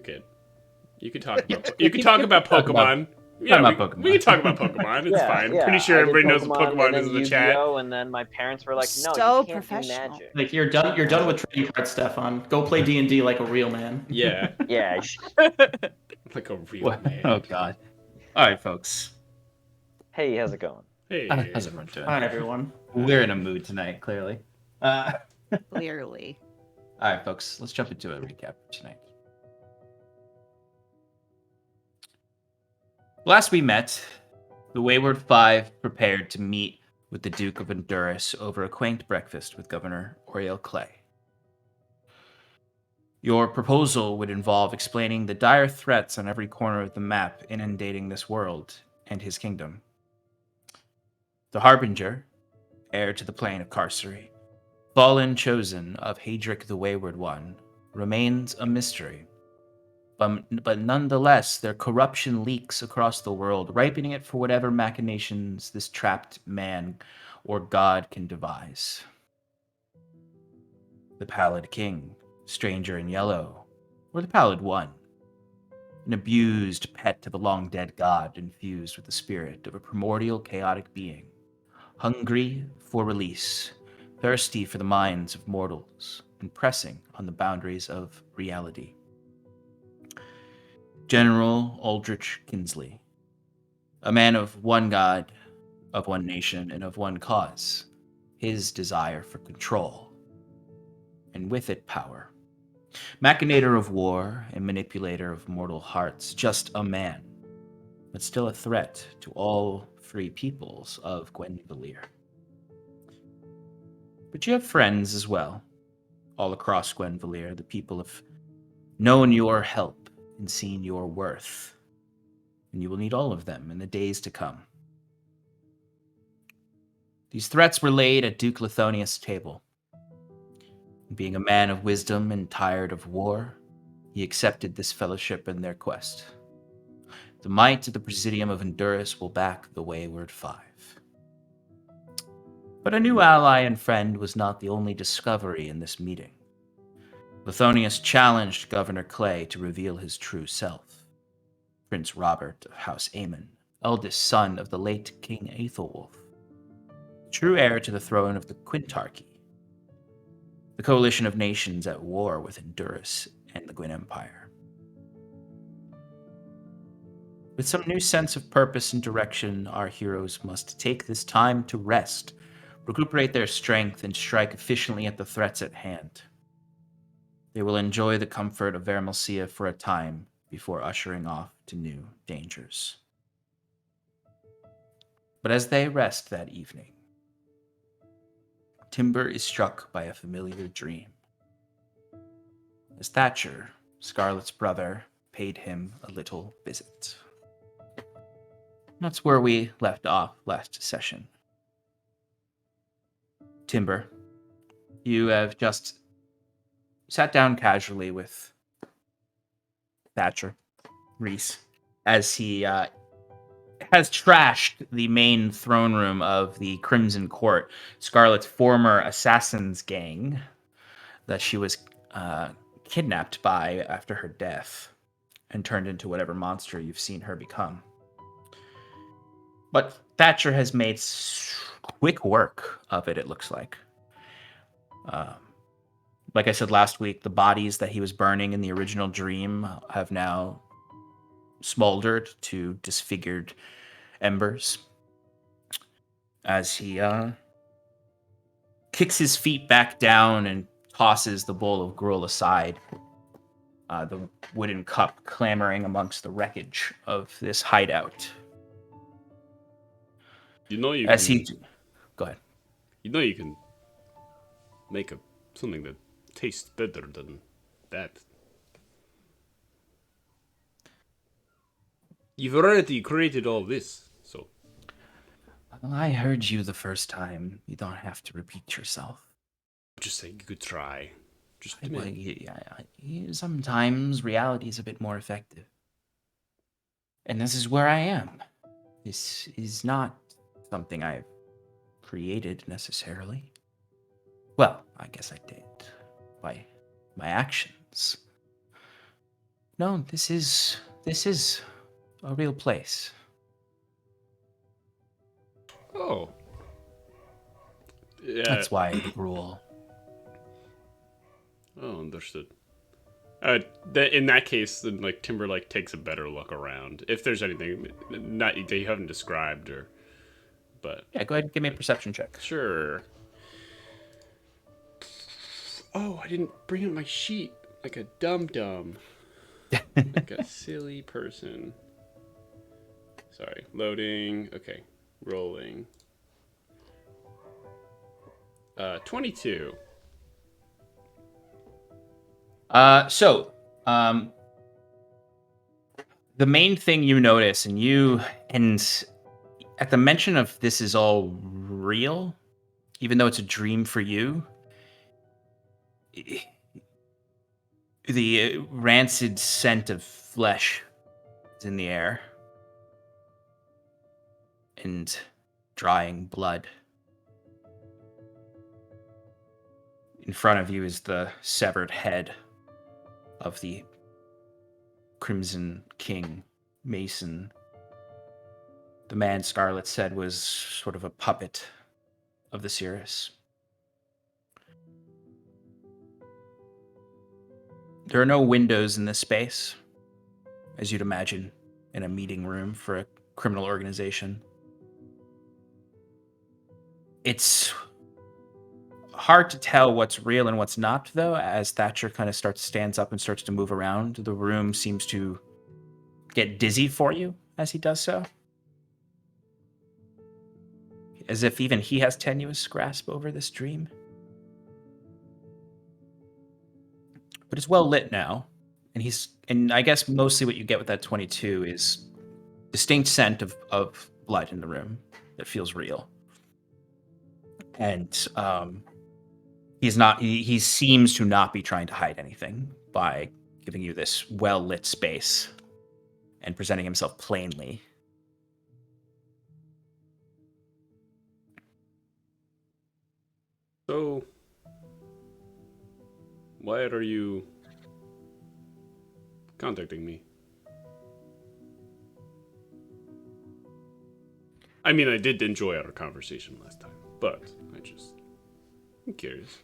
could. You could talk about. You could talk about Pokemon. Yeah, we can talk about Pokemon. It's fine. Pretty sure I did everybody knows what and Pokemon then is in the chat. Yu-Gi-Oh, and then my parents were like, "No, So you can't do professional. magic." Like you're done with trading cards, Stefan. Go play D&D like a real man. Yeah, Yeah, like a real man. Oh god. All right, folks. hey, how's it going? Hey, How's everyone doing? Hi everyone. We're in a mood tonight, clearly. All Clearly. right, folks. Let's jump into a recap for tonight. Last we met, the Wayward Five prepared to meet with the Duke of Honduras over a quaint breakfast with Governor Oriel Clay. Your proposal would involve explaining the dire threats on every corner of the map inundating this world and his kingdom. The Harbinger, heir to the plane of Carcery, fallen chosen of Hadric the Wayward One, remains a mystery. But nonetheless, their corruption leaks across the world, ripening it for whatever machinations this trapped man or god can devise. The Pallid King, stranger in yellow, or the Pallid One, an abused pet of a long-dead god infused with the spirit of a primordial chaotic being, hungry for release, thirsty for the minds of mortals, and pressing on the boundaries of reality. General Aldrich Kinsley, a man of one god, of one nation, and of one cause, his desire for control, and with it power. Machinator of war and manipulator of mortal hearts, just a man, but still a threat to all free peoples of Gwenvalier. But you have friends as well, all across Gwenvalier. The people have known your help and seen your worth, and you will need all of them in the days to come. These threats were laid at Duke Lithonius' table. Being a man of wisdom and tired of war, he accepted this fellowship in their quest. The might of the Presidium of Honduras will back the Wayward Five. But a new ally and friend was not the only discovery in this meeting. Lithonius challenged Governor Clay to reveal his true self. Prince Robert of House Aemon, eldest son of the late King Aethelwulf, true heir to the throne of the Quintarchy, the coalition of nations at war with Honduras and the Gwyn Empire. With some new sense of purpose and direction, our heroes must take this time to rest, recuperate their strength, and strike efficiently at the threats at hand. They will enjoy the comfort of Vermalcia for a time before ushering off to new dangers. But as they rest that evening, Timber is struck by a familiar dream. As Thatcher, Scarlet's brother, paid him a little visit. That's where we left off last session. Timber, you have just sat down casually with Thatcher, Reese, as he has trashed the main throne room of the Crimson Court, Scarlet's former assassins gang that she was kidnapped by after her death and turned into whatever monster you've seen her become. But Thatcher has made quick work of it, it looks like. Like I said last week, the bodies that he was burning in the original dream have now smoldered to disfigured embers as he kicks his feet back down and tosses the bowl of gruel aside, the wooden cup clamoring amongst the wreckage of this hideout. You know you As can, he... Go ahead. You know you can make something that tastes better than that. You've already created all this, so... Well, I heard you the first time. You don't have to repeat yourself. Just saying you could try. Just a Well, minute. sometimes reality is a bit more effective. And this is where I am. This is not something I've created necessarily. Well, I guess I did. By my actions. No, this is a real place. Oh. Yeah. That's why I rule. Oh, understood. In that case, then like Timber like takes a better look around. If there's anything not that you haven't described, but Yeah, go ahead and give me a perception check. sure. Oh, I didn't bring up my sheet like a dum-dum. Like a silly person. Sorry, loading. Okay, rolling. 22. The main thing you notice, and at the mention of this is all real, even though it's a dream for you, the rancid scent of flesh is in the air and drying blood. In front of you is the severed head of the Crimson King, Mason. The man Scarlet said was sort of a puppet of the Cirrus. There are no windows in this space, as you'd imagine in a meeting room for a criminal organization. It's hard to tell what's real and what's not, though, as Thatcher kind of stands up and starts to move around. The room seems to get dizzy for you as he does so. As if even he has tenuous grasp over this dream. But it's well lit now. And I guess mostly what you get with that 22 is distinct scent of blood in the room that feels real. And he seems to not be trying to hide anything by giving you this well-lit space and presenting himself plainly. So, why are you contacting me? I mean, I did enjoy our conversation last time, but I'm curious.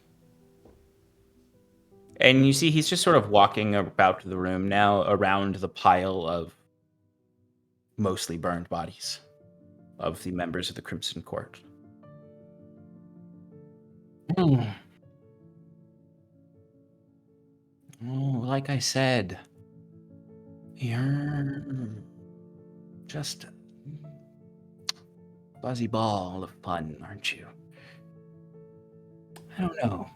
And you see he's just sort of walking about the room now around the pile of mostly burned bodies of the members of the Crimson Court. Oh, like I said, you're just a buzzy ball of fun, aren't you? I don't know.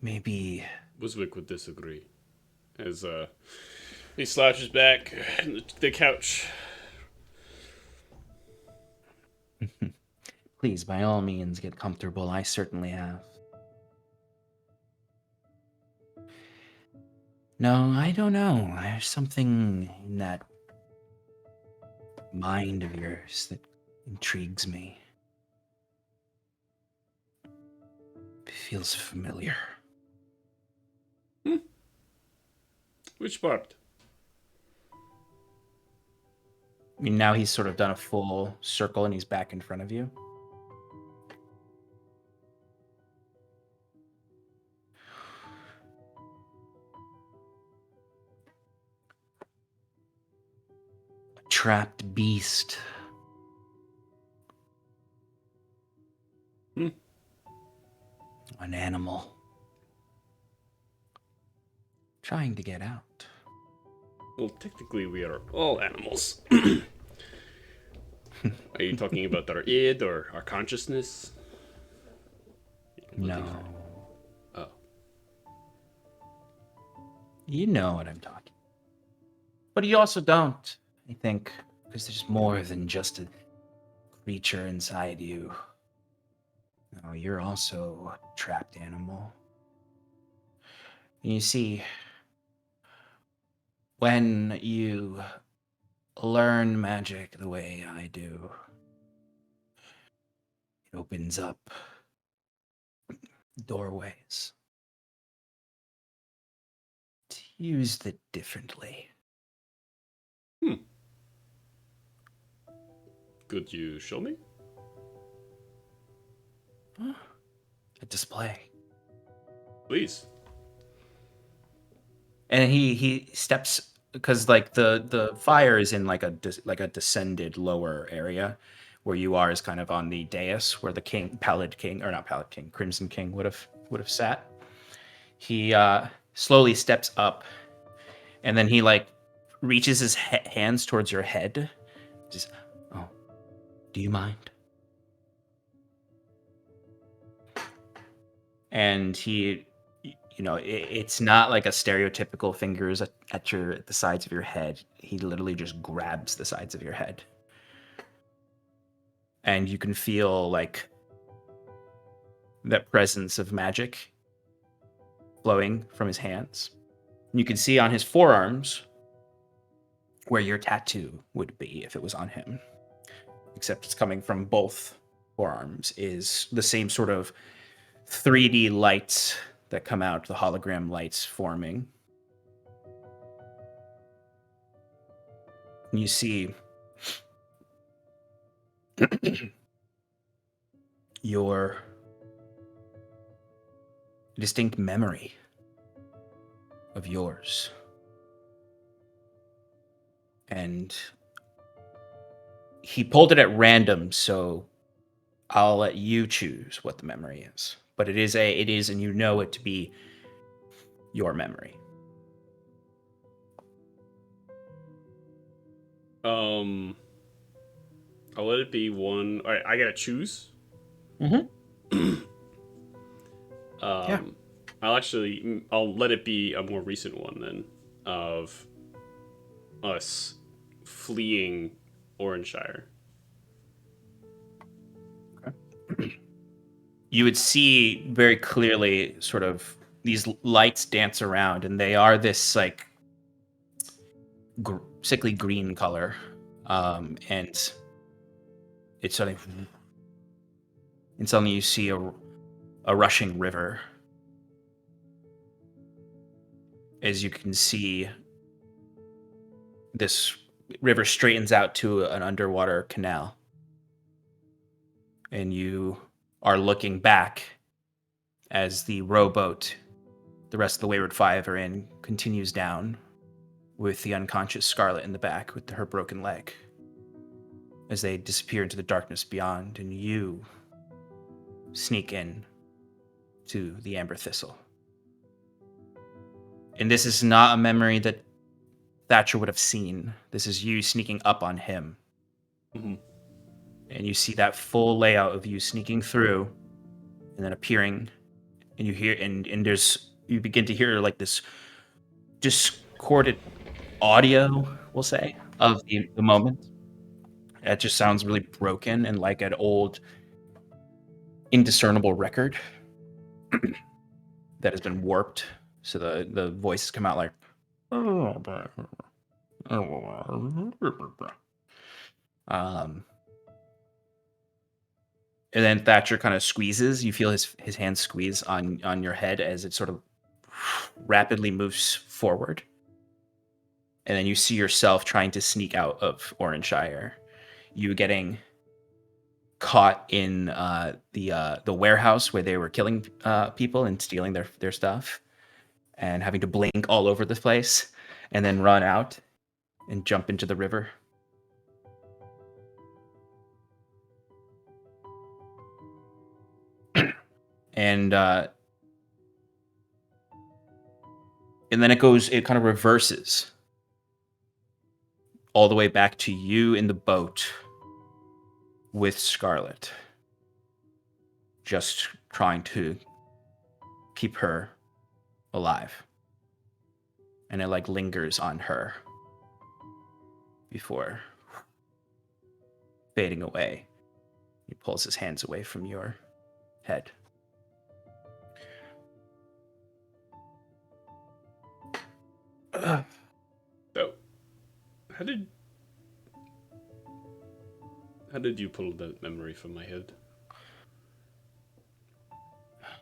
Maybe Wiswick would disagree. As he slouches back on the couch. Please, by all means, get comfortable. I certainly have. No, I don't know. There's something in that mind of yours that intrigues me. It feels familiar. Which part? I mean, now he's sort of done a full circle and he's back in front of you. A trapped beast. An animal. Trying to get out. Well, technically, we are all animals. Are you talking about our id or our consciousness? No. Oh. You know what I'm talking. But you also don't, I think, because there's more than just a creature inside you. No, you're also a trapped animal. And you see, when you learn magic the way I do, it opens up doorways to used it differently. Could you show me? A display. Please. And he steps, because like the fire is in like a descended lower area, where you are is kind of on the dais where the Crimson King would have sat. He slowly steps up, and then he like reaches his hands towards your head. Just, oh, do you mind? And he, it's not like a stereotypical fingers at the sides of your head. He literally just grabs the sides of your head, and you can feel like that presence of magic flowing from his hands. You can see on his forearms where your tattoo would be if it was on him, except it's coming from both forearms, is the same sort of 3D lights that come out, the hologram lights forming. And you see your distinct memory of yours. And he pulled it at random, so I'll let you choose what the memory is. But it is, and you know it to be your memory. I'll let it be one. All right, I gotta choose. Mm-hmm. Yeah. I'll let it be a more recent one then, of us fleeing Oranshire. You would see very clearly sort of these lights dance around, and they are this like sickly green color, and it's suddenly, and suddenly you see a rushing river. As you can see, this river straightens out to an underwater canal, and you are looking back as the rowboat the rest of the Wayward Five are in continues down, with the unconscious Scarlet in the back with her broken leg, as they disappear into the darkness beyond, and you sneak in to the Amber Thistle. And this is not a memory that Thatcher would have seen. This is you sneaking up on him. Mm-hmm. And you see that full layout of you sneaking through and then appearing, and you hear, and you begin to hear like this discordant audio, we'll say, of the moment. It just sounds really broken and like an old, indiscernible record that has been warped. So the voices come out like, and then Thatcher kind of squeezes. You feel his hand squeeze on your head as it sort of rapidly moves forward. And then you see yourself trying to sneak out of Oranshire. You getting caught in the warehouse where they were killing people and stealing their stuff, and having to blink all over the place, and then run out and jump into the river. And then it kind of reverses all the way back to you in the boat with Scarlet, just trying to keep her alive. And it like lingers on her before fading away. He pulls his hands away from your head. So, how did you pull that memory from my head?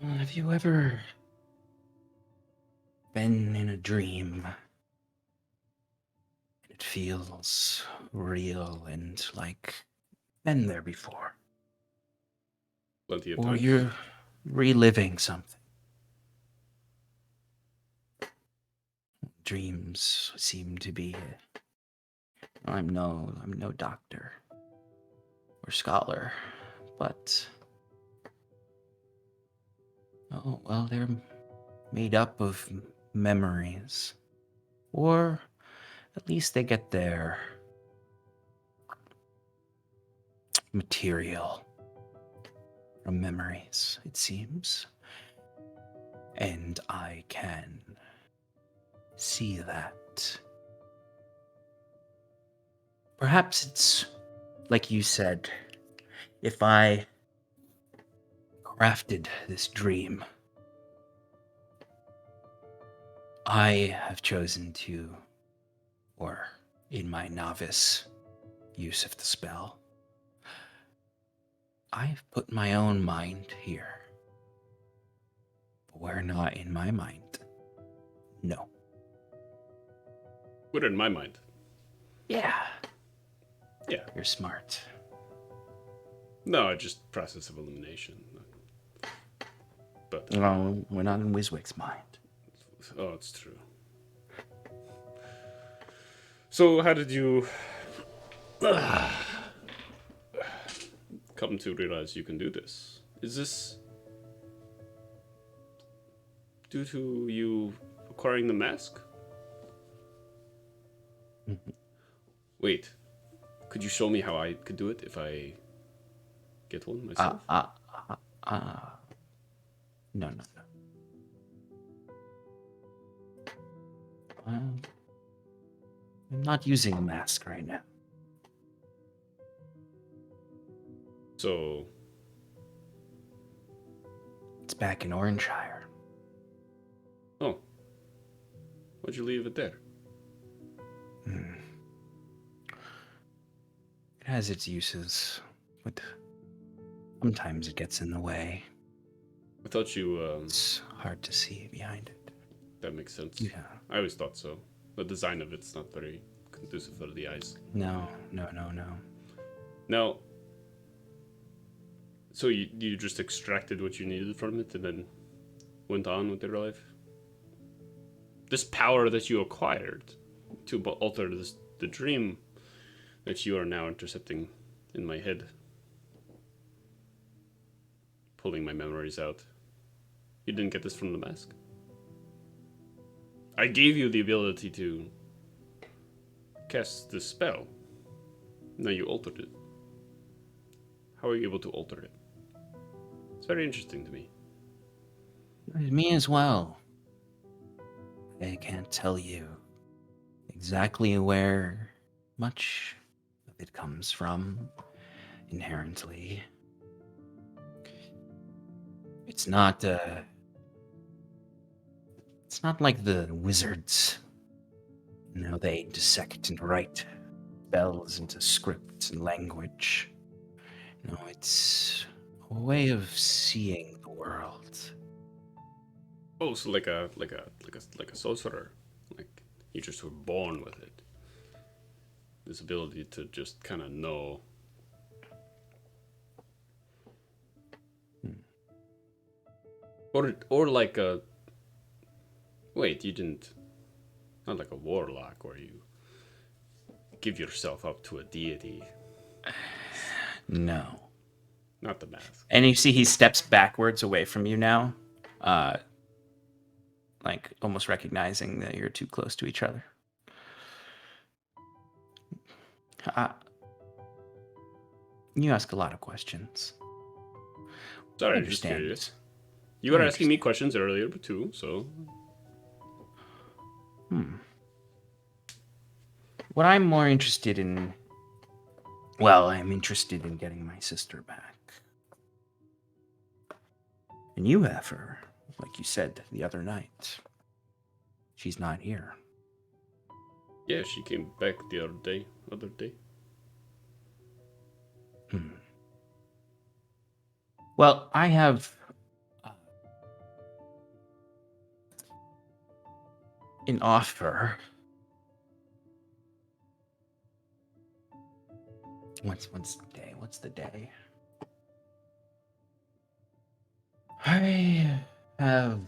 Have you ever been in a dream. It feels real and like been there before. Plenty of Or times. you're reliving something. Dreams seem to be. I'm no doctor or scholar, but oh well, they're made up of memories, or at least they get their material from memories. It seems, and I can see that. Perhaps it's like you said, if I crafted this dream, I have chosen to, or in my novice use of the spell, I've put my own mind here. But we're not in my mind. No. Put it in my mind. Yeah. Yeah. You're smart. No, just process of elimination. But No, we're not in Wiswick's mind. oh, it's true. So, how did you come to realize you can do this? Is this due to you acquiring the mask? Wait, could you show me how I could do it if I get one myself? No. I'm not using a mask right now. So, It's back in Orangeshire. oh, why'd you leave it there? It has its uses, but sometimes it gets in the way. I thought you, It's hard to see behind it. that makes sense. Yeah. I always thought so. The design of it's not very conducive for the eyes. No. Now, so you just extracted what you needed from it and then went on with your life? This power that you acquired to alter the dream that you are now intercepting in my head, pulling my memories out. You didn't get this from the mask? I gave you the ability to cast this spell. Now you altered it. How are you able to alter it? It's very interesting to me. Me as well. I can't tell you exactly where much of it comes from inherently. It's not like the wizards. You know, they dissect and write spells into script and language. No, it's a way of seeing the world. Oh, so like a sorcerer. Like you just were born with it. This ability to just kind of know. Or like a. Wait, you didn't. Not like a warlock where you give yourself up to a deity. No. Not the mask. And you see he steps backwards away from you now, like almost recognizing that you're too close to each other. You ask a lot of questions. Sorry, I I'm just understand. curious. You were asking me questions earlier too, so. What I'm more interested in, well, I'm interested in getting my sister back. And you have her, like you said the other night. She's not here. Yeah, she came back the other day. Well, I have an offer. What's the day? What's the day? I have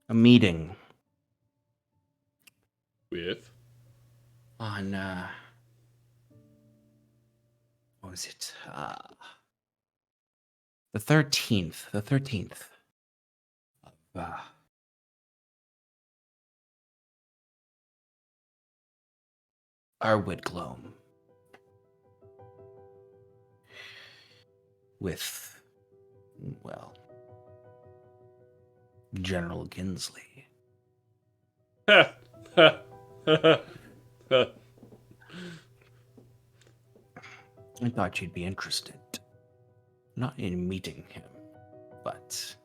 a meeting With? on what was it? The 13th. The 13th of Arwood Gloam. With, well, General Ginsley. Ha! Ha! Ha! Ha! I thought you'd be interested. Not in meeting him, but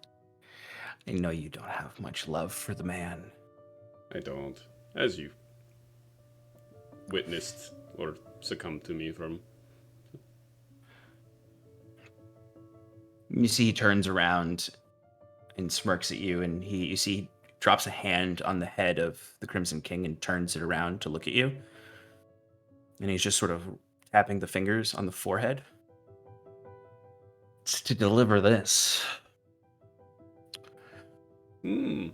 I know you don't have much love for the man. I don't. As you witnessed or succumbed to me from. You see he turns around and smirks at you, and you see he drops a hand on the head of the Crimson King and turns it around to look at you. And he's just sort of tapping the fingers on the forehead. It's to deliver this. Hmm.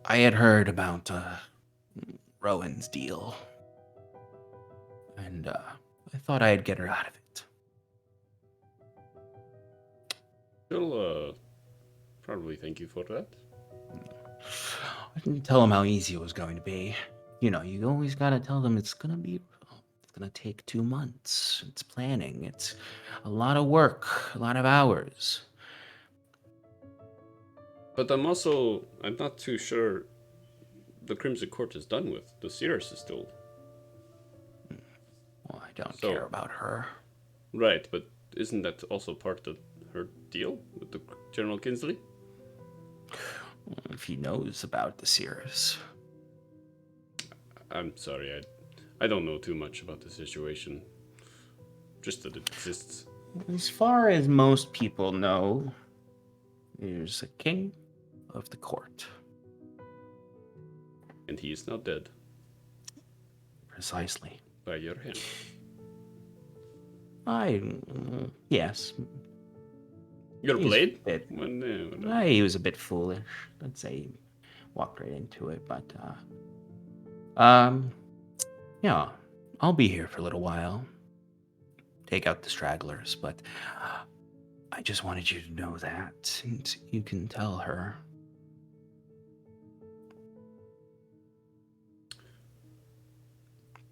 I had heard about Rowan's deal, and I thought I'd get her out of it. She'll probably thank you for that. I didn't tell them how easy it was going to be. You know, you always gotta tell them it's gonna take 2 months. It's planning. It's a lot of work, a lot of hours. But I'm not too sure the Crimson Court is done with. The Sears is still. Well, I don't So- care about her. Right, but isn't that also part of her deal with the General Kinsley? If he knows about the Sears. I'm sorry, I don't know too much about the situation. Just that it exists. As far as most people know, there's a king of the court. And he is now dead Precisely. by your hand. Yes. Your He's blade? a bit- When, He was a bit foolish. Let's say he walked right into it, but yeah, I'll be here for a little while. Take out the stragglers, but I just wanted you to know that, and you can tell her.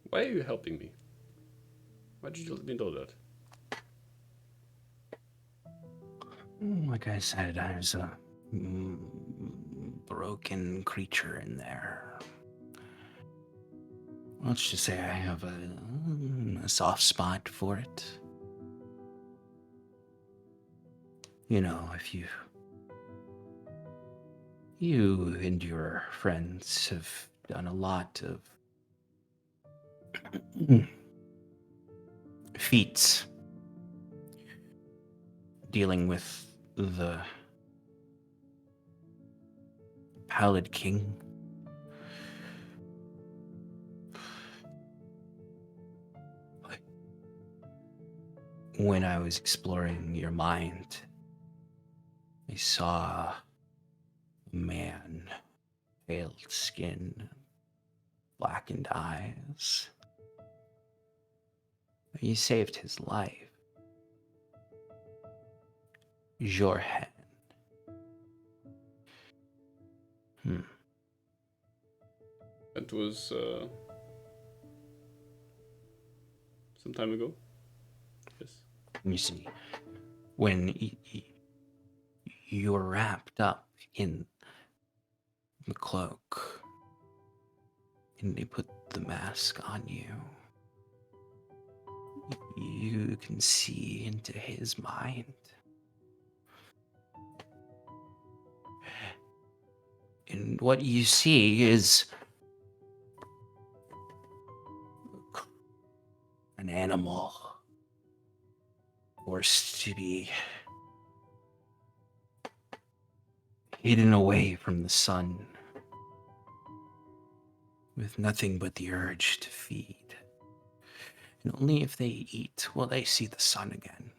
Why are you helping me? Why did you let me know that? Like I said, there's a broken creature in there. Let's just say I have a soft spot for it. You know, if you and your friends have done a lot of feats dealing with the Pallid King. When I was exploring your mind, I saw a man, pale skin, blackened eyes. You saved his life. Jorhan. That was some time ago. Yes. You see, when you're wrapped up in the cloak and they put the mask on you, you can see into his mind. And what you see is an animal forced to be hidden away from the sun, with nothing but the urge to feed. And only if they eat will they see the sun again.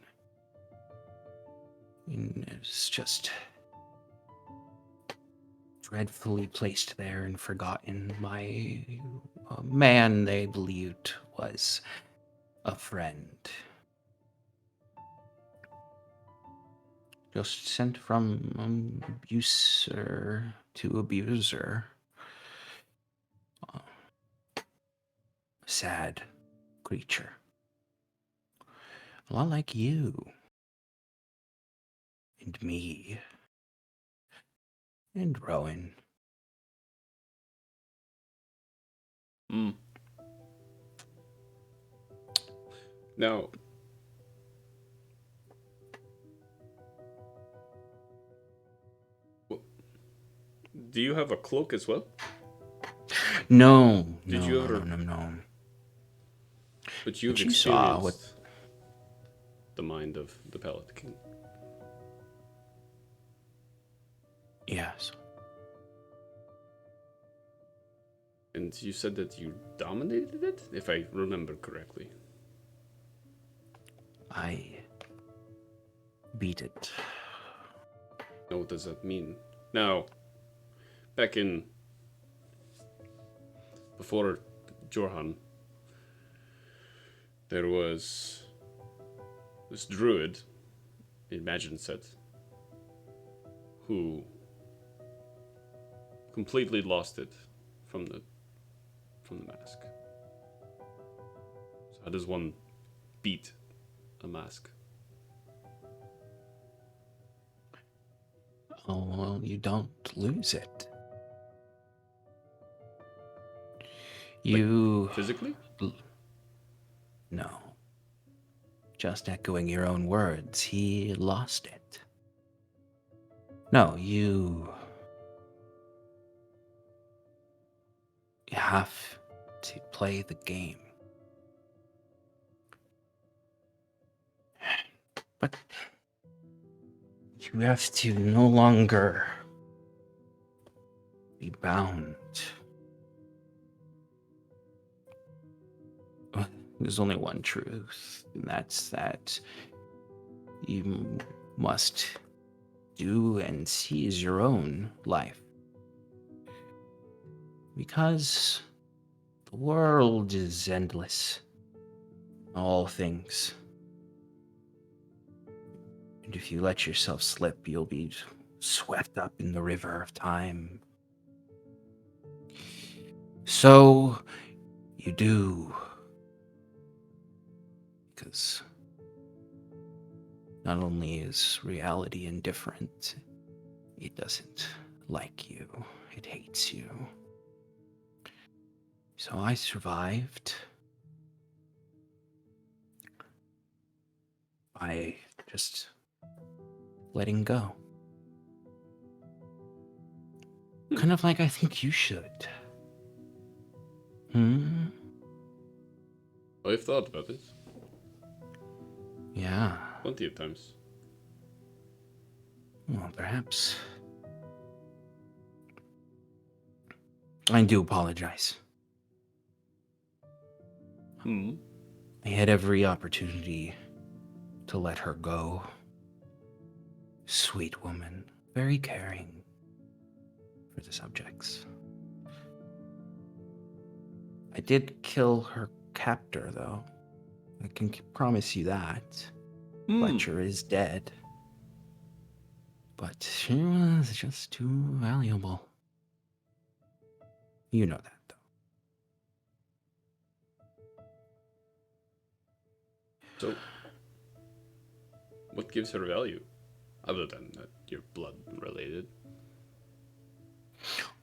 And it's just dreadfully placed there and forgotten by a man they believed was a friend. Just sent from abuser to abuser. Sad creature. A lot like you. And me. And Rowan. Hmm. Now, do you have a cloak as well? No. Did no, you ever- no. But you've But you saw experienced the mind of the Pallet King. Yes. And you said that you dominated it, if I remember correctly. I beat it. Now, what does that mean? Now, back in before Jorhan, there was this druid, Imagine Set, who completely lost it from the mask. So how does one beat a mask? Oh, well, you don't lose it. You... Physically? No. Just echoing your own words, he lost it. No, you have to play the game. But you have to no longer be bound. There's only one truth, and that's that you must do and seize your own life. Because the world is endless. All things. And if you let yourself slip, you'll be swept up in the river of time. So, you do. Because not only is reality indifferent, it doesn't like you, it hates you. So I survived by just letting go. Kind of like I think you should. I've thought about it Yeah. plenty of times. Well, perhaps. I do apologize. I had every opportunity to let her go. Sweet woman, very caring for the subjects. I did kill her captor, though. I can promise you that. Fletcher is dead. But she was just too valuable. You know that, though. So, what gives her value? Other than that you're blood related.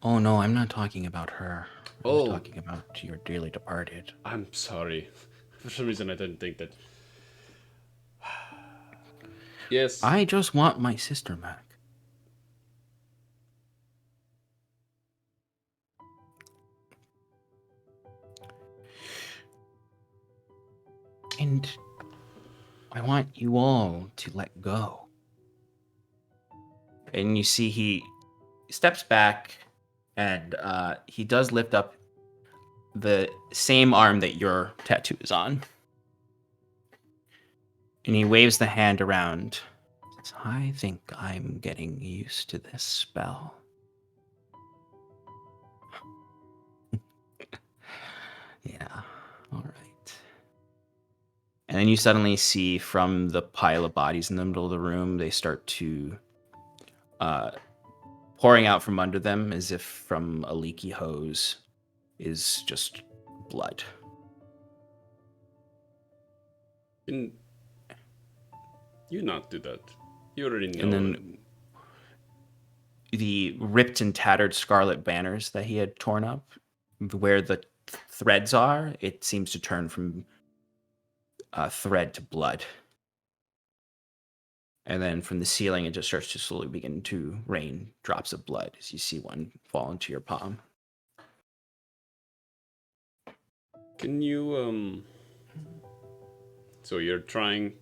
Oh, no, I'm not talking about her. I Oh. was talking about your dearly departed. I'm sorry. For some reason I didn't think that. Yes. I just want my sister back. And I want you all to let go. And you see he steps back, and he does lift up the same arm that your tattoo is on. And he waves the hand around. Says, I think I'm getting used to this spell. Yeah, all right. And then you suddenly see from the pile of bodies in the middle of the room, they start to pouring out from under them as if from a leaky hose is just blood. Can you not do that? You already know. And then the ripped and tattered scarlet banners that he had torn up, where the threads are, it seems to turn from thread to blood. And then from the ceiling, it just starts to slowly begin to rain drops of blood as you see one fall into your palm. Can you so you're trying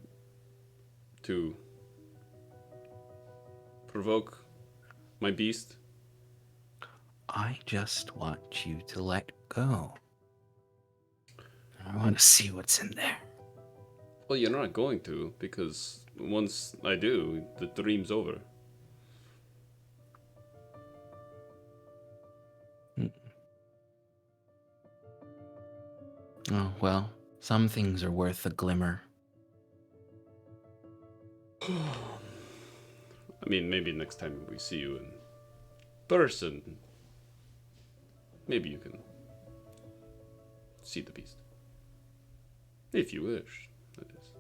to provoke my beast? I just want you to let go. I want to see what's in there. Well, you're not going to, because once I do, the dream's over. Oh, well, some things are worth a glimmer. I mean, maybe next time we see you in person, maybe you can see the beast. If you wish, that is.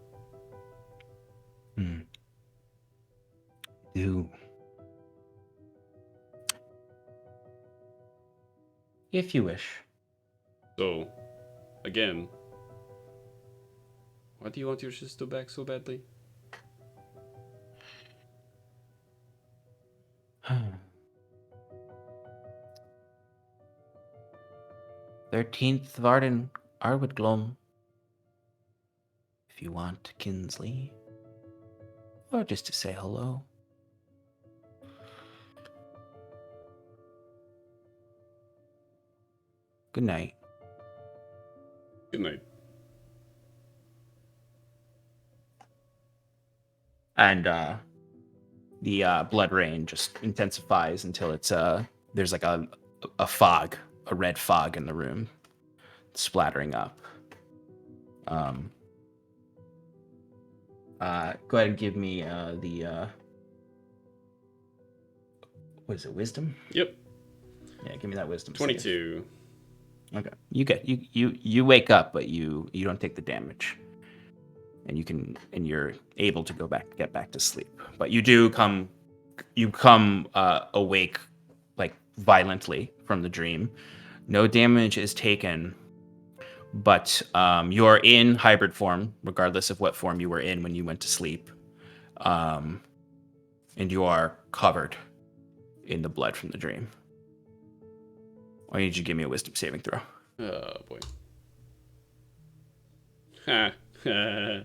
Do. If you wish. So, again, why do you want your sister back so badly? Varden Arwoodglom. If you want, Kinsley. Or just to say hello. Good night. Good night. And the blood rain just intensifies until it's there's like a fog, a red fog in the room, splattering up. Go ahead and give me the what is it, wisdom? Yep. Yeah, give me that wisdom. 22. Save. Okay, you wake up, but you don't take the damage, and you're able to get back to sleep. But you come awake like violently from the dream. No damage is taken, but you're in hybrid form, regardless of what form you were in when you went to sleep, and you are covered in the blood from the dream. I need you to give me a wisdom saving throw. Oh, boy. Ha.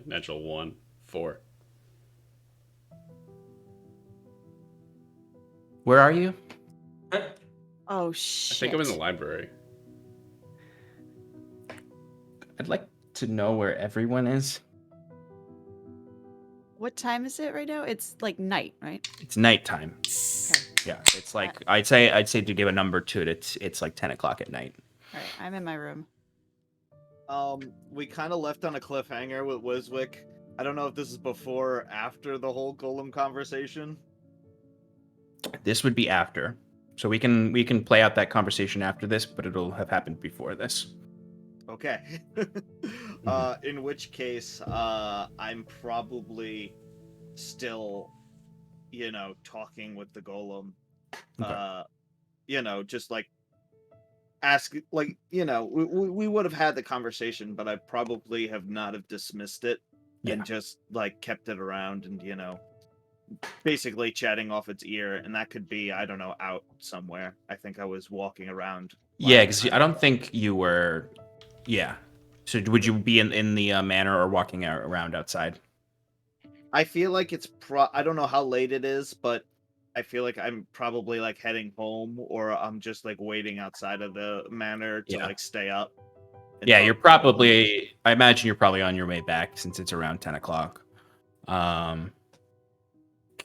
Natural 1. 4. Where are you? Oh, I shit. think I'm in the library. I'd like to know where everyone is. What time is it right now? It's like night, right? It's nighttime. Okay. Yeah, it's like I'd say to give a number to it. It's like 10 o'clock at night. All right, I'm in my room. We kind of left on a cliffhanger with Wiswick. I don't know if this is before or after the whole Golem conversation. This would be after, so we can play out that conversation after this, but it'll have happened before this. Okay. In which case, I'm probably still, talking with the Golem. Okay. Just like ask, like, we would have had the conversation, but I probably have not have dismissed it and just like kept it around and, basically chatting off its ear. And that could be, I don't know, out somewhere. I think I was walking around. Yeah, because I don't think you were. Yeah. So would you be in the manor or walking around outside? I feel like it's I don't know how late it is, but I feel like I'm probably like heading home, or I'm just like waiting outside of the manor to Yeah. like stay up. and Yeah, talk you're to them. probably. I imagine you're probably on your way back since it's around 10 o'clock.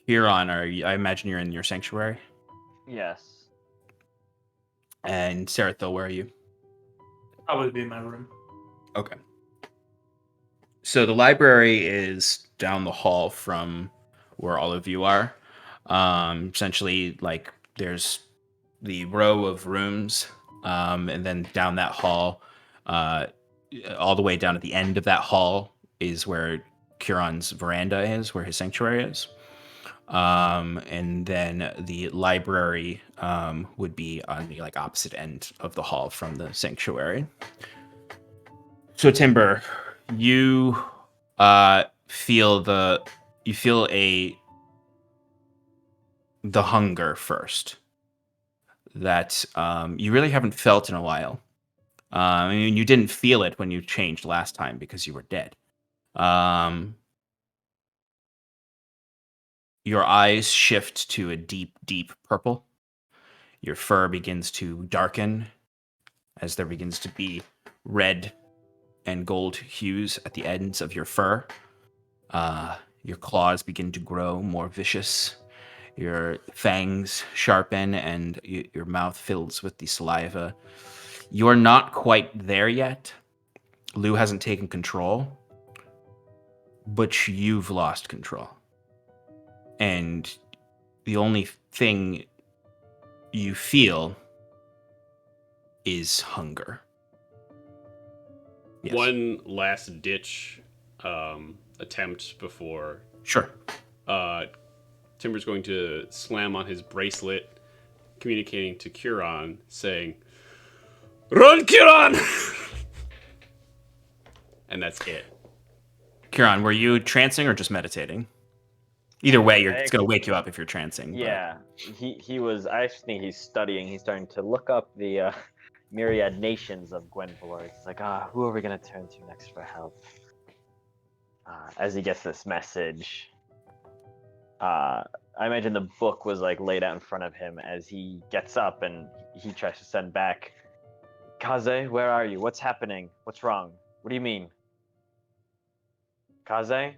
Huron, I imagine you're in your sanctuary. Yes. And Serathil, where are you? Probably be in my room. Okay. So the library is down the hall from where all of you are. Essentially, like there's the row of rooms, and then down that hall, all the way down at the end of that hall is where Curon's veranda is, where his sanctuary is. And then the library would be on the like opposite end of the hall from the sanctuary. So Timber, you feel the hunger first that you really haven't felt in a while. I mean, you didn't feel it when you changed last time because you were dead. Your eyes shift to a deep, deep purple. Your fur begins to darken as there begins to be red and gold hues at the ends of your fur. Your claws begin to grow more vicious. Your fangs sharpen and your mouth fills with the saliva. You're not quite there yet. Lou hasn't taken control, but you've lost control. And the only thing you feel is hunger. Yes. One last ditch attempt before Sure. Timber's going to slam on his bracelet, communicating to Curon, saying, "Run, Curon!" And that's it. Curon, were you trancing or just meditating? Either way, it's going to wake you up if you're trancing. but- Yeah, he was. I actually think he's studying. He's starting to look up the myriad nations of Gwenvor. He's like, who are we gonna turn to next for help? As he gets this message, I imagine the book was like laid out in front of him as he gets up and he tries to send back, Kaze, where are you? What's happening? What's wrong? What do you mean? Kaze? Damn,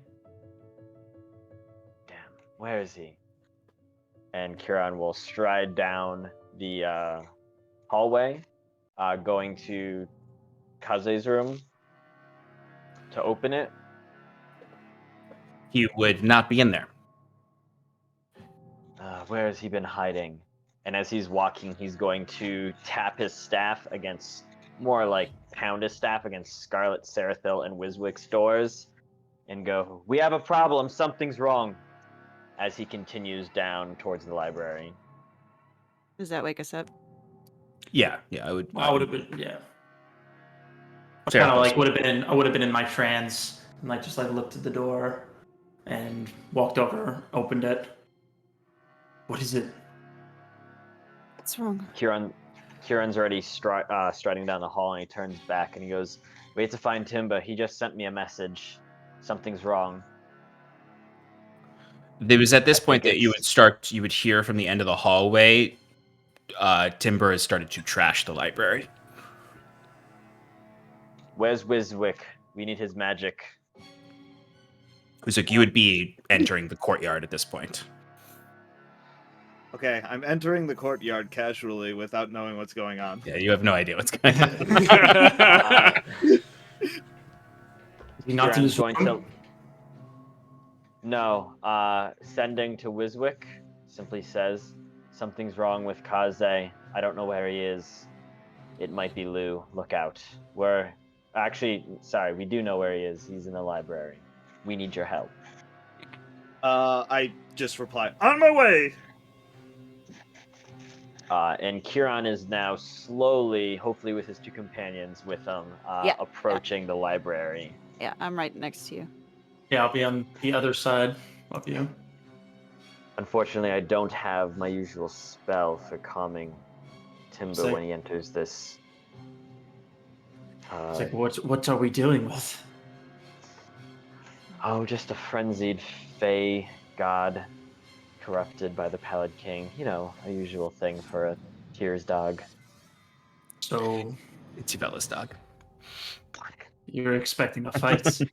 where is he? And Curon will stride down the hallway, going to Kaze's room to open it. He would not be in there. Where has he been hiding? And as he's walking, he's going to tap his staff against, more like pound his staff against Scarlet, Serathil, and Wiswick's doors and go, "We have a problem, something's wrong," as he continues down towards the library. Does that wake us up? Yeah, I would. I would have been, yeah. I Sarah, kind of like would have been in my trance and like just like looked at the door and walked over, opened it. What is it? What's wrong? Kieran's already striding down the hall, and he turns back and he goes, "We have to find Timber. He just sent me a message. Something's wrong." It was at this I point think that you would hear from the end of the hallway. Timber has started to trash the library. Where's Wiswick? We need his magic. It was like you would be entering the courtyard at this point. Okay, I'm entering the courtyard casually without knowing what's going on. Yeah, you have no idea what's going on. He not in Kieran's his going room? to. No, sending to Wiswick simply says, "Something's wrong with Kaze. I don't know where he is. It might be Lou. Look out." We do know where he is. He's in the library. We need your help. I just reply, "On my way!" And Kieran is now slowly, hopefully with his two companions with him, approaching the library. Yeah, I'm right next to you. Yeah, I'll be on the other side of you. Unfortunately, I don't have my usual spell for calming Timber Sick. when he enters this. It's like, what are we dealing with? Just a frenzied Fey god corrupted by the Pallid King. You know, a usual thing for a Tears dog. So It's Yubella's dog. you're expecting a fight? We're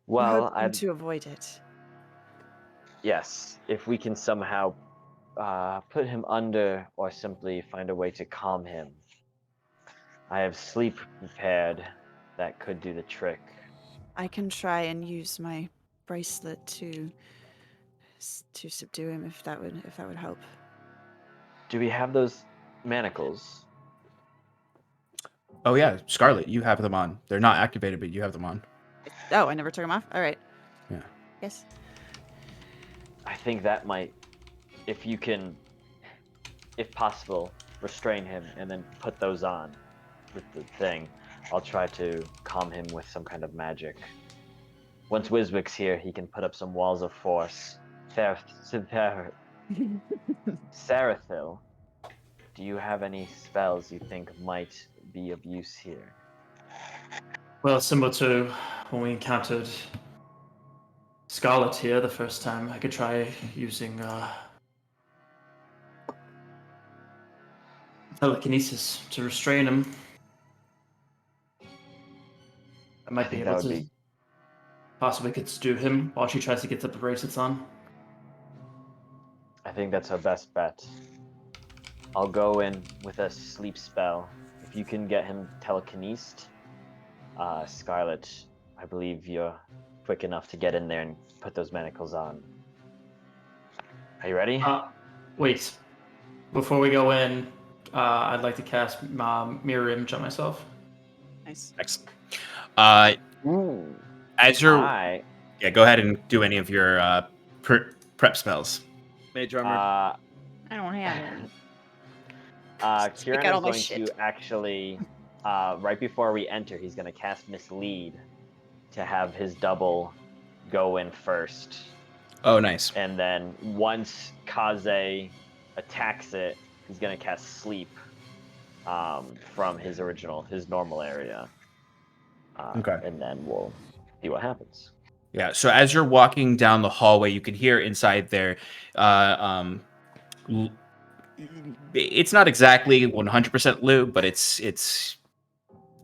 Well, hoping to avoid it. yes, if we can somehow put him under or simply find a way to calm him. I have sleep prepared that could do the trick. I can try and use my bracelet to subdue him if that would help. Do we have those manacles? Oh yeah, Scarlet, you have them on. They're not activated, but you have them on. Oh, I never took him off. All right. Yeah. Yes. I think that might, if you can, if possible, restrain him and then put those on with the thing. I'll try to calm him with some kind of magic. Once Wiswick's here, he can put up some walls of force. Sarathil, do you have any spells you think might be of use here? Well, similar to when we encountered Scarlet here the first time, I could try using telekinesis to restrain him. I might be think able that would to be- possibly could subdue him while she tries to get the bracelets on. I think that's our best bet. I'll go in with a sleep spell. If you can get him telekinesed, Scarlet, I believe you're quick enough to get in there and put those manacles on. Are you ready? Wait. Before we go in, I'd like to cast Mirror Image on myself. Nice. Excellent. Ooh. As you're, I yeah, go ahead and do any of your prep spells. Mage armor. I don't have it. Kieran out all is my going shit. to actually, right before we enter, he's going to cast Mislead to have his double go in first. Oh, nice. And then once Kaze attacks it, he's going to cast Sleep from his normal area. Okay. And then we'll see what happens. Yeah. So as you're walking down the hallway, you can hear inside there. It's not exactly 100% lube, but it's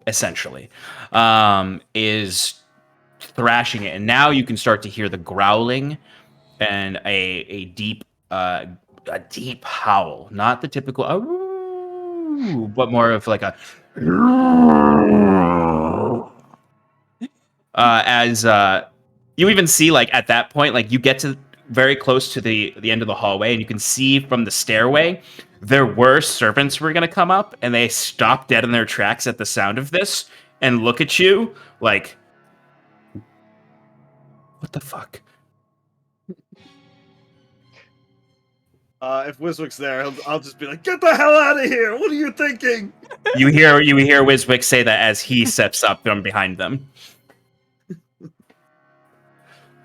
essentially is thrashing it, and now you can start to hear the growling and a deep howl, not the typical "Ooh," but more of like a as you even see, like, at that point, like, you get to very close to the end of the hallway, and you can see from the stairway there were servants who were going to come up, and they stop dead in their tracks at the sound of this and look at you like, what the fuck? If Wiswick's there, I'll just be like, "Get the hell out of here! What are you thinking?" You hear Wiswick say that as he steps up from behind them.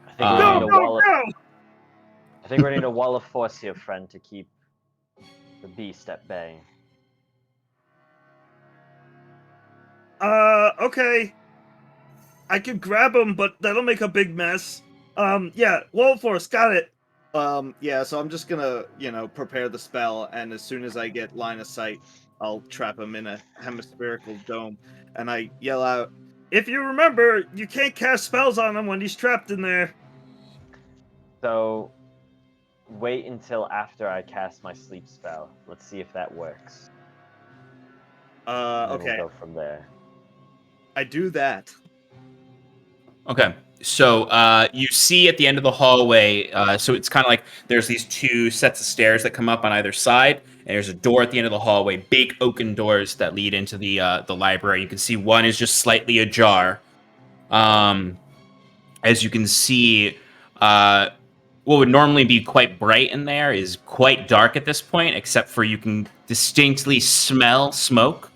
I think Go, we need a go, wall of, go! I think we need a wall of force here, friend, to keep the beast at bay. Okay. I could grab him, but that'll make a big mess. Yeah, wall of force, got it. Yeah, so I'm just gonna, prepare the spell, and as soon as I get line of sight, I'll trap him in a hemispherical dome, and I yell out, "If you remember, you can't cast spells on him when he's trapped in there." So, wait until after I cast my sleep spell. Let's see if that works. And then Okay. we'll go from there. I do that. Okay. So you see at the end of the hallway, so it's kind of like there's these two sets of stairs that come up on either side, and there's a door at the end of the hallway, big oaken doors that lead into the library. You can see one is just slightly ajar. As you can see, what would normally be quite bright in there is quite dark at this point, except for you can distinctly smell smoke,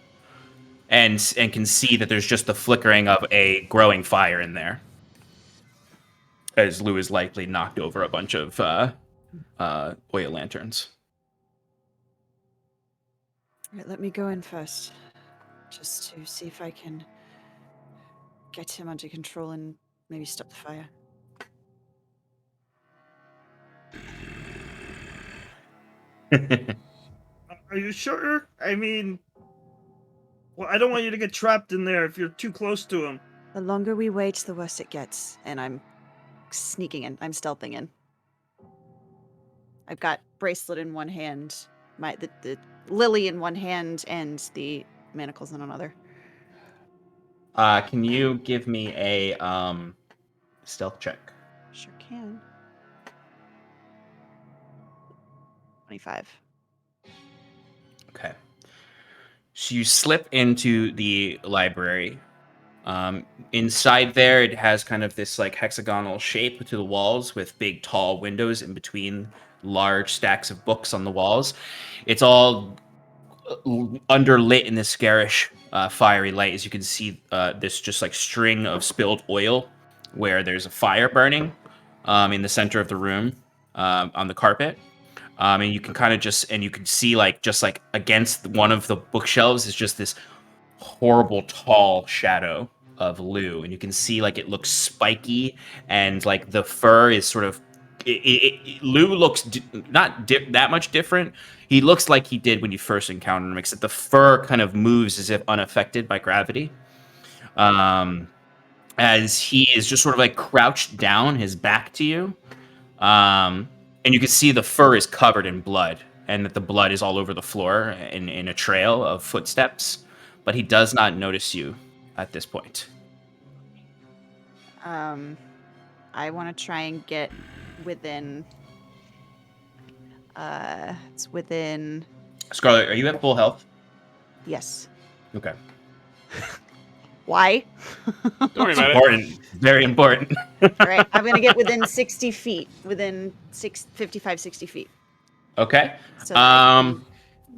and can see that there's just the flickering of a growing fire in there, as Lou is likely knocked over a bunch of oil lanterns. All right, let me go in first, just to see if I can get him under control and maybe stop the fire. Are you sure? I mean, well, I don't want you to get trapped in there if you're too close to him. The longer we wait, the worse it gets. And I'm sneaking in. I'm stealthing in. I've got bracelet in one hand, the lily in one hand, and the manacles in another. Can you give me a stealth check? Sure can. 25. Okay. So you slip into the library. Inside there, it has kind of this like hexagonal shape to the walls with big, tall windows in between large stacks of books on the walls. It's all underlit in this garish, fiery light. As you can see, this just like string of spilled oil where there's a fire burning in the center of the room on the carpet. And you can kind of you can see like just like against one of the bookshelves is just this horrible tall shadow of Lou, and you can see like it looks spiky and like the fur is sort of Lou looks not that much different. He looks like he did when you first encountered him, except the fur kind of moves as if unaffected by gravity. As he is just sort of like crouched down, his back to you. And you can see the fur is covered in blood, and that the blood is all over the floor in a trail of footsteps. But he does not notice you at this point. I want to try and get within. It's within. Scarlet, are you at full health? Yes. Okay. Why? Don't worry It's about it. important. Very important. All right, I'm gonna get within 60 feet, within 55, 60 feet. Okay. So that I can-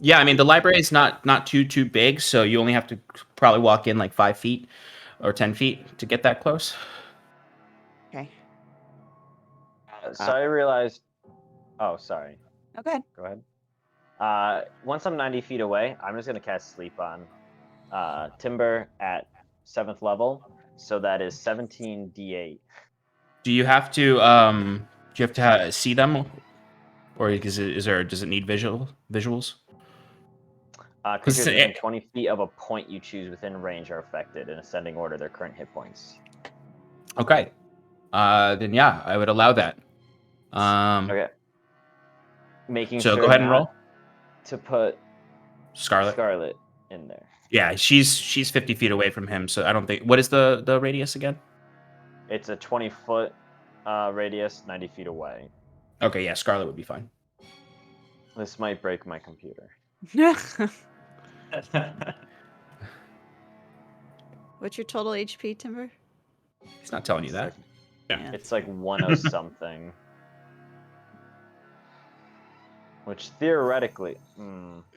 Yeah, I mean the library is not too big, so you only have to probably walk in like 5 feet or 10 feet to get that close. Okay. So I realized. Oh, sorry. Okay. Go ahead. Once I'm 90 feet away, I'm just gonna cast Sleep on Timber at 7th level. So that is 17 d8. Do you have to see them, or does it need visuals? Creatures it- within 20 feet of a point you choose within range are affected in ascending order their current hit points. Okay. Then yeah, I would allow that. Okay. Making So sure go ahead and not roll. to put Scarlet. Scarlet in there. Yeah, she's 50 feet away from him, so I don't think. What is the radius again? It's a 20-foot radius, 90 feet away. Okay, yeah, Scarlet would be fine. This might break my computer. What's your total HP, Timber? He's not telling you that. Yeah. It's like 1 something. Which theoretically,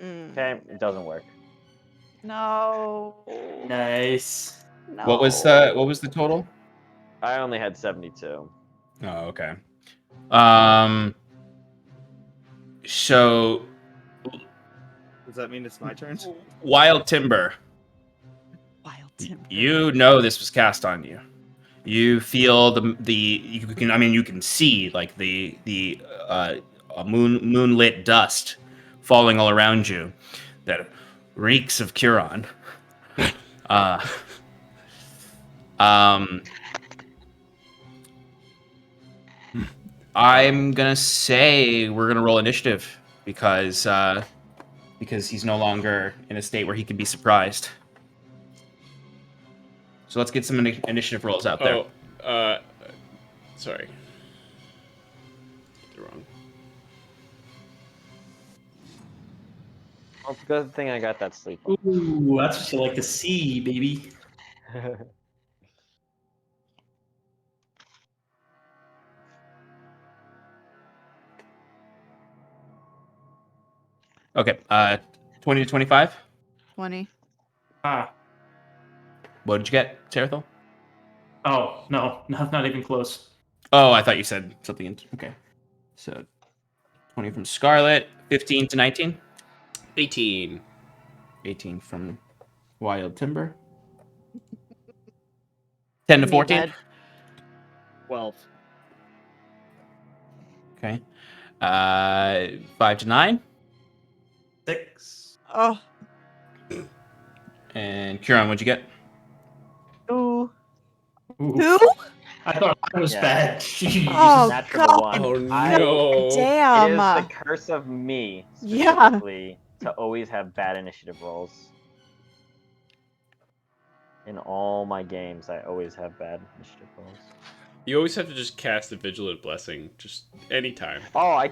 okay, it doesn't work. No. Nice. No. What was the total? I only had 72. Oh, okay. So Does that mean it's my turn? Wild Timber, Wild Timber. you know this was cast on you. You feel you can see like the moonlit dust falling all around you that reeks of Curon. I'm gonna say we're gonna roll initiative because he's no longer in a state where he can be surprised. So let's get some initiative rolls out there. Oh, sorry. Did it wrong. Well, good thing I got that sleep on. Ooh, that's what you like to see, baby. Okay, 20 to 25. 20. Ah. What did you get, Serathil? Oh, no, not even close. Oh, I thought you said something. Okay, so 20 from Scarlet, 15 to 19, 18. 18 from Wild Timber, 10 to Me, 14. Dad. 12. Okay, 5 to 9. 6. Oh, And Kieran, what'd you get? Ooh. Ooh. who? I thought I was Yeah. bad. Jeez. Oh, Natural God. one. Oh I- no! It Damn. is the curse of me Yeah. specifically to always have bad initiative rolls. In all my games, I always have bad initiative rolls. You always have to just cast a Vigilant Blessing, just anytime. Oh, I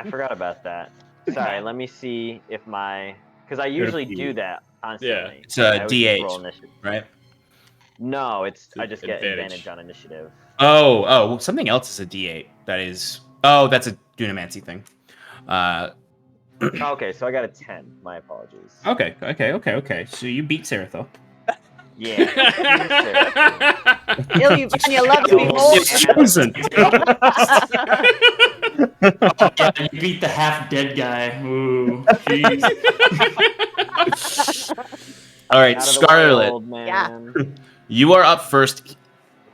forgot about that. Sorry, let me see if because I usually do that constantly. It's a I always just D8, roll initiative. right? No, I just get Advantage. advantage on initiative. Oh, something else is a D8. That is. Oh, that's a Dunamancy thing. Okay, so I got a 10. My apologies. Okay. So you beat Serathil. Yeah. Iluvania loves me more. It's chosen. Yeah, you beat the half dead guy. Ooh, jeez. All right, Out of the way, Scarlet, old man. you are up first.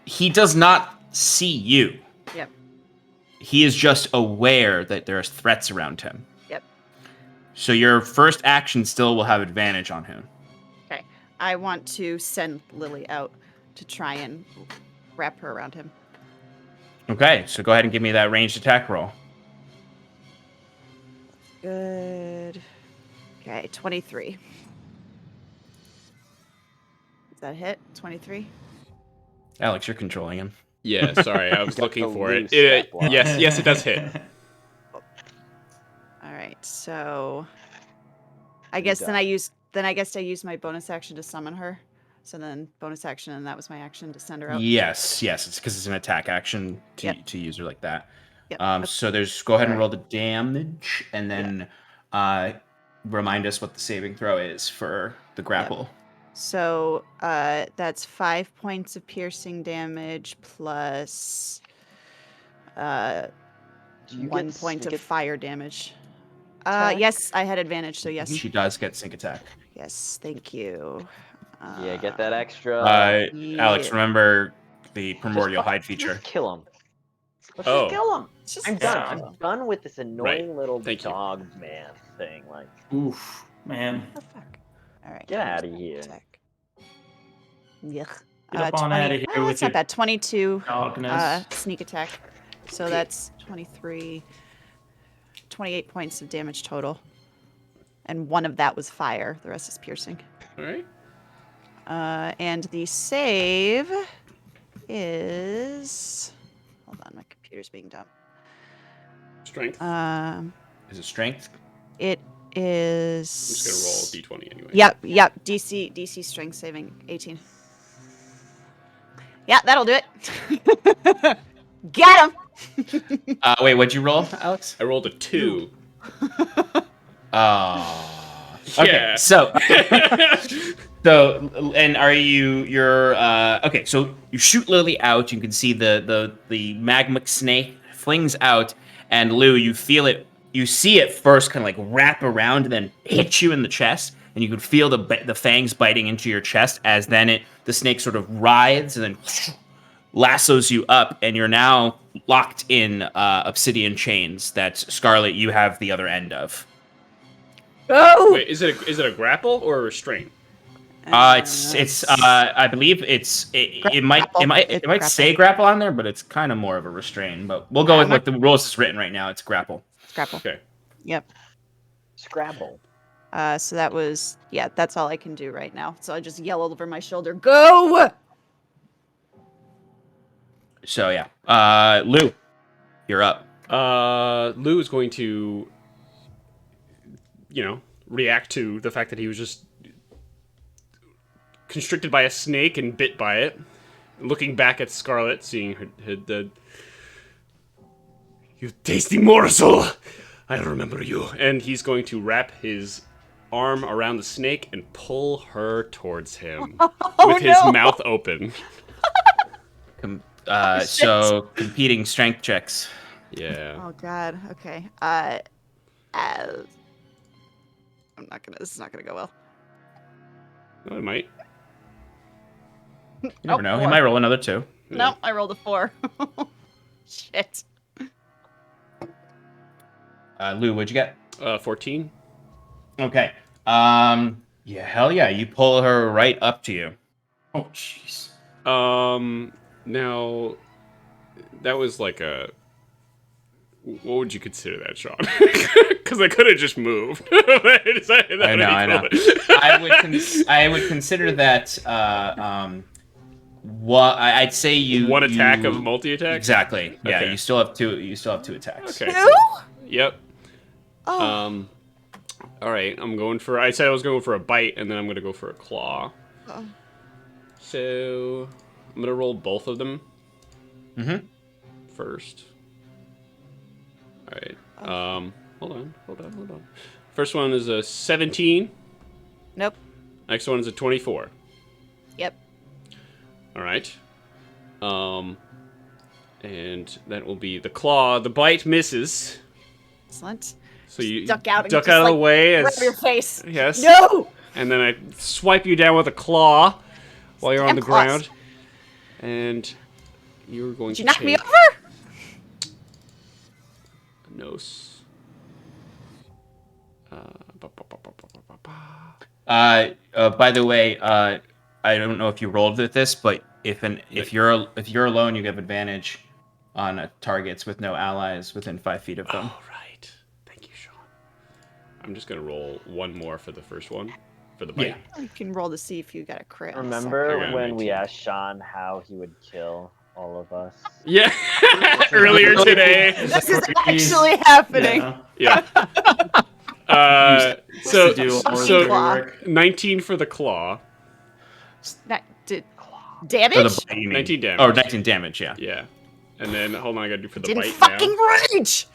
He does not see you. Yep. He is just aware that there are threats around him. Yep. So your first action still will have advantage on him. Okay. I want to send Lily out to try and wrap her around him. Okay, so go ahead and give me that ranged attack roll. Good. Okay, 23. Is that a hit? 23? Alex, you're controlling him. Yeah, sorry, I was Got looking the for it. loose step block. Yes, it does hit. All right, so I guess then I use my bonus action to summon her. So then bonus action, and that was my action to send her out. Yes, it's because it's an attack action to, Yep. to use her like that. Yep. So there's go ahead and Sorry. roll the damage, and then remind us what the saving throw is for the grapple. So that's 5 points of piercing damage plus Do you 1 get point of sneak fire damage. attack? Yes, I had advantage, so yes. She does get sync attack. Yes, thank you. Yeah, get that extra. Alex, yeah. remember the primordial hide feature. Just kill him. Let's Oh. just kill him. Just I'm done. Yeah. I'm done with this annoying little Thank you. dog man thing. Like, Oof, man. What the fuck? All right. Get here's outta my here. attack. Yuck. Get up on outta here with That's not your bad. 22 dogness. sneak attack. So that's 23, 28 points of damage total. And one of that was fire. The rest is piercing. All right. And the save is... Hold on, my computer's being dumb. Strength. Is it strength? It is... I'm just gonna roll a d20 anyway. Yep. DC strength saving 18. Yeah, that'll do it. Get him. Wait, what'd you roll, Alex? I rolled a 2. Okay, Yeah. so and are you're okay, so you shoot Lily out, you can see the magma snake flings out, and Lou, you see it first kind of like wrap around and then hit you in the chest, and you can feel the fangs biting into your chest as then the snake sort of writhes and then lassos you up, and you're now locked in obsidian chains that Scarlet you have the other end of. Go. Wait, is it a grapple or a restraint? It's I believe it might say grapple on there, but it's kind of more of a restrain. But we'll go with what the rules is written right now. It's grapple. It's grapple. Okay. Yep. Scrabble. So that was that's all I can do right now. So I just yell over my shoulder, "Go!" So yeah, Lou, you're up. Lou is going to, react to the fact that he was just constricted by a snake and bit by it. Looking back at Scarlet, seeing her dead. You tasty morsel! I remember you. And he's going to wrap his arm around the snake and pull her towards him with his mouth open. So competing strength checks. Yeah. Oh God. Okay. This is not gonna go well. Oh, it might. You never know. He 4. might roll another 2. No, I rolled a 4. Shit. Lou, what'd you get? 14. Okay. Yeah, hell yeah. You pull her right up to you. Oh, jeez. Now, that was like a. What would you consider that, Sean? Because I could have just moved. I know. I would consider that. What I'd say you One attack you, of multi-attack. Exactly. Yeah, Okay. you still have two. You still have 2 attacks. Okay. Two? Yep. Oh. All right. I'm going for. I said I was going for a bite, and then I'm going to go for a claw. Oh. So I'm going to roll both of them Mm-hmm. first. All right. Hold on. First one is a 17. Nope. Next one is a 24. Yep. All right. And that will be the claw. The bite misses. Excellent. So you Duck out and duck just, out of the like, way. Right your face. Yes. No! And then I swipe you down with a claw while you're on Damn the claws. ground. And you're going Did to you knock me take over? a nos. Ba, ba, ba, ba, ba, ba, ba. By the way, I don't know if you rolled with this, but if you're alone, you have advantage on targets with no allies within 5 feet of them. Oh, right. Thank you, Sean. I'm just going to roll one more for the first one, for the bite. Yeah. You can roll to see if you got a crit. on the second. I Remember got when we 19. asked Sean how he would kill all of us? Yeah. Earlier today. This is actually happening. Yeah. Yeah. To do all the dirty claw. work. 19 for the claw. That did For damage? the bite, you mean. 19 damage. Oh, 19 damage, yeah. Yeah. And then, hold on, I gotta do for the Didn't bite fucking now. rage.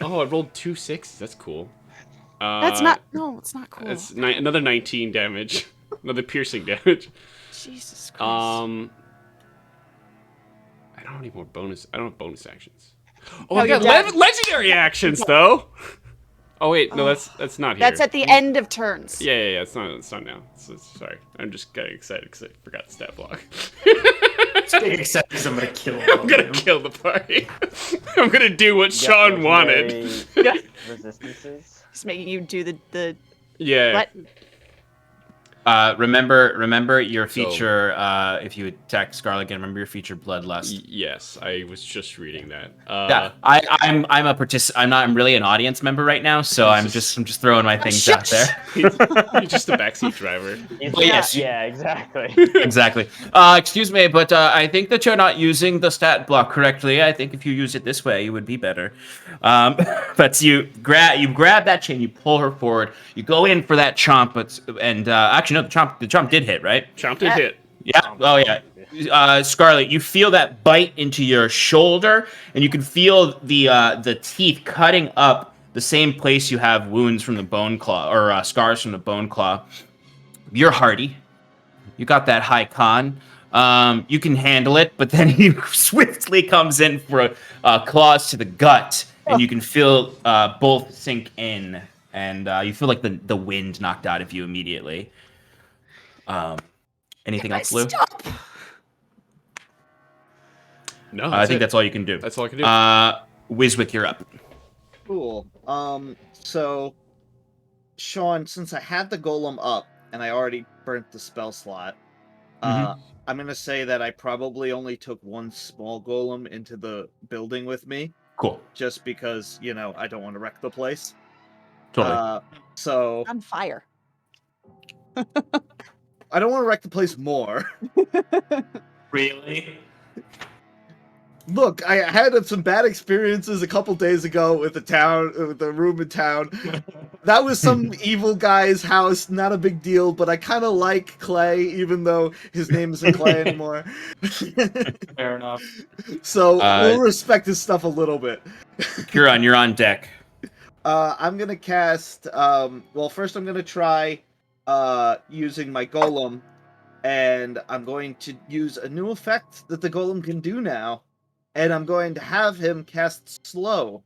Oh, I rolled 2 6s. That's cool. That's not. No, it's not cool. It's another 19 damage. Another piercing damage. Jesus Christ. I don't need more bonus. I don't have bonus actions. Oh, No, I got you're dead. legendary actions though. Oh wait, no, that's not here. That's at the end of turns. Yeah. It's not now. Sorry, I'm just getting excited because I forgot the stat block. Except I'm gonna kill all I'm of gonna them. kill the party. I'm gonna do what Sean wanted. Legendary Resistances. It's making you do the Yeah. what? Remember your So- feature. If you attack Scarlet again, remember your feature Bloodlust. Yes, I was just reading that. Yeah, I'm a participant. I'm really an audience member right now, so I'm just throwing my things out there. You're just a backseat driver. It's Well, yes, yeah, exactly. Exactly. Excuse me, but I think that you're not using the stat block correctly. I think if you use it this way, you would be better. But you grab that chain, you pull her forward, you go in for that chomp, and actually no, the chomp did hit, right? Chomp did hit. Yeah. Oh yeah. Scarlet, you feel that bite into your shoulder, and you can feel the teeth cutting up the same place you have wounds from the bone claw or scars from the bone claw. You're hardy. You got that high con. You can handle it, but then he swiftly comes in for claws to the gut, and you can feel both sink in, and you feel like the wind knocked out of you immediately. Anything else, Lou? Stop. No, I think that's all you can do. That's all I can do. Wiswick, you're up. Cool. So, Sean, since I had the golem up and I already burnt the spell slot, I'm gonna say that I probably only took one small golem into the building with me, Cool. just because I don't want to wreck the place. Totally. So On fire. I don't want to wreck the place more. Really? Look, I had some bad experiences a couple days ago with the room in town. That was some evil guy's house, not a big deal, but I kind of like Clay, even though his name isn't Clay anymore. Fair enough. So we'll respect his stuff a little bit. Huron, you're on deck. I'm gonna cast. Well, first I'm gonna try using my golem, and I'm going to use a new effect that the golem can do now. And I'm going to have him cast Slow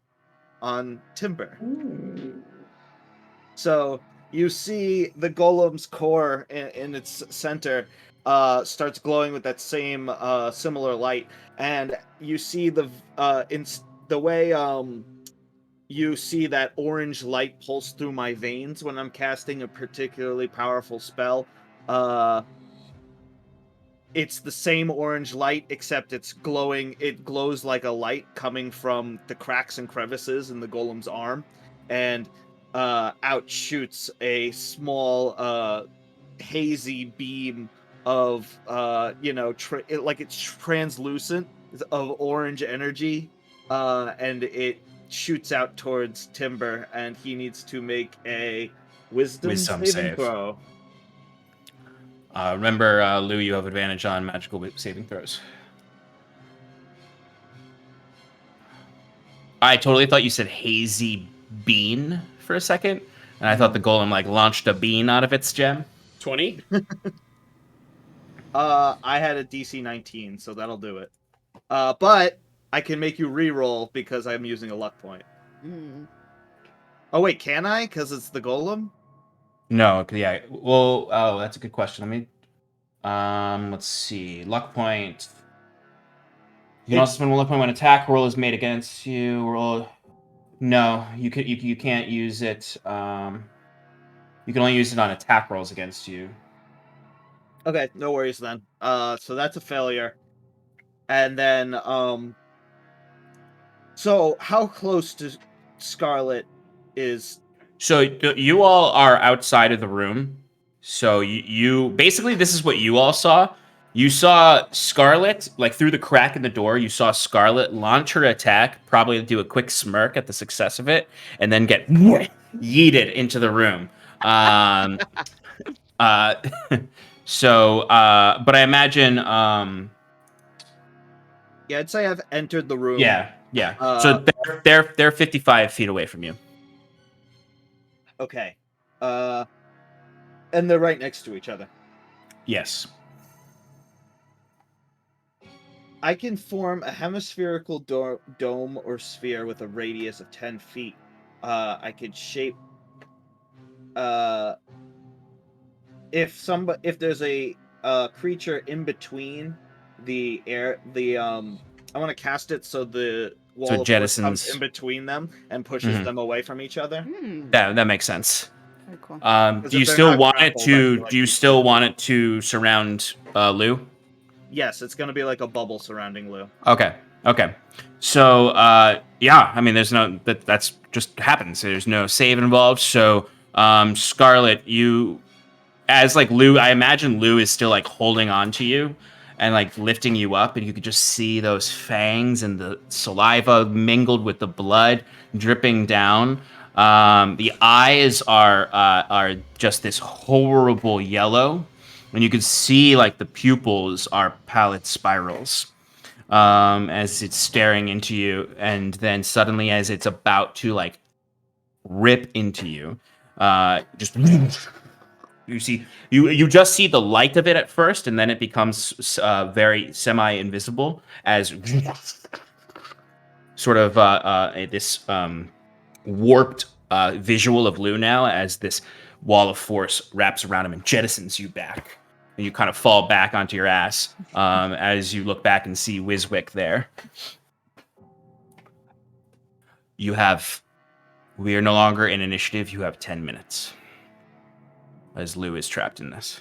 on Timber. So you see the golem's core in its center starts glowing with that same similar light, and you see the way you see that orange light pulse through my veins when I'm casting a particularly powerful spell. It's the same orange light, except it's glowing. It glows like a light coming from the cracks and crevices in the golem's arm, and out shoots a small hazy beam of it's translucent of orange energy, and it shoots out towards Timber, and he needs to make a wisdom saving save. throw. Remember, Lou, you have advantage on magical saving throws. I totally thought you said hazy bean for a second, and I thought the golem like launched a bean out of its gem. 20? I had a DC 19, so that'll do it. But I can make you re-roll because I'm using a luck point. Mm. Oh wait, can I? Because it's the golem. No, yeah. Well, oh, that's a good question. Let me. Let's see. Luck point. You can also spend one luck point when attack roll is made against you. Roll. No, you can't use it. You can only use it on attack rolls against you. Okay, no worries then. So that's a failure. And then, so how close to Scarlet is? So you all are outside of the room. So you basically, this is what you all saw. You saw Scarlet, like through the crack in the door, you saw Scarlet launch her attack, probably do a quick smirk at the success of it, and then get yeeted into the room. But I imagine, Yeah, I'd say I've entered the room. yeah. So they're 55 feet away from you. Okay. And they're right next to each other. Yes. I can form a hemispherical dome or sphere with a radius of 10 feet. I could shape. If there's a creature in between the air, I want to cast it so the wall of force comes jettisons in between them and pushes Mhm. them away from each other. That makes sense. Very cool. Do you if they're still not want it grappled, I to? feel like Do you we still should. want it to surround Lou? Yes, it's gonna be like a bubble surrounding Lou. Okay. So yeah, I mean, there's no that's just happens. There's no save involved. So Scarlet, you as like Lou, I imagine Lou is still like holding on to you and like lifting you up, and you could just see those fangs and the saliva mingled with the blood dripping down. The eyes are just this horrible yellow, and you can see like the pupils are pallid spirals as it's staring into you, and then suddenly, as it's about to like rip into you, just you just see the light of it at first, and then it becomes very semi-invisible as sort of this warped visual of Lou now as this wall of force wraps around him and jettisons you back. And you kind of fall back onto your ass as you look back and see Wiswick there. We are no longer in initiative. You have 10 minutes as Lou is trapped in this.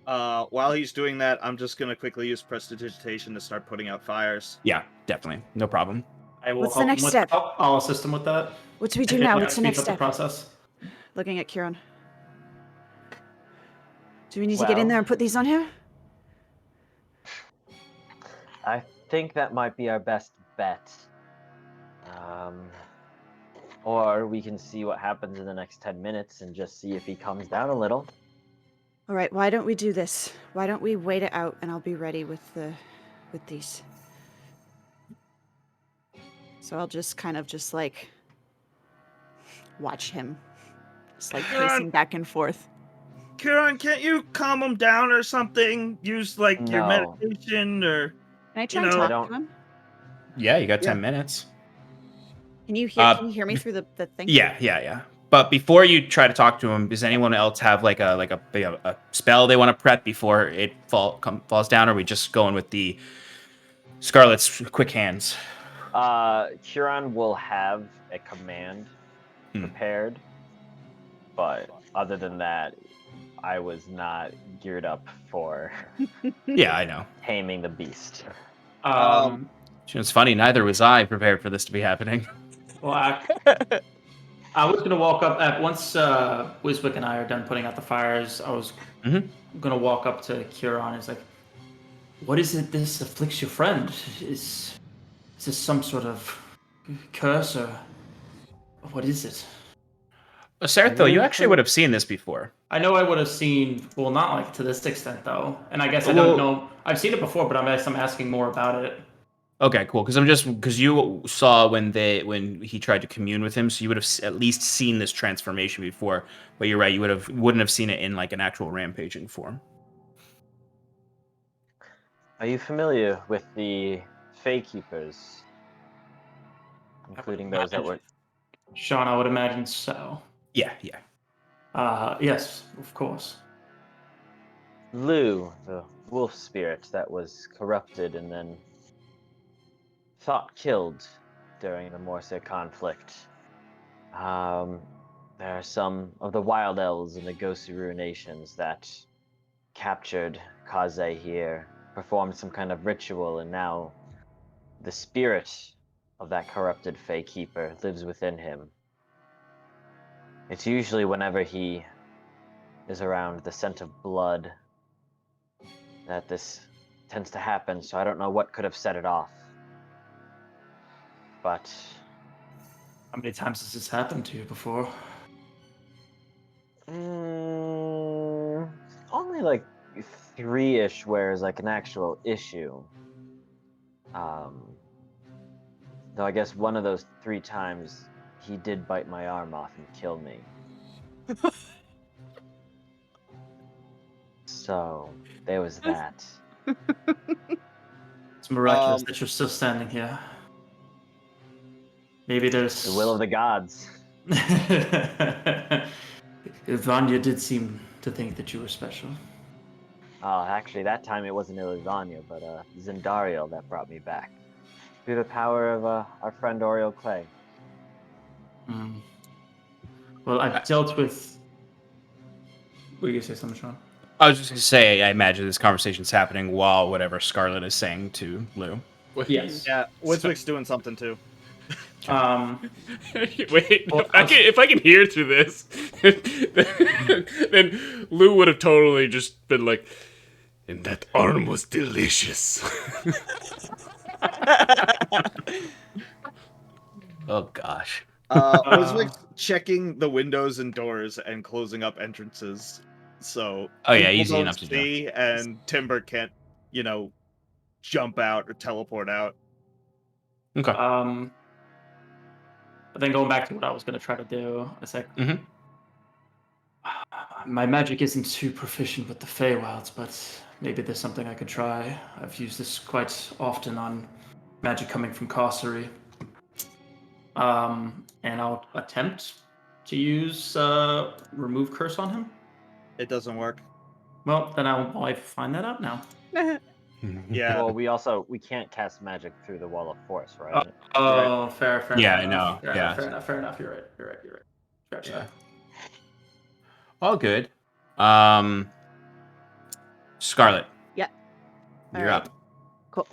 While he's doing that, I'm just gonna quickly use prestidigitation to start putting out fires. Yeah, definitely. No problem. I will What's the help him next with- step? I'll assist him with that. What do we do If it, now? like, What's the speeds next up the step? process. Looking at Kieran. Do we need to get in Well- there and put these on here? I think that might be our best bet. Or we can see what happens in the next 10 minutes and just see if he comes down a little. All right, why don't we do this? Why don't we wait it out and I'll be ready with these. So I'll just kind of just like watch him. Just like pacing back and forth. Kieran, can't you calm him down or something? Use like your No. meditation or. Can I try You and know- I talk to don't- him? Yeah, you got 10 Yeah. minutes. Can you hear me through the thing? Yeah. But before you try to talk to him, does anyone else have like a spell they want to prep before it falls down? Or are we just going with the Scarlet's quick hands? Huron will have a command prepared, but other than that, I was not geared up for Yeah, I know. taming the beast. It's funny. Neither was I prepared for this to be happening. Well, I was gonna walk up at once. Wiswick and I are done putting out the fires. I was gonna walk up to Kieran. It's like, what is it? This afflicts your friend? Is this some sort of curse or what is it? Sarathiel, you actually would have seen this before. I know I would have seen. Well, not like to this extent though. And I guess I Well- don't know. I've seen it before, but I'm asking more about it. Okay, cool. Because you saw when he tried to commune with him, so you would have at least seen this transformation before. But you're right, you wouldn't have seen it in like an actual rampaging form. Are you familiar with the Fae Keepers, including those that were? Sean, I would imagine so. Yeah. Yes, of course. Lu, the wolf spirit that was corrupted and then thought killed during the Morse conflict. There are some of the wild elves in the Gosuru nations that captured Kaze here, performed some kind of ritual, and now the spirit of that corrupted Fae Keeper lives within him. It's usually whenever he is around the scent of blood that this tends to happen, so I don't know what could have set it off. But How many times has this happened to you before? only like 3-ish where it's like an actual issue. Though I guess one of those 3 times he did bite my arm off and kill me. So there was that. It's miraculous that you're still standing here. Maybe there's The will of the gods. Vanya did seem to think that you were special. Actually, that time it wasn't Ilizania, but Zendariel that brought me back. Through the power of our friend Oriel Clay. Well, I've dealt with. Were you gonna say something, Sean? I was just going to say, I imagine this conversation's happening while whatever Scarlet is saying to Lou. Yes. Yeah, Wiswick's doing something too. Wait, Well, if I can hear through this, then Lou would have totally just been like, and that arm was delicious. Oh, gosh. Wiswick's checking the windows and doors and closing up entrances. So Oh, yeah, people easy don't enough to do. see, and Timber can't, jump out or teleport out. Okay. But then going back to what I was gonna try to do, it's like Mhm. my magic isn't too proficient with the Feywilds, but maybe there's something I could try. I've used this quite often on magic coming from Kossari. And I'll attempt to use remove curse on him. It doesn't work. Well, then I find that out now. Yeah. Well, we can't cast magic through the wall of force, right? Oh, fair Yeah, I enough. know, yeah. Fair enough. You're right. Scratch Yeah. that. All good. Scarlet. Yeah. You're Alright. up. Cool.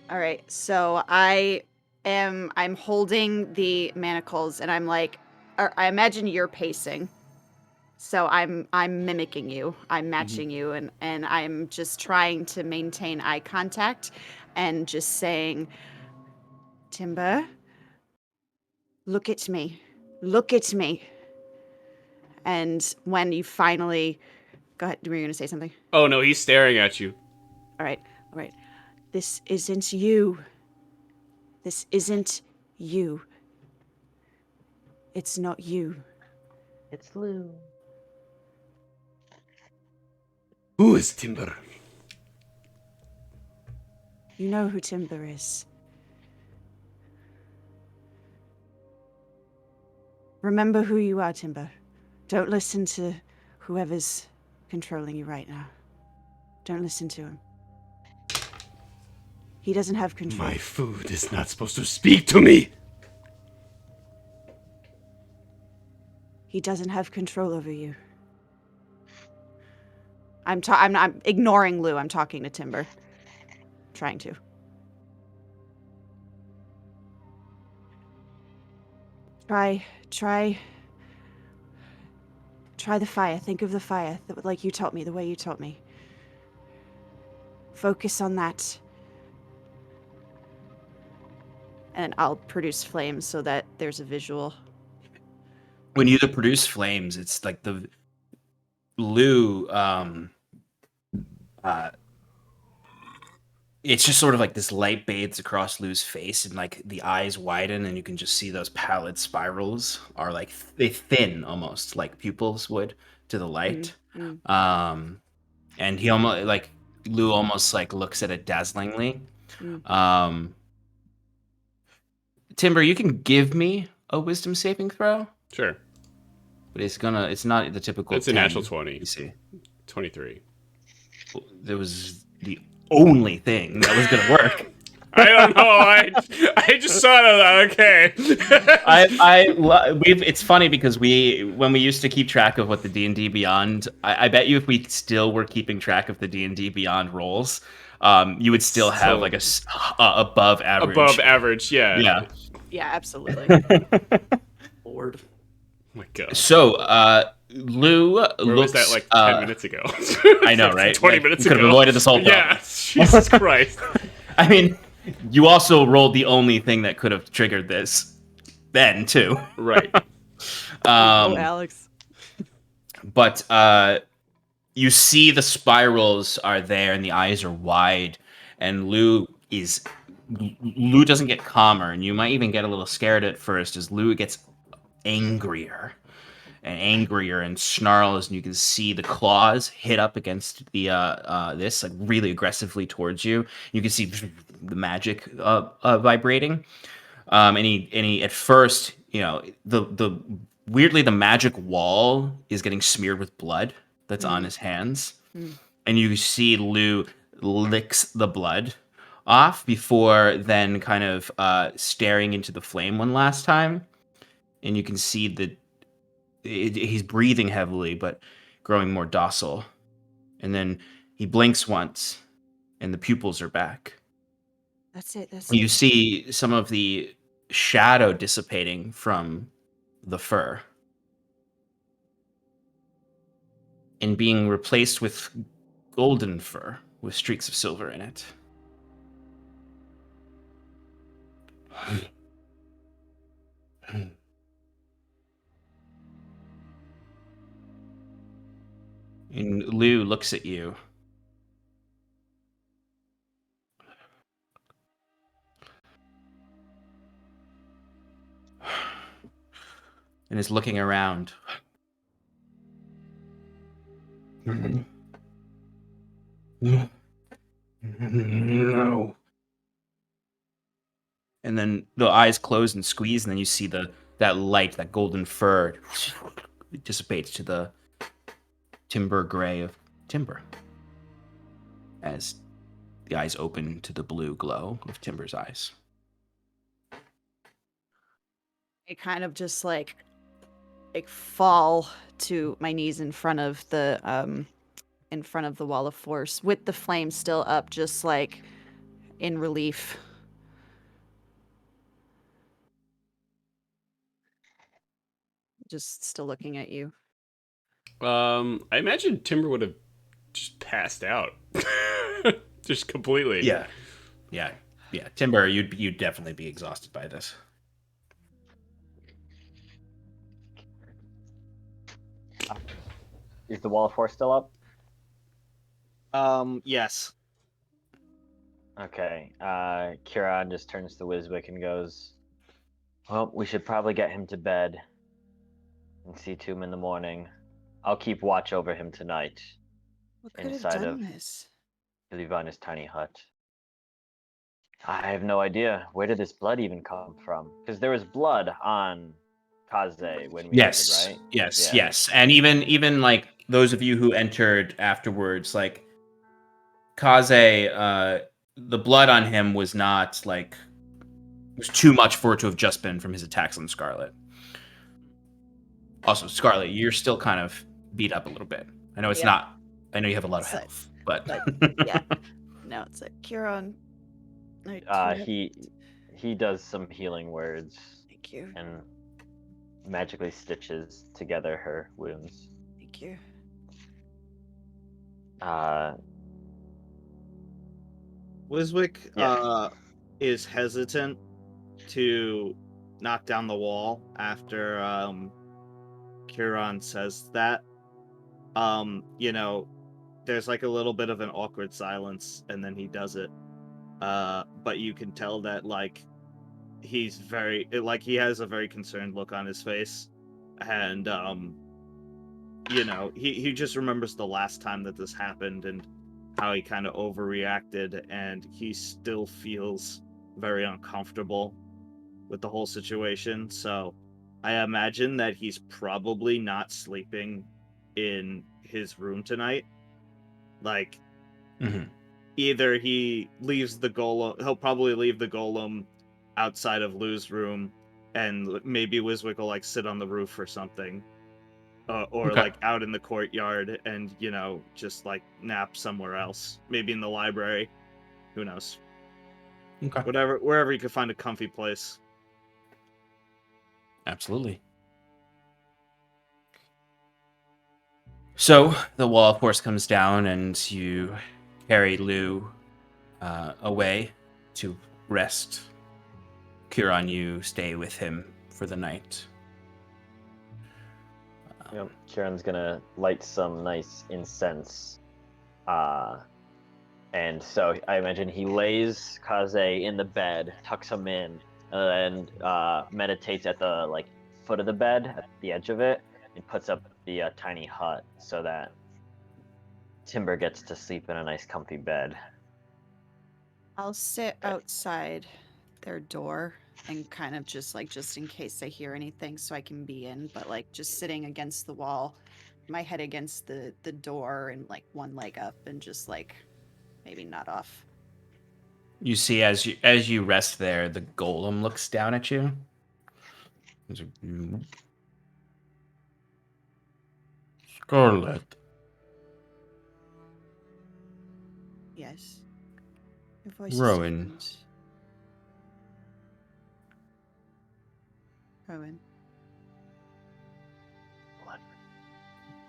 All right. So I'm holding the manacles and I'm like, I imagine you're pacing. So I'm mimicking you. I'm matching you and I'm just trying to maintain eye contact and just saying, Timber, look at me. Look at me. And when you finally go ahead, were you gonna say something? Oh no, he's staring at you. All right. This isn't you. This isn't you. It's not you. It's Lou. Who is Timber? You know who Timber is. Remember who you are, Timber. Don't listen to whoever's controlling you right now. Don't listen to him. He doesn't have control. My food is not supposed to speak to me. He doesn't have control over you. I'm ignoring Lou. I'm talking to Timber. Trying to. Try the fire. Think of the fire, like you taught me, the way you taught me. Focus on that. And I'll produce flames so that there's a visual. When you produce flames, it's like the Lou. It's just sort of like this light bathes across Lou's face, and like the eyes widen, and you can just see those pallid spirals are like they thin almost, like pupils would to the light. And he almost like Lou almost like looks at it dazzlingly. Timber, you can give me a wisdom saving throw, Sure. but it's not the typical. It's a 10, natural 20. You see, 23. there was the only thing that was gonna work. I don't know. I just saw that. Okay. It's funny because when we used to keep track of what the D&D Beyond, I bet you if we still were keeping track of the D&D Beyond rolls, you would still have like a above average. Above average, yeah. Yeah. Yeah, absolutely. Lord. Oh my god. So, Lou Where looks. was that like 10 minutes ago? I know, right? 20 Like, minutes we could ago. have avoided this whole problem. Yeah, Jesus Christ. I mean, you also rolled the only thing that could have triggered this then, too. Right. Oh, Alex. But you see the spirals are there and the eyes are wide, and Lou doesn't get calmer, and you might even get a little scared at first as Lou gets angrier and snarls, and you can see the claws hit up against the this like really aggressively towards you. You can see the magic vibrating, and he at first, you know, the weirdly the magic wall is getting smeared with blood that's on his hands, and you see Lou licks the blood off before then kind of staring into the flame one last time, and you can see that he's breathing heavily but growing more docile, and then he blinks once and the pupils are back. That's it. You see some of the shadow dissipating from the fur and being replaced with golden fur with streaks of silver in it. And Lou looks at you. And is looking around. No. And then the eyes close and squeeze, and then you see that light, that golden fur, dissipates to the timber gray of Timber as the eyes open to the blue glow of Timber's eyes. I kind of just like fall to my knees in front of the wall of force with the flame still up, just like in relief. Just still looking at you. I imagine Timber would have just passed out. Just completely. Yeah. Timber, you'd definitely be exhausted by this. Is the wall of force still up? Yes. Okay. Kieran just turns to Wiswick and goes, well, we should probably get him to bed and see to him in the morning. I'll keep watch over him tonight. What could Inside have done of- this? Levi's tiny hut. I have no idea. Where did this blood even come from? Because there was blood on Kaze when we Yes. entered, right? Yes. Yeah. Yes. And even like those of you who entered afterwards, like Kaze the blood on him was not like it was too much for it to have just been from his attacks on Scarlet. Also, Scarlet, you're still kind of beat up a little bit. I know it's Yep. not. I know you have a lot of So- health, but yeah. No, it's like Kieran. He does some healing words Thank you. and magically stitches together her wounds. Thank you. Wiswick Yeah. is hesitant to knock down the wall after Kieran says that. You know, there's like a little bit of an awkward silence, and then he does it. But you can tell that like he's he has a very concerned look on his face, and you know, he just remembers the last time that this happened and how he kind of overreacted, and he still feels very uncomfortable with the whole situation. So I imagine that he's probably not sleeping in his room tonight. Like, Mhm. either he leaves the golem, he'll probably leave the golem outside of Lou's room, and maybe Wiswick will like sit on the roof or something. Or Okay. like out in the courtyard and, you know, just like nap somewhere else. Maybe in the library. Who knows? Okay. Wherever you could find a comfy place. Absolutely. So the wall, of course, comes down, and you carry Lou away to rest. Kieran, you stay with him for the night. Yep. Kieran's gonna light some nice incense. And so I imagine he lays Kaze in the bed, tucks him in, and meditates at the like foot of the bed, at the edge of it, and puts up the tiny hut so that Timber gets to sleep in a nice comfy bed. I'll sit outside their door and kind of just in case I hear anything so I can be in, but like just sitting against the wall, my head against the door and like one leg up and just like maybe nod off. You see, as you rest there, the golem looks down at you. He's like, Scarlet. Yes. Your voice is Rowan. different. Rowan.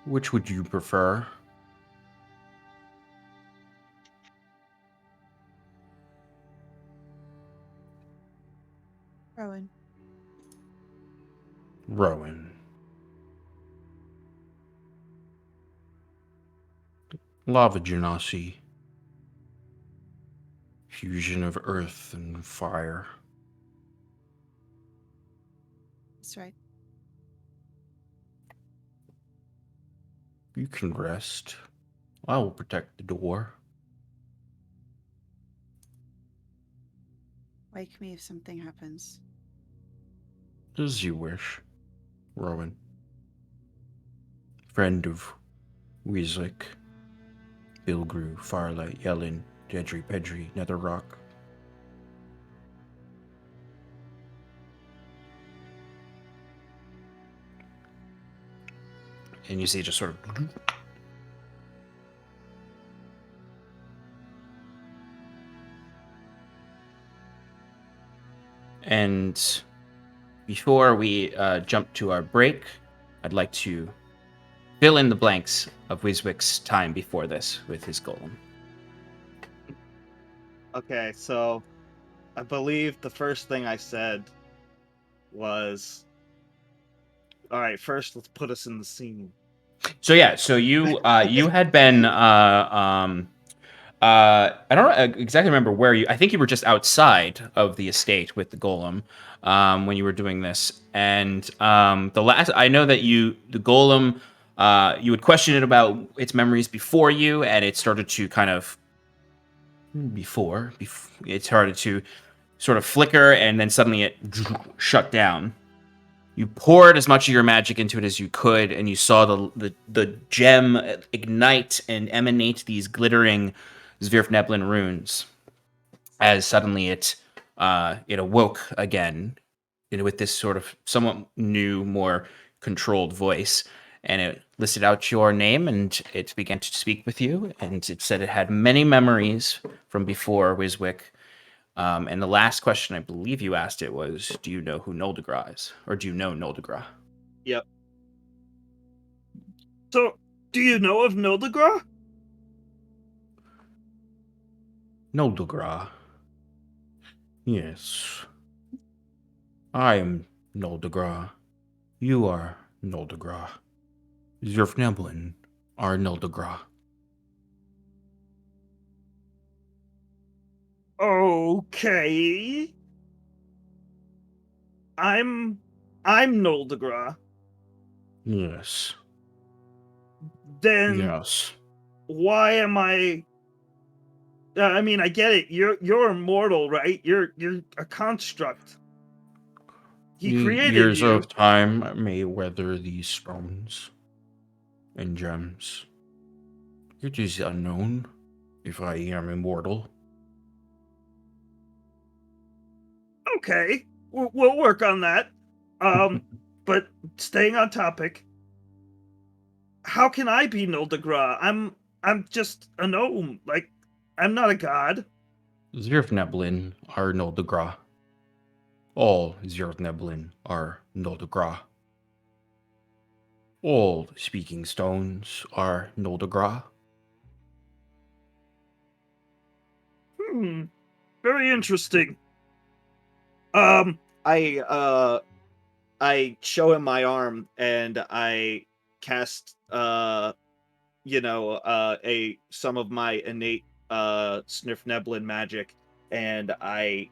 Which would you prefer? Rowan. Rowan. Lava Genasi. Fusion of earth and fire. That's right. You can rest. I will protect the door. Wake me if something happens. As you wish, Rowan. Friend of Weezlick, Bilgru, Firelight, Yellen, Jedri, Pedri, Netherrock. And you see just sort of... And before we jump to our break, I'd like to fill in the blanks of Wiswick's time before this with his golem. Okay, so I believe the first thing I said was, all right, first let's put us in the scene. So yeah, so you you had been I don't exactly remember where you. I think you were just outside of the estate with the golem when you were doing this. And the last I know that the golem you had questioned it about its memories before you, and it started to kind of before it started to sort of flicker, and then suddenly it shut down. You poured as much of your magic into it as you could, and you saw the gem ignite and emanate these glittering Zvirfneblin runes. as suddenly it awoke again, with this sort of somewhat new, more controlled voice, and it listed out your name and it began to speak with you, and it said it had many memories from before Wiswick. And the last question I believe you asked it was, do you know who Noldegra is? Or do you know Noldegra? Yep. So, do you know of Noldegra? Noldegra. Yes. I am Noldegra. You are Noldegra. Zerfneblin are Noldegra. Okay. I'm Noldegra. Yes. Then Yes. why am I I mean, I get it. You're immortal, right? You're a construct. He The created years you. of time may weather these stones and gems. It is unknown if I am immortal. Okay. We'll work on that. But staying on topic, how can I be Noldegra? I'm just a gnome. Like, I'm not a god. Zerfneblin are Noldegra. All Zerfneblin are Noldegra. All speaking stones are Noldegra. Very interesting. I show him my arm and I cast some of my innate Snifneblin magic, and I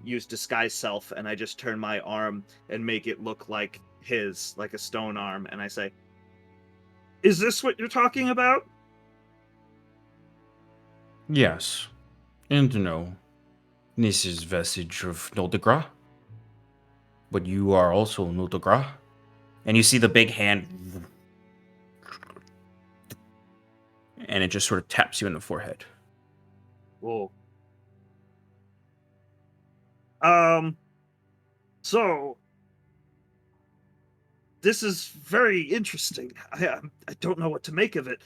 use disguise self, and I just turn my arm and make it look like his, like a stone arm, and I say, Is this what you're talking about? Yes. And no. This is vestige of Noldegra. But you are also Noldegra. And you see the big hand. And it just sort of taps you in the forehead. Whoa. So this is very interesting. I don't know what to make of it.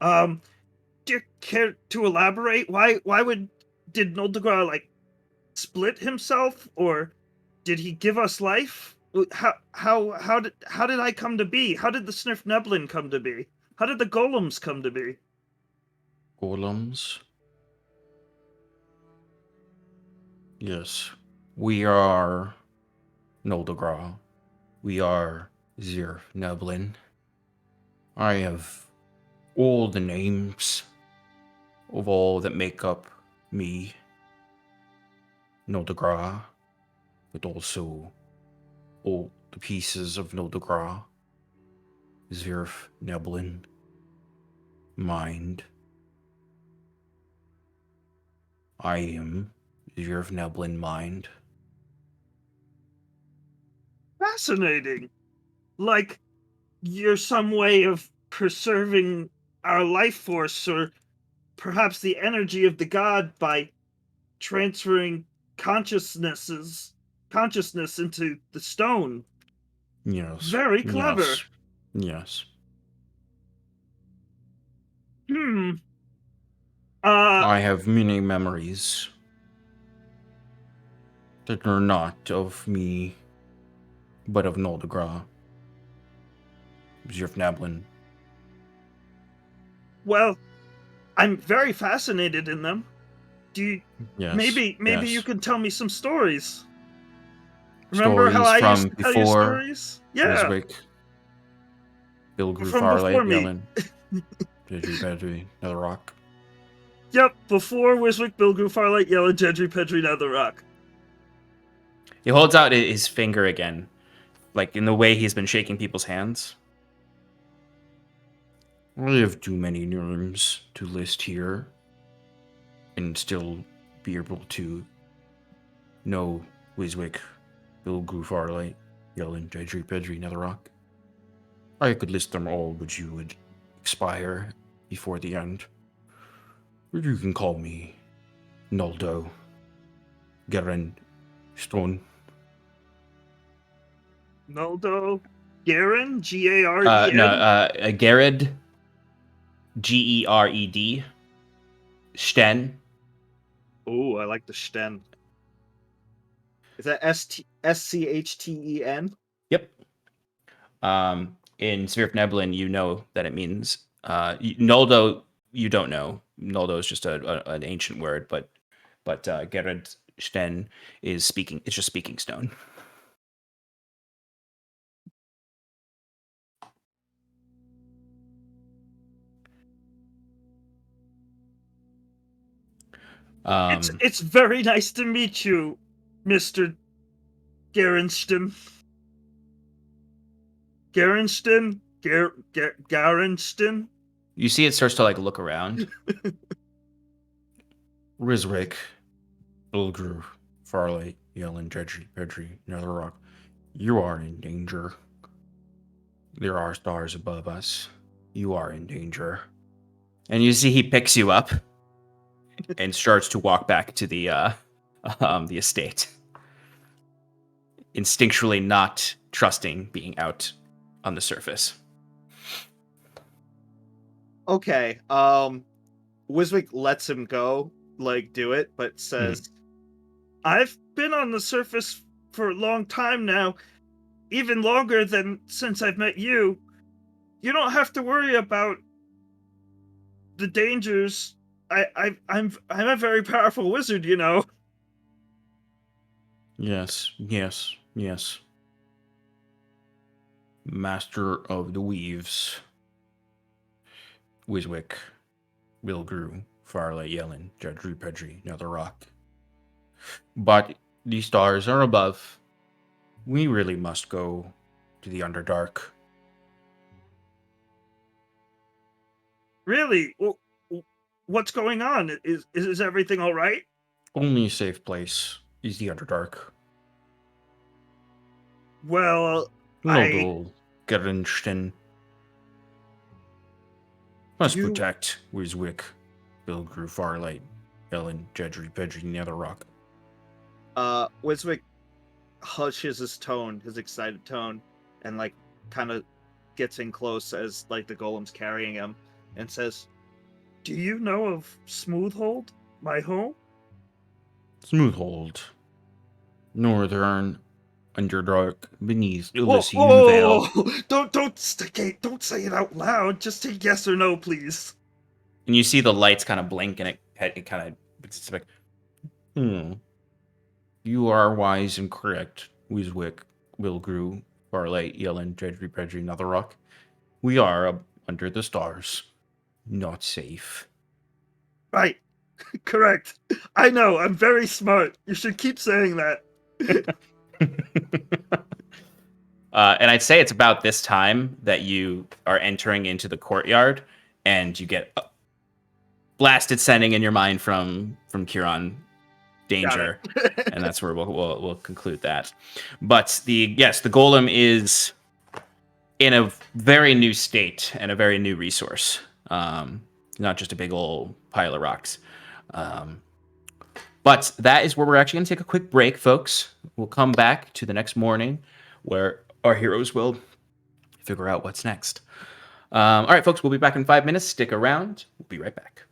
Do you care to elaborate? Did Noldegra like split himself, or did he give us life? How did I come to be? How did the Snifneblin come to be? How did the golems come to be? Golems? Yes. We are Noldegra. We are Zerfneblin. I have all the names of all that make up me, Noldegra, but also all the pieces of Noldegra, Zerfneblin, mind. I am Zerfneblin mind. Fascinating. Like you're some way of preserving our life force, or perhaps the energy of the god, by transferring consciousness into the stone. Yes. Very clever. Yes. Yes. I have many memories that are not of me, but of Noldegra. Zerfneblin. Well, I'm very fascinated in them. Do you, Yes. maybe yes. you can tell me some stories. Remember how Stories I from used to tell you before stories? Yeah. Wiswick, Bilgrue From Farlight, before me. Yellen, Jedri Pedri, Netherrock. Yep, before Wiswick, Bilgrue, Farlight, Yellen, Jedri, Pedri, Netherrock. He holds out his finger again, like in the way he's been shaking people's hands. I have too many names to list here, and still be able to know Wiswick, Bilgrue Farlight, Yellen, Jedri Pedri, Netherrock. I could list them all, but you would expire before the end. Or you can call me Noldo. Garen Stone. Noldo Garen, G-A-R-E-N. Gered, Gered, Sten. Ooh, I like the Sten. Is that S-C-H-T-E-N? Yep. In Sphere of Nebulin, you know that it means Noldo. You don't know. Noldo is just an ancient word, but Gered Sten is speaking. It's just speaking stone. It's very nice to meet you, Mr. Garenston. Garenston? Garenston? You see, it starts to like look around. Rizwick, Ilgru, Farley, Yellen, Jedri, Pedri, Netherrock. You are in danger. There are stars above us. You are in danger. And you see he picks you up and starts to walk back to the estate. Instinctually not trusting being out on the surface. Okay. Wiswick lets him go, like do it, but says, I've been on the surface for a long time now, even longer than since I've met you. You don't have to worry about the dangers. I'm a very powerful wizard, you know. Yes. Master of the Weaves. Wiswick, Wilgru, Farley, Yellen, Jedri, Pedri, Netherrock. But the stars are above. We really must go to the Underdark. Really? What's going on? Is everything all right? Only safe place is the Underdark. Well, Nodal, Gerensten. Must You- protect Wiswick, Wilgru, Farlight, Ellen, Jedri, Pedri, Netherrock. Wiswick hushes his tone, his excited tone, and like kind of gets in close as like the golem's carrying him, and says, do you know of Smoothhold, my home? Smoothhold. Northern Underdark beneath Whoa, Elysian whoa, Vale. don't say it out loud. Just say yes or no, please. And you see the lights kind of blink and it kind of it's like, You are wise and correct, Wiswick, Wilgru, Farlight, Yellen, Jedri, Pedri, Netherrock. We are under the stars. Not safe. Right. Correct. I know, I'm very smart. You should keep saying that. And I'd say it's about this time that you are entering into the courtyard and you get blasted sending in your mind from Kieran. Danger. And that's where we'll conclude that. But the golem is in a very new state and a very new resource. Not just a big old pile of rocks. But that is where we're actually going to take a quick break, folks. We'll come back to the next morning where our heroes will figure out what's next. All right, folks, we'll be back in 5 minutes. Stick around. We'll be right back.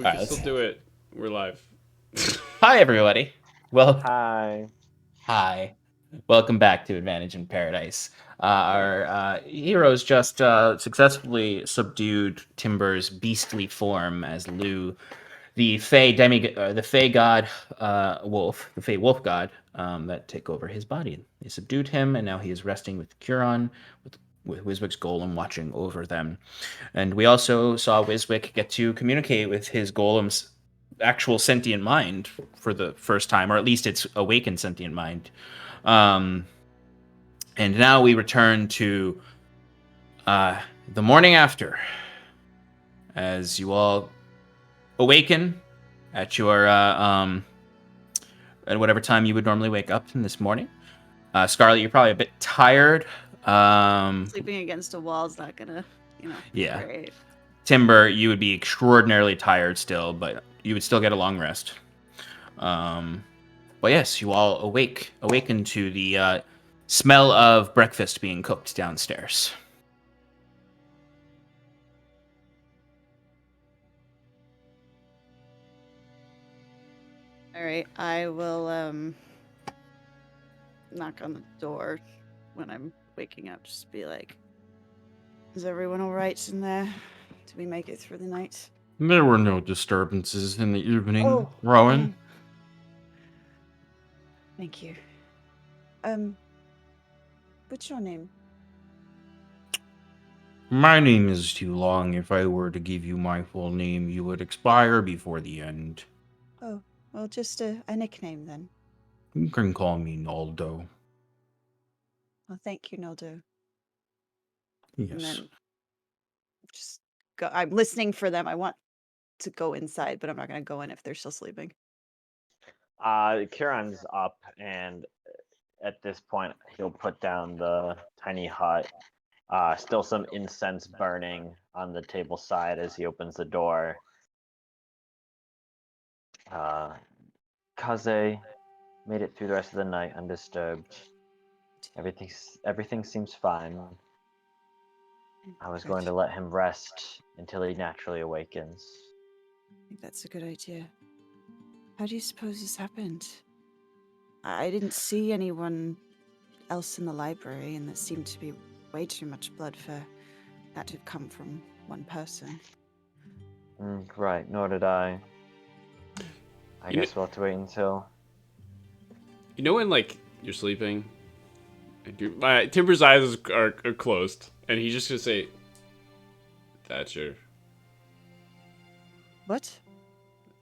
We Alright, can still let's- do it. We're live. Hi, everybody. Well, Hi. hi. Welcome back to Advantage in Paradise. Our heroes just successfully subdued Timber's beastly form as Lu, the Fey god wolf, the Fey wolf god that take over his body. They subdued him, and now he is resting with Curon, with Wiswick's golem watching over them. And we also saw Wiswick get to communicate with his golem's actual sentient mind for the first time, or at least its awakened sentient mind. And now we return to the morning after, as you all awaken at your at whatever time you would normally wake up in this morning. Scarlet, you're probably a bit tired. Sleeping against a wall is not gonna, Yeah. Great. Timber, you would be extraordinarily tired still, but you would still get a long rest. But yes, you all awaken to the smell of breakfast being cooked downstairs. All right, I will knock on the door when I'm waking up. Just be like, "Is everyone all right in there? Did we make it through the night?" There were no disturbances in the evening, Oh, Rowan. Thank you. What's your name? My name is too long. If I were to give you my full name, you would expire before the end. Oh, well, just a nickname then. You can call me Naldo. Well, thank you, Naldo. Yes. And then just go. I'm listening for them. I want to go inside, but I'm not going to go in if they're still sleeping. Kieran's up, and at this point, he'll put down the tiny hut. Still some incense burning on the table side as he opens the door. Kaze made it through the rest of the night undisturbed. Everything seems fine. I was going to let him rest until he naturally awakens. I think that's a good idea. How do you suppose this happened? I didn't see anyone else in the library, and there seemed to be way too much blood for that to have come from one person. Right, nor did I. I guess we'll have to wait until... You know when, like, you're sleeping, and Timber's eyes are closed, and he's just gonna say, Thatcher. What?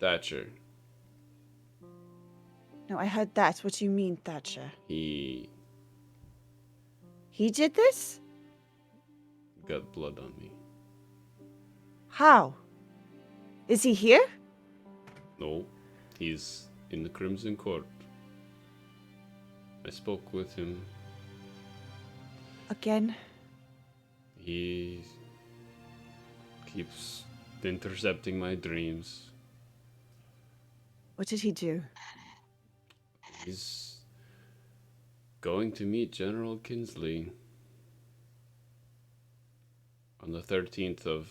Thatcher. No, I heard that. What do you mean, Thatcher? He He did this? got blood on me. How? Is he here? No, he's in the Crimson Court. I spoke with him. Again? He keeps intercepting my dreams. What did he do? He's going to meet General Kinsley on the 13th of...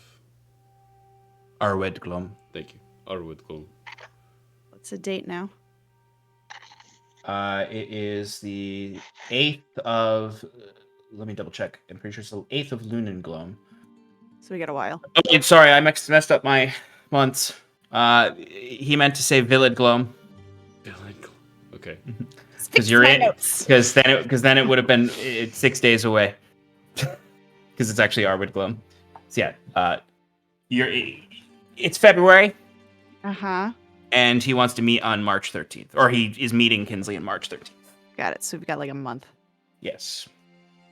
Arwed Glum. Thank you. Arwood Gold. What's the date now? It is the 8th of... let me double check. I'm pretty sure it's the 8th of Lunenglom. So we got a while. Oh, sorry, I messed up my months. He meant to say Villid Glom. Okay. Because you're in. Because then it would have been 6 days away. Because it's actually Arwood Glom. So yeah, it's February, Uh-huh. and he wants to meet on March 13th, or he is meeting Kinsley on March 13th. Got it. So we've got like a month. Yes.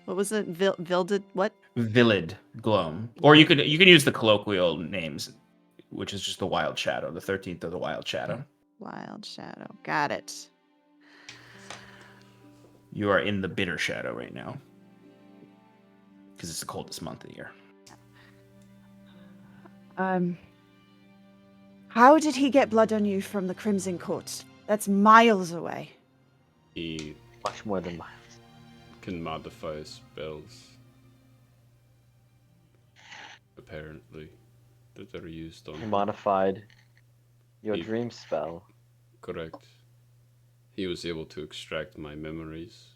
What was it? Vildid what? Villid Glom. Or you can use the colloquial names, which is just the Wild Shadow, the 13th of the Wild Shadow. Wild Shadow. Got it. You are in the Bitter Shadow right now. Because it's the coldest month of the year. How did he get blood on you from the Crimson Court? That's miles away. He Much more than miles. can modify spells. Apparently. That are used He on... modified Your He- dream spell. Correct. He was able to extract my memories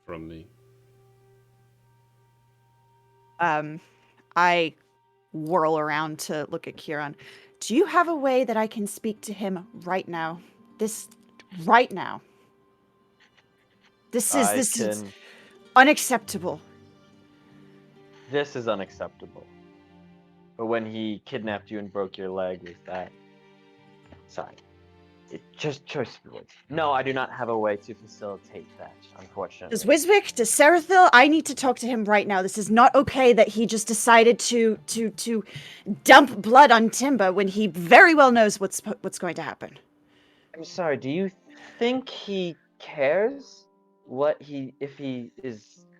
from me. I whirl around to look at Kieran. Do you have a way that I can speak to him right now? Right now. This is unacceptable. This is unacceptable. But when he kidnapped you and broke your leg, was that? Sorry. Just choice words. No, I do not have a way to facilitate that, unfortunately. Does Wiswick, does Seraphil? I need to talk to him right now. This is not okay that he just decided to dump blood on Timber when he very well knows what's going to happen. I'm sorry, do you think he cares if he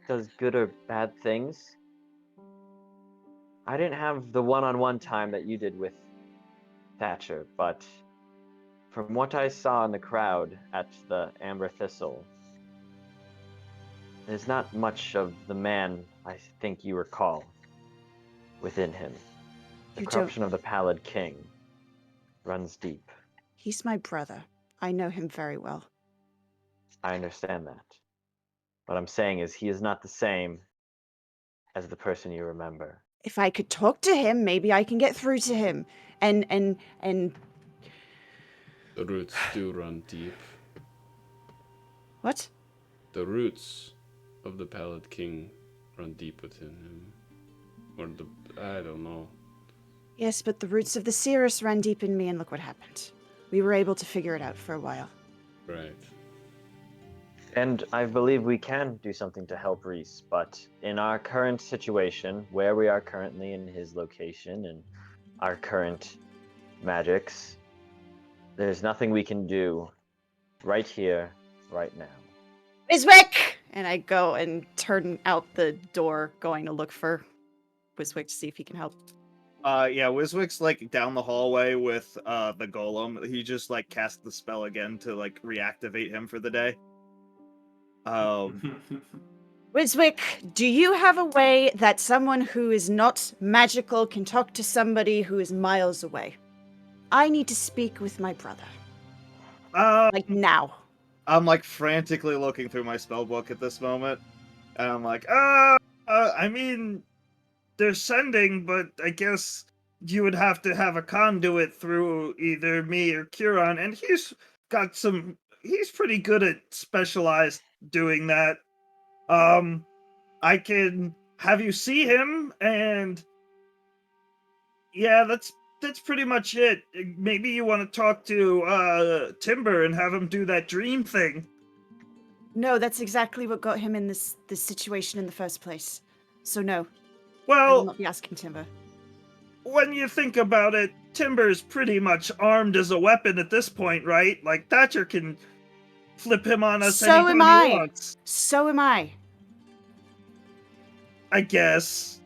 does good or bad things? I didn't have the one-on-one time that you did with Thatcher, but from what I saw in the crowd at the Amber Thistle, there's not much of the man I think you recall within him. The You don't- corruption of the Pallid King runs deep. He's my brother. I know him very well. I understand that. What I'm saying is he is not the same as the person you remember. If I could talk to him, maybe I can get through to him. And The roots do run deep. what? The roots of the Pallid King run deep within him. I don't know. Yes, but the roots of the Cirrus ran deep in me, and look what happened. We were able to figure it out for a while. Right. And I believe we can do something to help Reese, but in our current situation, where we are currently in his location and our current magics, there's nothing we can do right here, right now. Wiswick! And I go and turn out the door, going to look for Wiswick to see if he can help. Yeah, Wiswick's like down the hallway with the golem. He just like cast the spell again to like reactivate him for the day. Wiswick, do you have a way that someone who is not magical can talk to somebody who is miles away? I need to speak with my brother. Like now. I'm like frantically looking through my spell book at this moment, and I'm like, I mean, they're sending, but I guess you would have to have a conduit through either me or Kieran, and he's pretty good at specialized doing that. I can have you see him, and yeah, that's pretty much it. Maybe you want to talk to Timber and have him do that dream thing. No, that's exactly what got him in this situation in the first place. So no, I will Well, not be asking Timber. when you think about it, Timber's pretty much armed as a weapon at this point, right? Like, Thatcher can flip him on us So anytime am he I. wants, So am I. I guess.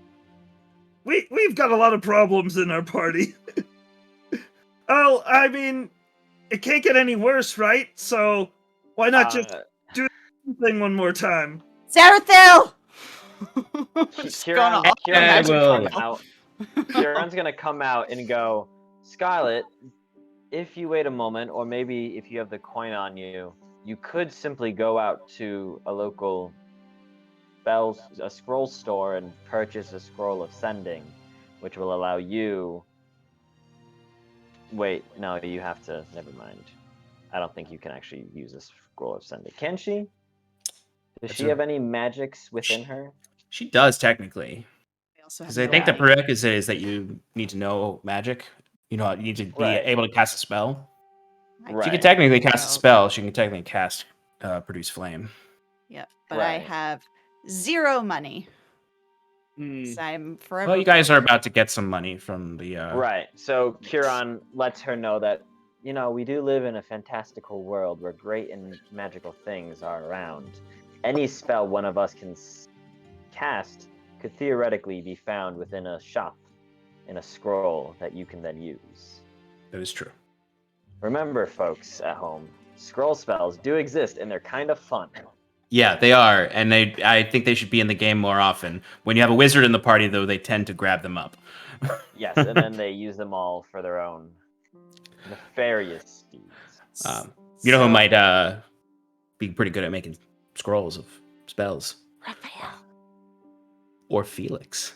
We've got a lot of problems in our party. Oh, I mean, it can't get any worse, right? So why not just do the thing one more time? Sarathil! Kieran's I will. Kieran's gonna come out and go, Scarlet, if you wait a moment, or maybe if you have the coin on you, you could simply go out to a local a scroll store and purchase a scroll of sending, which will allow you. Wait, no, you have to. Never mind. I don't think you can actually use a scroll of sending. Can she? Does she have any magics within her? She does technically, I also have because I no think the idea. prerequisite is that you need to know magic. You know, you need to be Right. able to cast a spell. She Right. can technically cast a Well- spell. She can technically cast produce flame. Yep, but I Right. have 0 money. hmm. So I'm forever. Well, you guys are about to get some money from the. Right. So Kieran lets her know that, you know, we do live in a fantastical world where great and magical things are around. Any spell one of us can cast could theoretically be found within a shop in a scroll that you can then use. That is true. Remember, folks at home, scroll spells do exist and they're kind of fun. Yeah, they are, and I think they should be in the game more often. When you have a wizard in the party, though, they tend to grab them up. Yes, and then they use them all for their own nefarious deeds. You know who So- might be pretty good at making scrolls of spells? Raphael. Or Felix.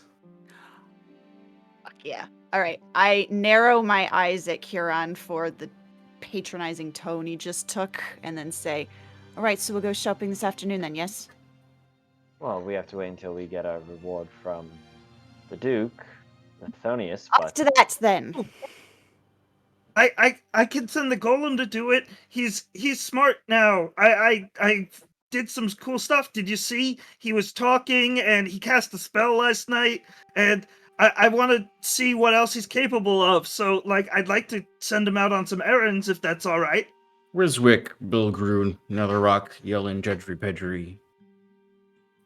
Fuck yeah. All right. I narrow my eyes at Huron for the patronizing tone he just took, and then say, "All right, so we'll go shopping this afternoon, then. Yes." Well, we have to wait until we get our reward from the Duke, Lithonius, Off but to that then. I can send the golem to do it. He's smart now. I did some cool stuff. Did you see? He was talking and he cast a spell last night, and I want to see what else he's capable of. So like I'd like to send him out on some errands if that's all right. Rizwick, Bilgroon, Netherrock, Yellen, Jedry, Pedry.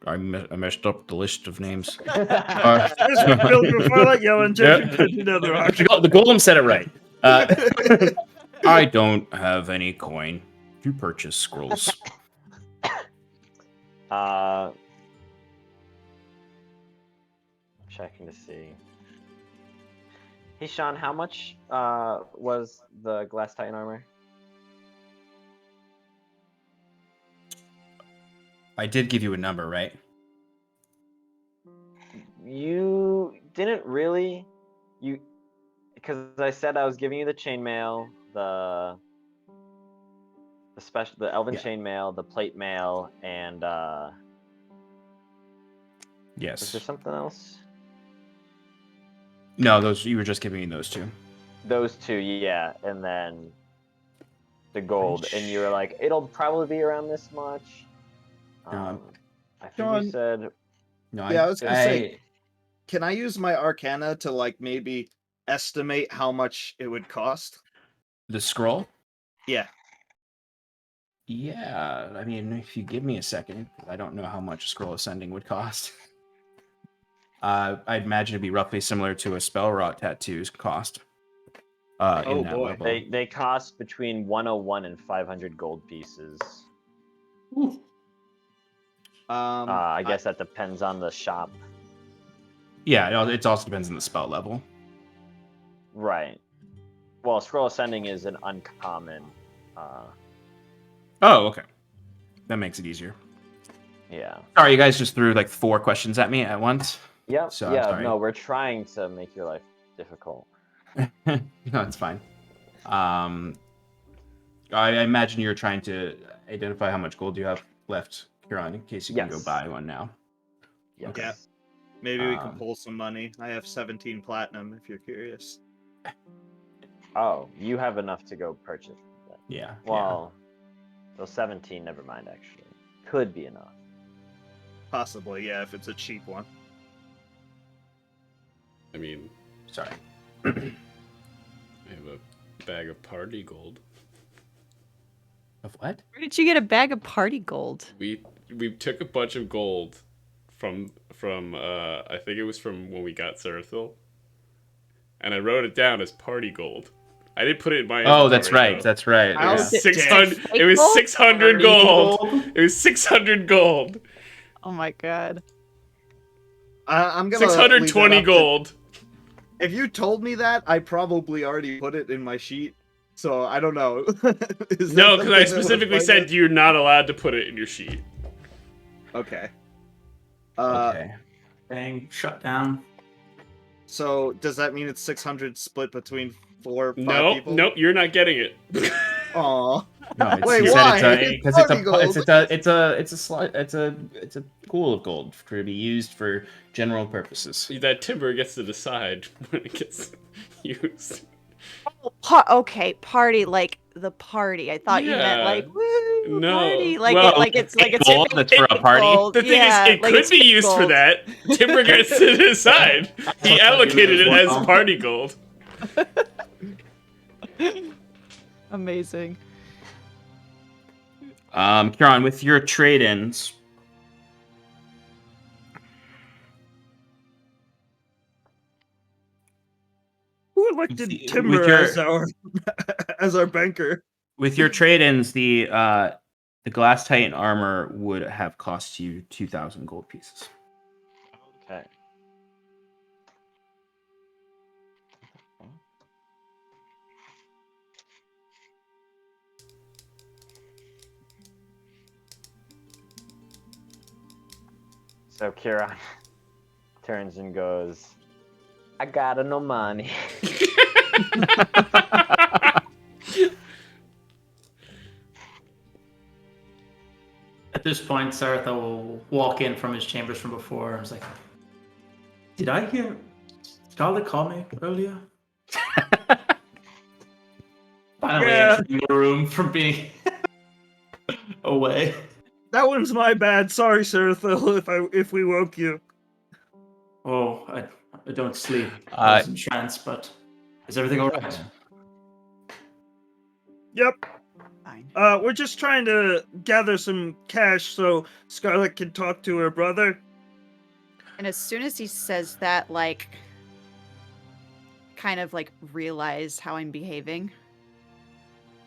I messed up the list of names. This was Bill Grafala, Yellen, Jeffrey, Pedro, Netherrock. The golem said it right. I don't have any coin to purchase scrolls. Checking to see. Hey Sean, how much was the glass titan armor? I did give you a number, right? You didn't really. You because I said I was giving you the chainmail, the elven Yeah. chainmail, the plate mail, and is Yes. there something else? No, those you were just giving me those two. Those two, yeah, and then the gold, and you were like, it'll probably be around this much. No, I think John- you said No, Yeah, I was gonna say, can I use my Arcana to like maybe estimate how much it would cost? the scroll. Yeah. Yeah, I mean, if you give me a second, I don't know how much a scroll ascending would cost. I'd imagine it'd be roughly similar to a spell rot tattoo's cost. Oh, In that boy. level. they cost between 101 and 500 gold pieces. I guess that depends on the shop. Yeah, it also depends on the spell level. Right. Well, scroll ascending is an uncommon. Oh, okay. That makes it easier. Yeah. Sorry, you guys just threw like 4 questions at me at once. Yep. So, I'm yeah. sorry. No, we're trying to make your life difficult. No, it's fine. I imagine you're trying to identify how much gold you have left, Huron, in case you can go Yes. buy one now. Yes. Yeah. Maybe we can Um, pull some money. I have 17 platinum if you're curious. Oh, you have enough to go purchase. That. Yeah. Well, those 17. Never mind. Actually, could be enough. Possibly, yeah, if it's a cheap one. I mean, Yeah. Sorry. I have a bag of party gold. Of what? Where did you get a bag of party gold? We took a bunch of gold from I think it was from when we got Zerathil, and I wrote it down as party gold. I didn't put it in my. Oh, that's inventory, right. though. That's right. How Yeah. is it 600. dead? It was Gold? 600 gold. It was 600 gold. Oh my god. I'm gonna leave that 620 up to- gold. If you told me that, I probably already put it in my sheet. So I don't know. Is that No, because something I that specifically was said like you're not allowed to put it in your sheet. it? Okay. Okay. Bang, shut down. So does that mean it's 600 split between 4 or 5 No, people? nope, you're not getting it. Aw. No, it's, Wait, he why? said It's because party gold. it's a pool of gold to be used for general purposes. That Timber gets to decide when it gets used. Okay, party like the party. I thought you meant Yeah. like woo No. party, like Well, it's like a gold tipping that's for a party? gold. The thing Yeah, is, it like could it's be fake used for gold. that. Timber gets to decide. He allocated it as party gold. Amazing. Kieran, with your trade-ins, Who elected With Timber your- as our as our banker? with your trade-ins, the glass titan armor would have cost you 2,000 gold pieces. Okay. So Kieran turns and goes, I got no money. At this point, Saratha will walk in from his chambers from before. I was like, did I hear Scarlet call me earlier? Finally Yeah. entering the room from being away. That one's my bad. Sorry, Sarathil, if we woke you. Oh, I don't sleep. I was in trance, but is everything all right? Yep. Fine. We're just trying to gather some cash so Scarlet can talk to her brother. And as soon as he says that, like, kind of like realize how I'm behaving.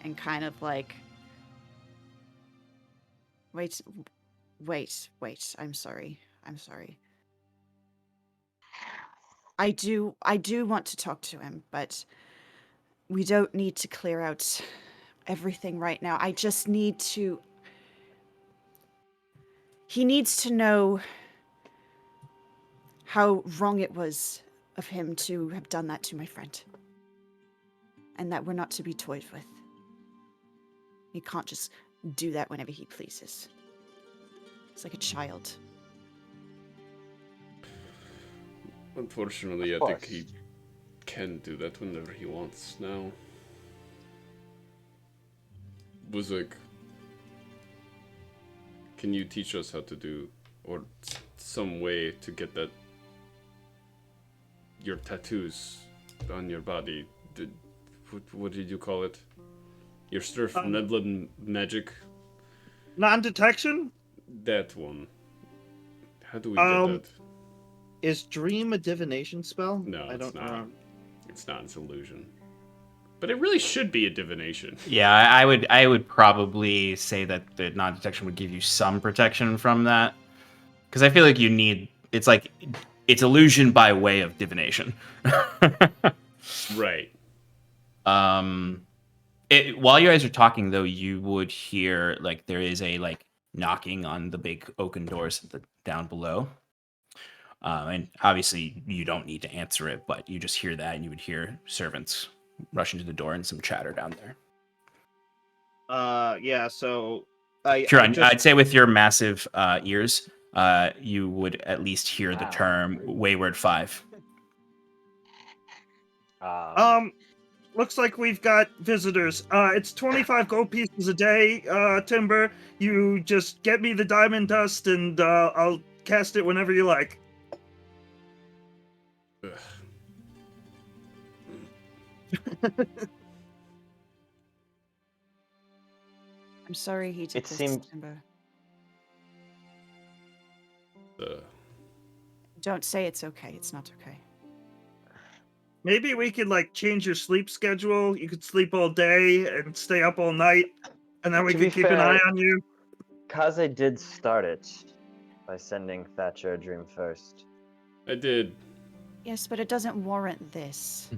And kind of like, wait, I'm sorry. I do want to talk to him, but we don't need to clear out everything right now. I just need to... He needs to know how wrong it was of him to have done that to my friend. And that we're not to be toyed with. He can't just do that whenever he pleases. It's like a child. Unfortunately, I think he can do that whenever he wants now. Buzek, can you teach us how to do, or some way to get that, your tattoos on your body? What did you call it? Your Sturf Nedland magic? Non-detection? That one. How do we get that? Is dream a divination spell? No, I it's don't not. know. It's not. It's illusion. But it really should be a divination. Yeah, I would probably say that the non-detection would give you some protection from that, because I feel like you need. It's like it's illusion by way of divination. Right. While you guys are talking, though, you would hear like there is a like knocking on the big oaken doors down below. And obviously you don't need to answer it, but you just hear that, and you would hear servants rush into the door and some chatter down there. Yeah. So I'd say with your massive ears, you would at least hear the term Wayward Five. Looks like we've got visitors. It's 25 gold pieces a day, Timber. You just get me the diamond dust and I'll cast it whenever you like. Ugh. I'm sorry he did It this, seemed- Timber. Uh, Don't say it's okay. It's not okay. Maybe we could like change your sleep schedule. You could sleep all day and stay up all night, and then we To could be keep an fair- eye on you. Kaze did start it by sending Thatcher a dream first. I did. Yes, but it doesn't warrant this.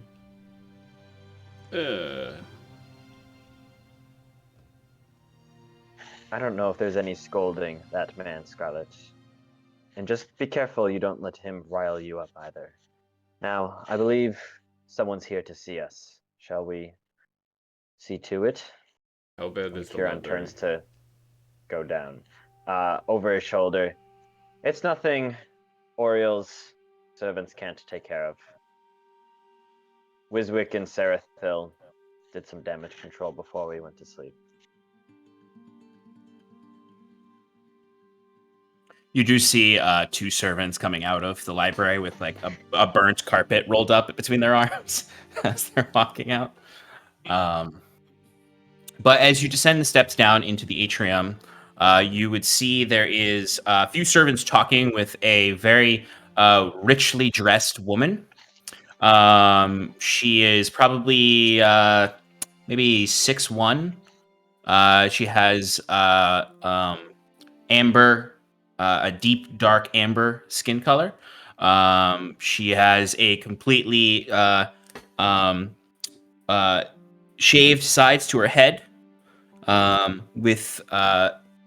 I don't know if there's any scolding that man, Scarlet. And just be careful you don't let him rile you up either. Now, I believe someone's here to see us. Shall we see to it? How bad And is the Kieran library? turns to go down. Over his shoulder. It's nothing Oriel's servants can't take care of. Wiswick and Sarathil did some damage control before we went to sleep. You do see two servants coming out of the library with like a burnt carpet rolled up between their arms as they're walking out. But as you descend the steps down into the atrium, you would see there is a few servants talking with a very richly dressed woman. She is probably maybe 6'1". She has amber. A deep dark amber skin color. She has a completely shaved sides to her head, with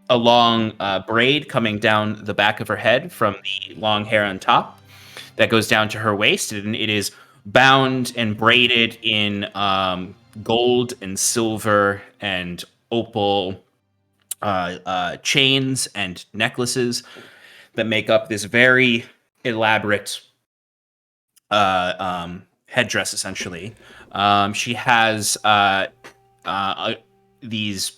a long braid coming down the back of her head from the long hair on top that goes down to her waist, and it is bound and braided in gold and silver and opal chains and necklaces that make up this very elaborate headdress, essentially. She has these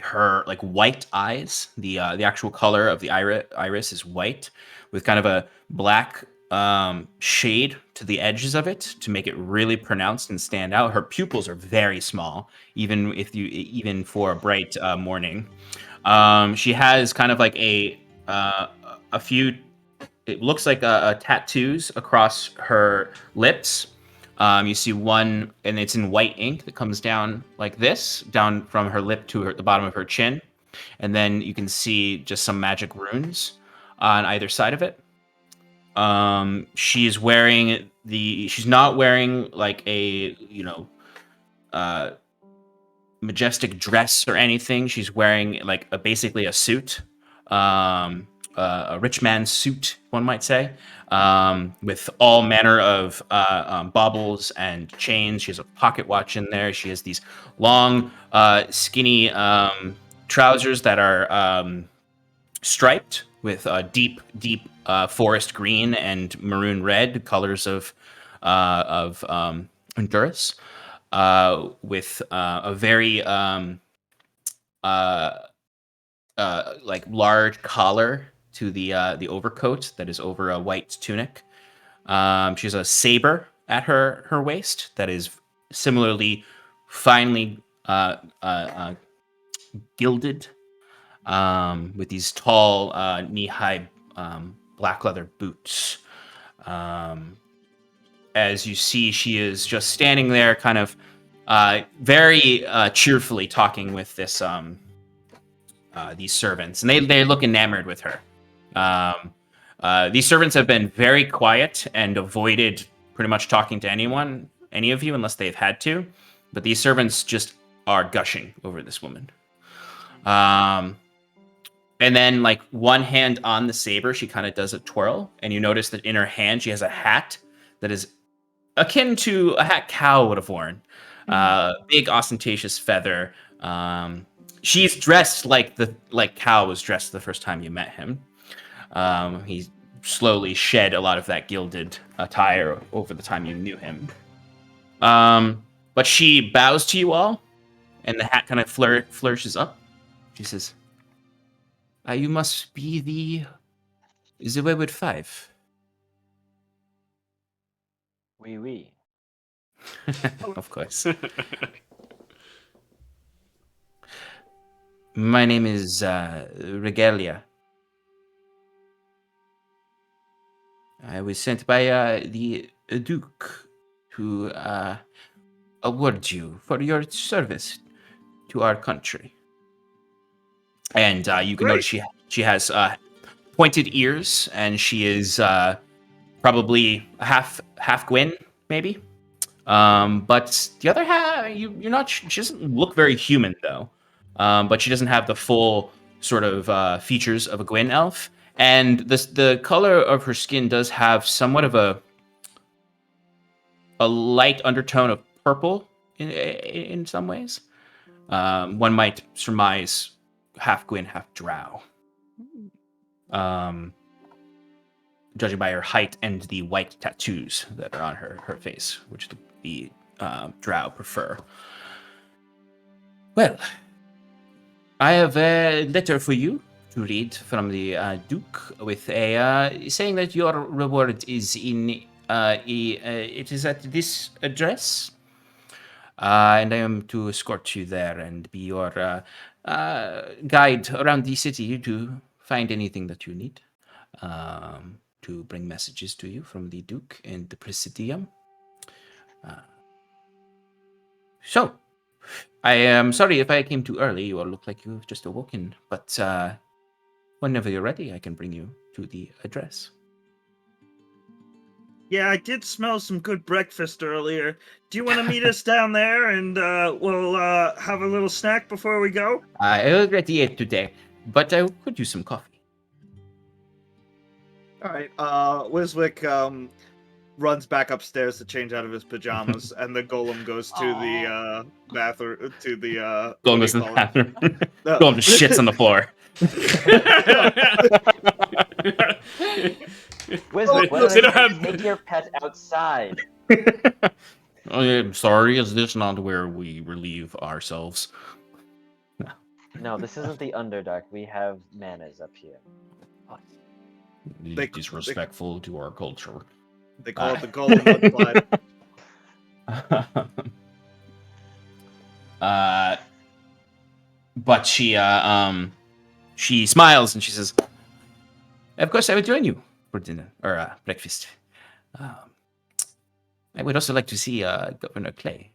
her like white eyes. The actual color of the iris is white with kind of a black shade to the edges of it to make it really pronounced and stand out. Her pupils are very small, even for a bright morning. She has kind of like a few. It looks like tattoos across her lips. You see one, and it's in white ink that comes down like this, down from her lip to the bottom of her chin. And then you can see just some magic runes on either side of it. She's not wearing like a, majestic dress or anything. She's wearing like basically a suit, a rich man's suit, one might say, with all manner of baubles and chains. She has a pocket watch in there. She has these long, skinny trousers that are striped with deep forest green and maroon red colors of Honduras, with a very like large collar to the overcoat that is over a white tunic. She has a saber at her waist that is similarly finely gilded, with these tall knee-high black leather boots. As you see, she is just standing there, kind of very cheerfully talking with this these servants, and they look enamored with her. These servants have been very quiet and avoided pretty much talking to any of you, unless they've had to. But these servants just are gushing over this woman. And then, like, one hand on the saber, she kind of does a twirl, and you notice that in her hand she has a hat that is akin to a hat Cal would have worn. Big ostentatious feather. She's dressed like Cal was dressed the first time you met him. He slowly shed a lot of that gilded attire over the time you knew him. But she bows to you all, and the hat kind of flourishes up. She says, "You must be the Wayward Five." Oui. Of course. My name is Regalia. I was sent by the Duke to award you for your service to our country. And you can notice she has pointed ears, and she is probably half Gwyn, maybe. But the other half, you're not. She doesn't look very human though. But she doesn't have the full sort of features of a Gwyn elf, and the color of her skin does have somewhat of a light undertone of purple in some ways. One might surmise half Gwyn, half Drow. Judging by her height and the white tattoos that are on her face, which the Drow prefer. Well, I have a letter for you to read from the Duke with a saying that your reward is in it is at this address, and I am to escort you there and be your guide around the city to find anything that you need, to bring messages to you from the Duke and the Presidium. So, I am sorry if I came too early. You all look like you've just awoken, but whenever you're ready, I can bring you to the address. Yeah, I did smell some good breakfast earlier. Do you want to meet us down there and we'll have a little snack before we go? I already ate today, but I could use some coffee. All right. Wiswick runs back upstairs to change out of his pajamas, and the golem goes to the bathroom to the Golem what goes do in you the call it? bathroom. No. Golem just shits on the floor. Wiswick, why They don't don't you have- take your pet outside? Oh, I'm sorry, is this not where we relieve ourselves? No, this isn't the Underdark. We have manners up here. They- Disrespectful to our culture. They call it the golem mudslide. But she smiles and she says, "Of course, I will join you for dinner or breakfast. I would also like to see Governor Clay.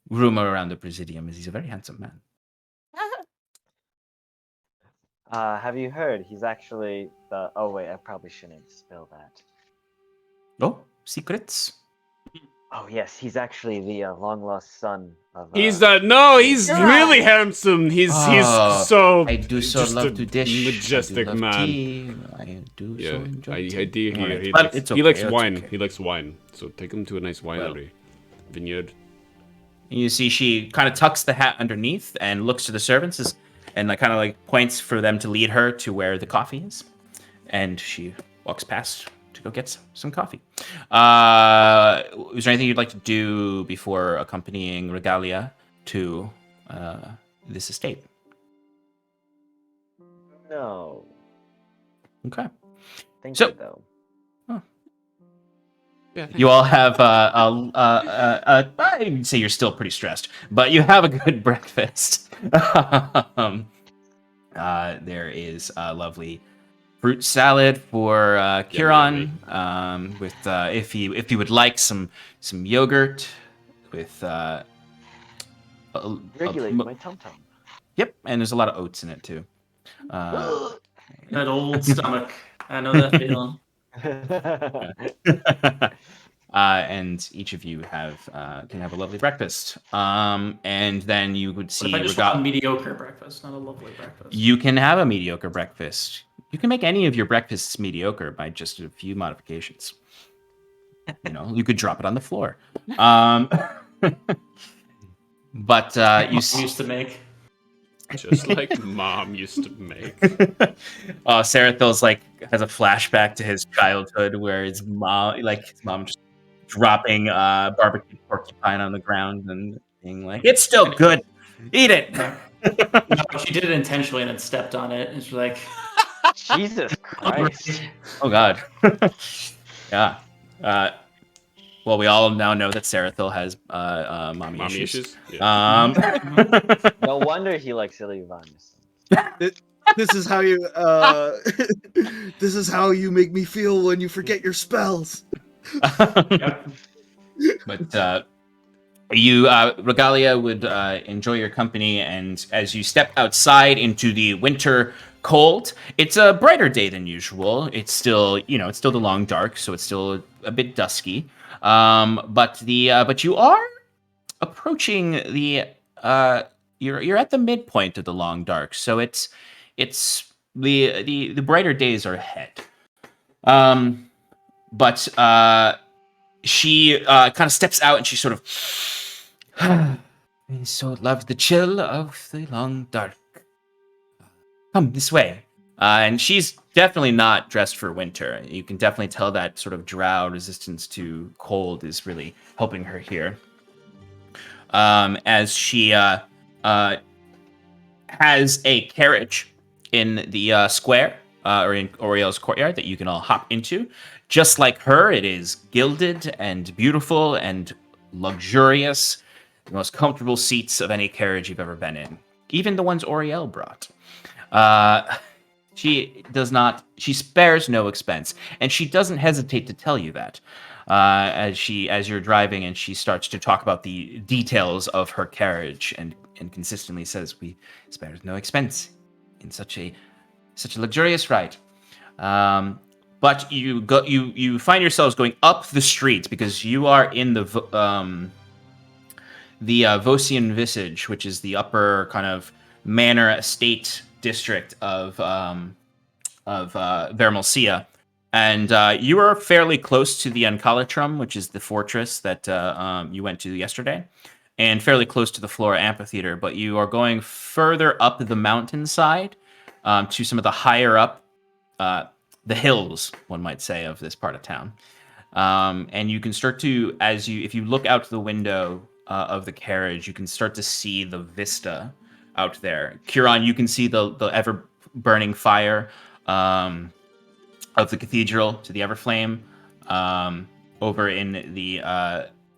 Rumor around the Presidium is he's a very handsome man." Have you heard? He's actually the. Oh wait, I probably shouldn't spill that. Oh, secrets? Oh yes, he's actually the long lost son of. He's he's really handsome. He's Oh, so I do so just love a to dish. majestic I do love man. tea. I do so Yeah, enjoy I tea. do hear. Alright, He but likes, it's he okay, likes it's wine. okay. He likes wine. So take him to a nice winery, vineyard. You see, she kind of tucks the hat underneath and looks to the servants and like kind of like points for them to lead her to where the coffee is, and she walks past to go get some coffee. Is there anything you'd like to do before accompanying Regalia to this estate? No. Okay. Thank So- you though. Yeah, You all have I'd say you're still pretty stressed, but you have a good breakfast. There is a lovely fruit salad for Kieran, with if he would like some yogurt with Regulate my tum tum. Yep, and there's a lot of oats in it too. That old stomach. I know that feeling. And each of you can have a lovely breakfast. And then you would What see if I just want a mediocre breakfast, not a lovely breakfast? you can have a mediocre breakfast. You can make any of your breakfasts mediocre by just a few modifications. You could drop it on the floor. But you Mom used to make. just like Mom used to make. Sarathil's has a flashback to his childhood where his mom just dropping barbecue porcupine on the ground and being like, "It's still good, eat it." No, she did it intentionally and then stepped on it. And she's like, Jesus Christ. Oh God. Yeah. Well, we all now know that Sarathil has mommy issues. Yeah. No wonder he likes Ilya Ivanus. This is how you this is how you make me feel when you forget your spells. yep. But Regalia would enjoy your company, and as you step outside into the winter cold, it's a brighter day than usual. It's still, it's still the long dark, so it's still a bit dusky. But you are approaching the you're at the midpoint of the long dark, so it's the brighter days are ahead. But she kind of steps out and she sort of I so love the chill of the long dark. Come this way. And she's definitely not dressed for winter. You can definitely tell that sort of drow resistance to cold is really helping her here. As she has a carriage in the square, or in Oriel's courtyard that you can all hop into. Just like her, it is gilded and beautiful and luxurious. The most comfortable seats of any carriage you've ever been in. Even the ones Oriel brought. She spares no expense, and she doesn't hesitate to tell you that as you're driving, and she starts to talk about the details of her carriage, and consistently says, "We spares no expense in such a luxurious ride." but you find yourselves going up the street because you are in the Vosian Visage, which is the upper kind of manor estate district of Vermalcia. And you are fairly close to the Ancalitrum, which is the fortress that you went to yesterday, and fairly close to the Flora Amphitheater. But you are going further up the mountainside to some of the higher up, the hills, one might say, of this part of town. And you can start to, if you look out the window of the carriage, you can start to see the vista out there. Kiran, you can see the ever burning fire of the cathedral to the Everflame over in the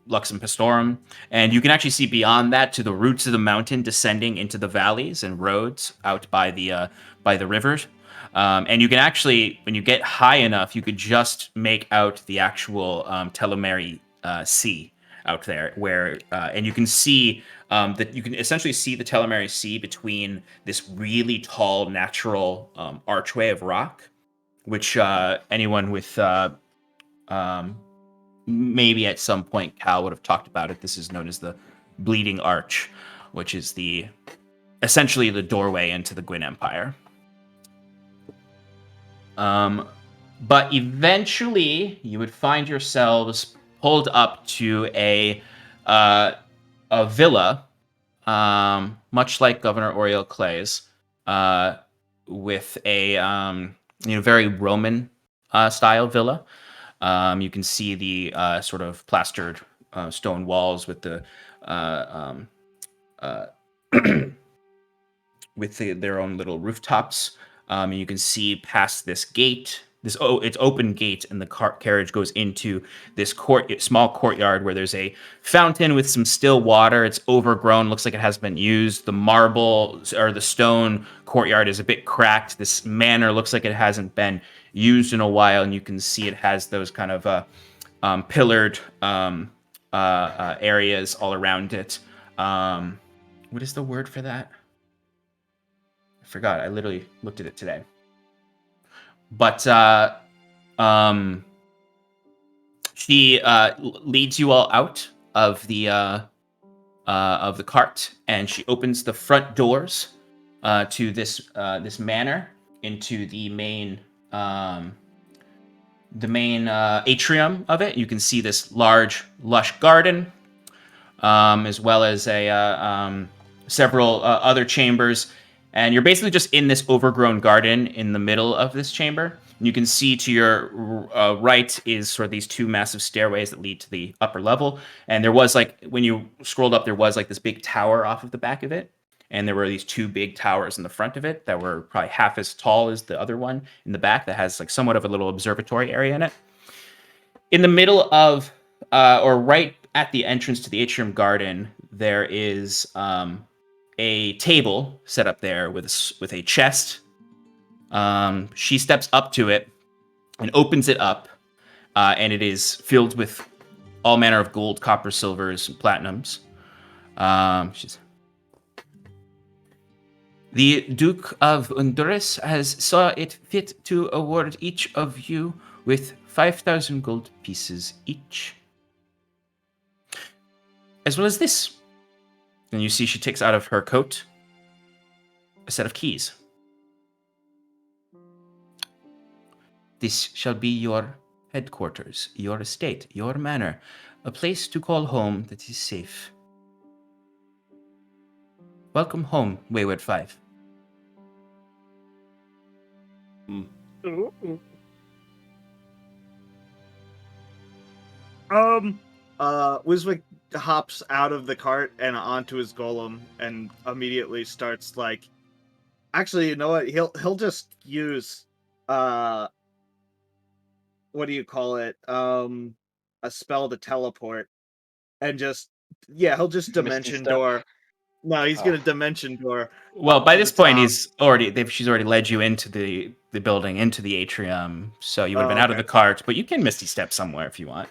Luxem Pastorum. And you can actually see beyond that to the roots of the mountain descending into the valleys and roads out by the rivers. And you can actually, when you get high enough, you could just make out the actual Telomere Sea out there, where and you can see that you can essentially see the Telomere Sea between this really tall natural archway of rock, which anyone with maybe at some point Cal would have talked about it. This is known as the Bleeding Arch, which is essentially the doorway into the Gwyn Empire. But eventually, you would find yourselves pulled up to a villa, much like Governor Oriel Clay's, with a very Roman style villa. You can see the sort of plastered stone walls with the with their own little rooftops. And you can see past this gate, it's open gate, and the carriage goes into this small courtyard where there's a fountain with some still water. It's overgrown, looks like it hasn't been used. The marble or the stone courtyard is a bit cracked. This manor looks like it hasn't been used in a while, and you can see it has those kind of pillared areas all around it. What is the word for that? I forgot. I literally looked at it today. But she leads you all out of the cart, and she opens the front doors to this manor into the main atrium of it. You can see this large, lush garden, as well as several other chambers. And you're basically just in this overgrown garden in the middle of this chamber. And you can see to your right is sort of these two massive stairways that lead to the upper level. And there was when you scrolled up, there was this big tower off of the back of it. And there were these two big towers in the front of it that were probably half as tall as the other one in the back that has somewhat of a little observatory area in it. In the middle of, or right at the entrance to the atrium garden, there is a table set up there with a chest. She steps up to it and opens it up, and it is filled with all manner of gold, copper, silvers, and platinums. The Duke of Honduras has saw it fit to award each of you with 5,000 gold pieces each, as well as this. And you see she takes out of her coat a set of keys. This shall be your headquarters, your estate, your manor, a place to call home that is safe. Welcome home, Wayward Five. Wiswick hops out of the cart and onto his golem and immediately starts actually, you know what, he'll just use what do you call it, a spell to teleport, and he'll just dimension door. No, he's gonna dimension door. Well, by this point, she's already led you into the building, into the atrium, so you would have been out of the cart, but you can Misty Step somewhere if you want.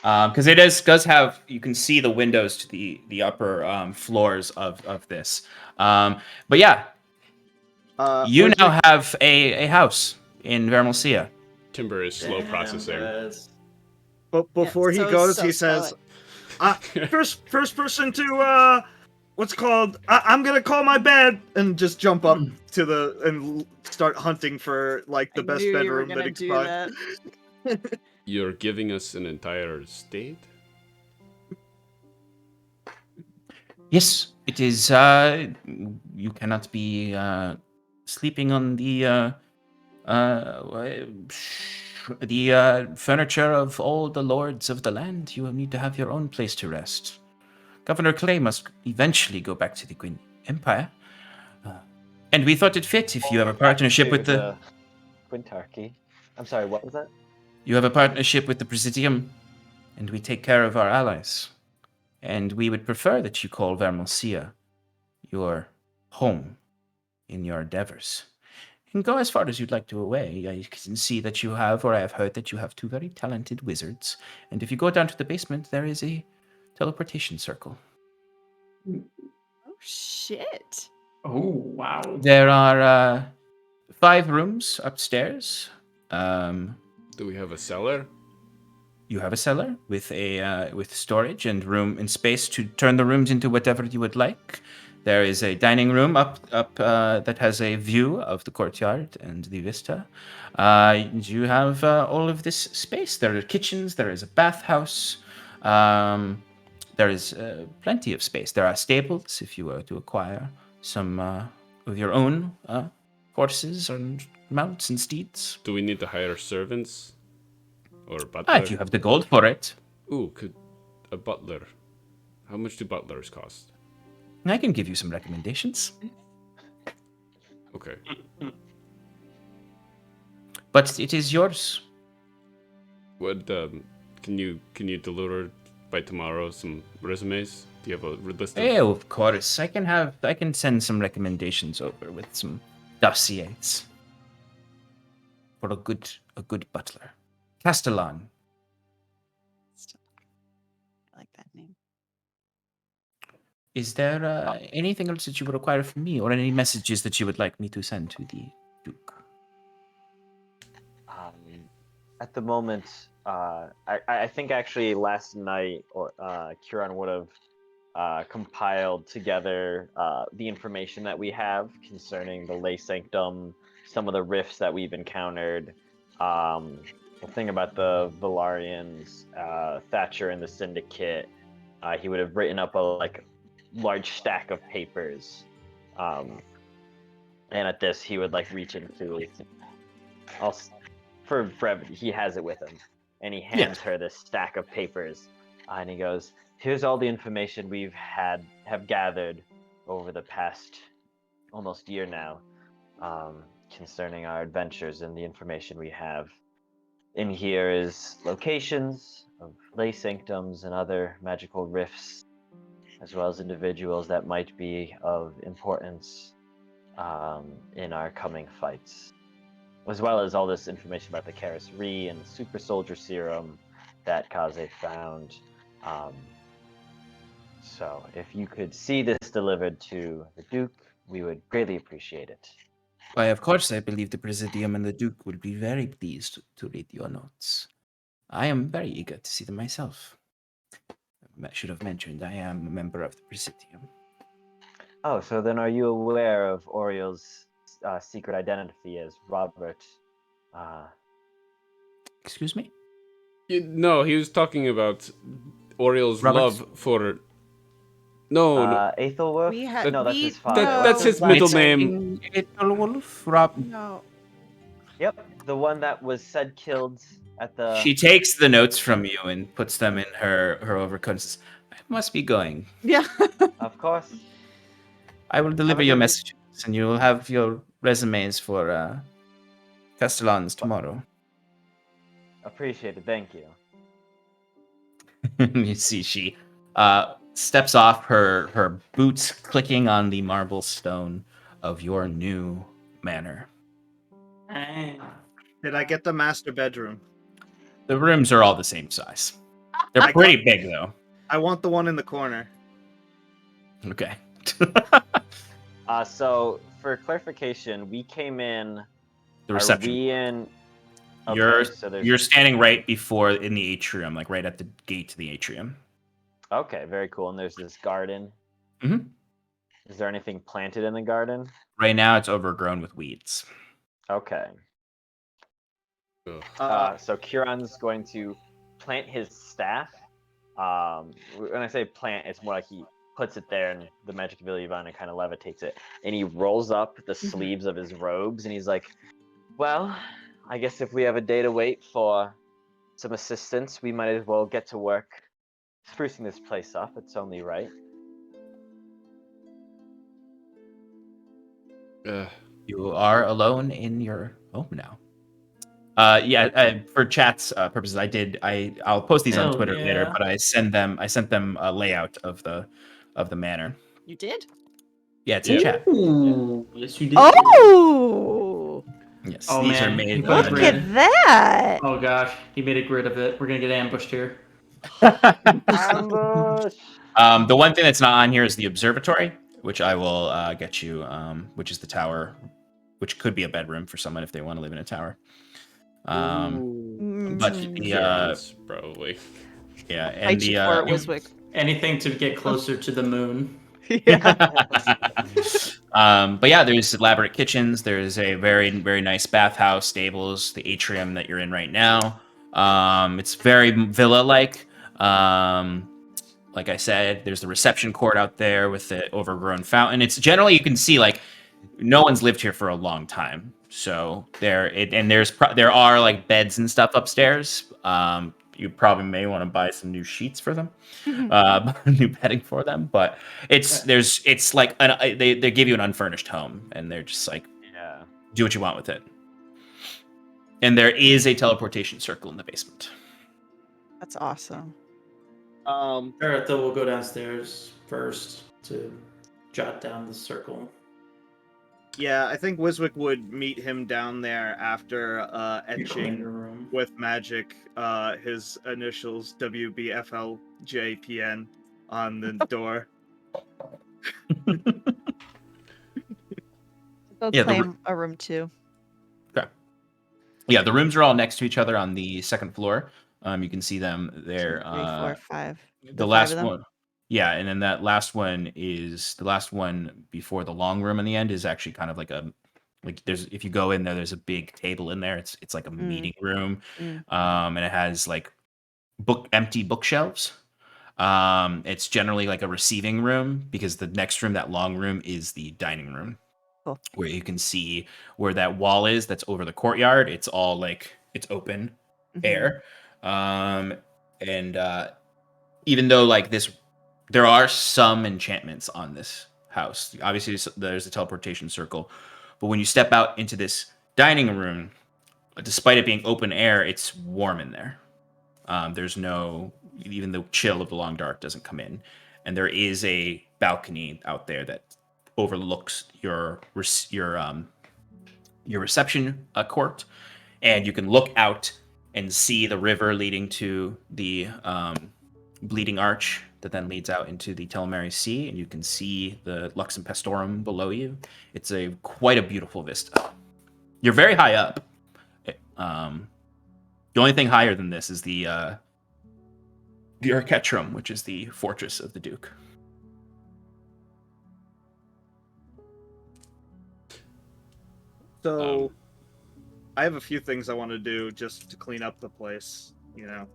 Because it does have, you can see the windows to the upper floors of this. But yeah, you now have a house in Vermalcia. Timber is slow processing. But before he goes, he says, first person to what's called I'm gonna call my bed and just jump up to and start hunting for like the I best knew you were bedroom gonna that he could do find. that. You're giving us an entire state? Yes, it is. You cannot be sleeping on the furniture of all the lords of the land. You will need to have your own place to rest. Governor Clay must eventually go back to the Gwyn Empire. And we thought it fit if you have a partnership with the... Quintarchy. I'm sorry, what was that? You have a partnership with the Presidium, and we take care of our allies. And we would prefer that you call Vermalcia your home in your endeavors. You can go as far as you'd like to away. I can see that you have, or I have heard that you have 2 very talented wizards. And if you go down to the basement, there is a teleportation circle. Oh shit. Oh, wow. There are 5 rooms upstairs. Do we have a cellar? You have a cellar with with storage and room and space to turn the rooms into whatever you would like. There is a dining room up that has a view of the courtyard and the vista. You have all of this space. There are kitchens. There is a bathhouse. There is plenty of space. There are stables if you were to acquire some of your own horses and mounts and steeds. Do we need to hire servants? Or a butler? If you have the gold for it. Ooh, could a butler? How much do butlers cost? I can give you some recommendations. Okay. But it is yours. What can you deliver by tomorrow some resumes? Do you have a list of... Oh, of course. I can send some recommendations over with some dossiers for a good butler. Castellan. I like that name. Is there anything else that you would require from me, or any messages that you would like me to send to the Duke? At the moment, I think actually last night, or Kieran would have compiled together the information that we have concerning the Lay Sanctum, some of the rifts that we've encountered, the thing about the Valarians, Thatcher and the Syndicate. He would have written up a large stack of papers, and at this he would reach into. For brevity, he has it with him, and he hands her this stack of papers, and he goes, "Here's all the information have gathered over the past almost year now, concerning our adventures and the information we have. In here is locations of Lay Sanctums and other magical rifts, as well as individuals that might be of importance in our coming fights, as well as all this information about the Karis Re and the Super Soldier Serum that Kaze found. So if you could see this delivered to the Duke, we would greatly appreciate it." Why, of course, I believe the Presidium and the Duke will be very pleased to read your notes. I am very eager to see them myself. I should have mentioned I am a member of the Presidium. Oh, so then are you aware of Oriel's secret identity as Robert? Excuse me? No, he was talking about Oriel's Robert's- love for... No, Aethelwulf? We had No, that's we- his father. that's his No, middle It's name. Aethelwulf, Rob. No. Yep, the one that was said killed at the... She takes the notes from you and puts them in her overcoat and says, I must be going. Yeah. Of course. I will deliver a your good- messages, and you will have your resumes for Castellans tomorrow. Appreciate it, thank you. You see, she steps off, her boots clicking on the marble stone of your new manor. Did I get the master bedroom? The rooms are all the same size. They're I pretty big, though. I want the one in the corner. Okay. So, for clarification, we came in... The Are reception. we in... You're so there's you're standing right before in the atrium, like right at the gate to the atrium. okay, very cool. And there's this garden. Mhm. Is there anything planted in the garden? Right now, it's overgrown with weeds. Okay. Ugh. So Kieran's going to plant his staff. When I say plant, it's more like he puts it there and the magic ability vine and kind of levitates it. And he rolls up the sleeves of his robes and he's like, well, I guess if we have a day to wait for some assistance, we might as well get to work sprucing this place up. It's only right. You are alone in your home now. For chat's purposes, I'll post these on Hell Twitter later, yeah. but I sent them a layout of the manor. You did? Yeah, it's in Yeah. chat. Ooh, yes, you did. Oh, Yes, Oh, these are man, made you by look put the- at that! Oh gosh, he made a grid of it. We're gonna get ambushed here. Ambush! The one thing that's not on here is the observatory, which I will get you, which is the tower, which could be a bedroom for someone if they want to live in a tower. But the Kieran's, probably. yeah, and Fight you for it, the Wiswick. Anything to get closer to the moon. but yeah, there's elaborate kitchens. There's a very, very nice bathhouse, stables, the atrium that you're in right now. It's very villa-like. Like I said, there's the reception court out there with the overgrown fountain. It's generally, you can see, like, no one's lived here for a long time. So there are like beds and stuff upstairs. You probably may want to buy some new sheets for them, new bedding for them. But it's like they give you an unfurnished home, and they're just like, Yeah. do what you want with it. And there is a teleportation circle in the basement. That's awesome. Alright, though we'll go downstairs first to jot down the circle. Yeah, I think Wiswick would meet him down there after Commander etching room. with magic his initials WBFLJPN on the door. Go Yeah, claim a room too. Yeah, the rooms are all next to each other on the second floor. You can see them there. 2, 3, 4, 5. The five last of them? one, yeah, and then that last one is the last one before the long room in the end is actually kind of like there's, if you go in there, there's a big table in there. It's like a meeting room, and it has like empty bookshelves. It's generally like a receiving room because the next room, that long room, is the dining room. Cool. Where you can see where that wall is that's over the courtyard. It's all like it's open air. And even though like there are some enchantments on this house. Obviously, there's a teleportation circle, but when you step out into this dining room, despite it being open air, it's warm in there. There's no, even the chill of the long dark doesn't come in, and there is a balcony out there that overlooks your reception court, and you can look out and see the river leading to the Bleeding Arch that then leads out into the Telemary Sea, and you can see the Luxem Pastorum below you. It's quite a beautiful vista. You're very high up. The only thing higher than this is the Archetrum, which is the fortress of the Duke. So, I have a few things I want to do just to clean up the place, you know.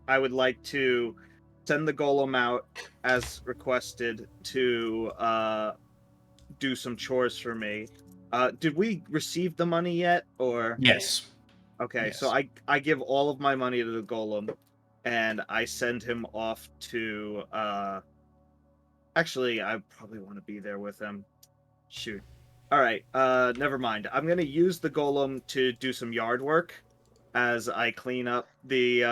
I would like to send the golem out as requested to do some chores for me. Did we receive the money yet, or? Yes. Okay, Yes. so I give all of my money to the golem, and I send him off to. Actually, I probably want to be there with him. Shoot. All right. Never mind. I'm gonna use the golem to do some yard work as I clean up the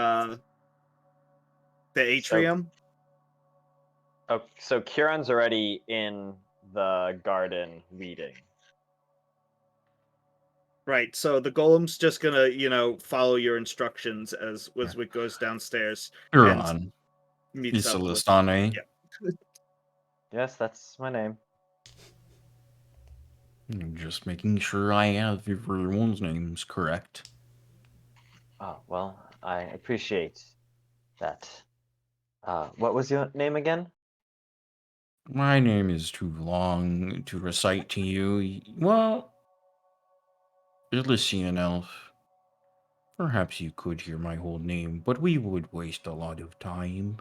atrium. Oh, so Kieran's already in the garden weeding. Right. So the golem's just gonna, follow your instructions as Wiswick goes downstairs. Huron. Meets up with. Isolistane. Yeah. Yes, that's my name. Just making sure I have everyone's names correct. Oh, well, I appreciate that. What was your name again? My name is too long to recite to you. Well, Elysian Elf. Perhaps you could hear my whole name, but we would waste a lot of time.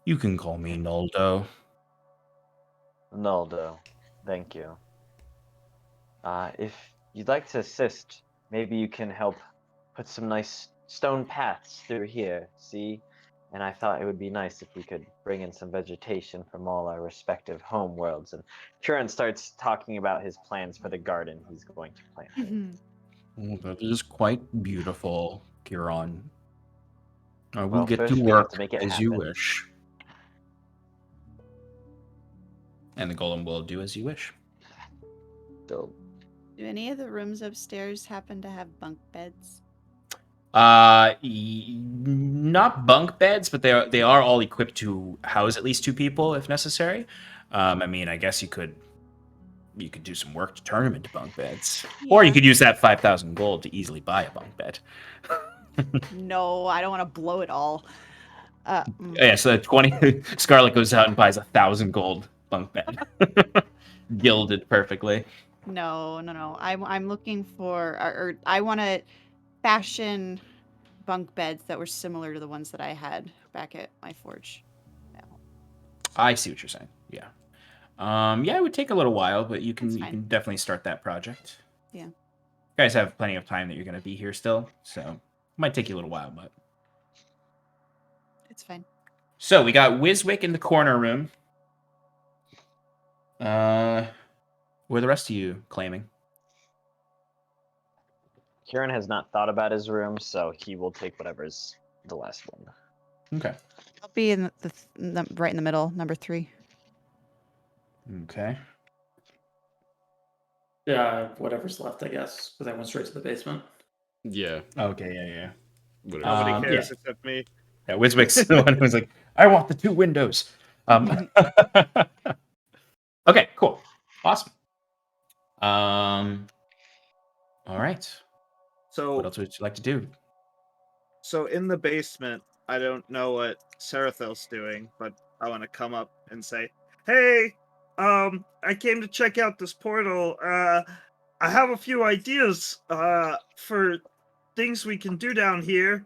You can call me Naldo. Naldo. Thank you. If you'd like to assist, maybe you can help put some nice stone paths through here, see? And I thought it would be nice if we could bring in some vegetation from all our respective home worlds. And Kieran starts talking about his plans for the garden he's going to plant. Mhm. Oh, that is quite beautiful, Kiran. I will Well, get to first we have work to make it as you happen. wish. And the golem will do as you wish. So, Do any of the rooms upstairs happen to have bunk beds? Not bunk beds, but they are all equipped to house at least 2 people if necessary. I mean, I guess you could do some work to turn them into bunk beds, or you Yeah. could use that 5,000 gold to easily buy a bunk bed. No, I don't want to blow it all. Yeah, so 20 Scarlet goes out and buys 1,000 gold bunk bed, gilded perfectly. No. I'm looking for, or I want to fashion bunk beds that were similar to the ones that I had back at my forge. I see what you're saying. Yeah. Yeah, it would take a little while, but you That's can fine. definitely start that project. Yeah. You guys have plenty of time that you're going to be here still, so it might take you a little while, but It's fine. so we got Wiswick in the corner room. Where are the rest of you claiming? Kieran has not thought about his room, so he will take whatever's the last one. Okay. I'll be in right in the middle, number 3. Okay. Yeah, whatever's left, I guess, because I went straight to the basement. Yeah. Okay. Yeah. Whatever. Nobody Yeah. cares except me. Yeah. Wiswick's the one who's like, I want the 2 windows. Okay. Cool. Awesome. All right. So What else would you like to do? So in the basement, I don't know what Sarathel's doing, but I want to come up and say, Hey, I came to check out this portal. I have a few ideas for things we can do down here.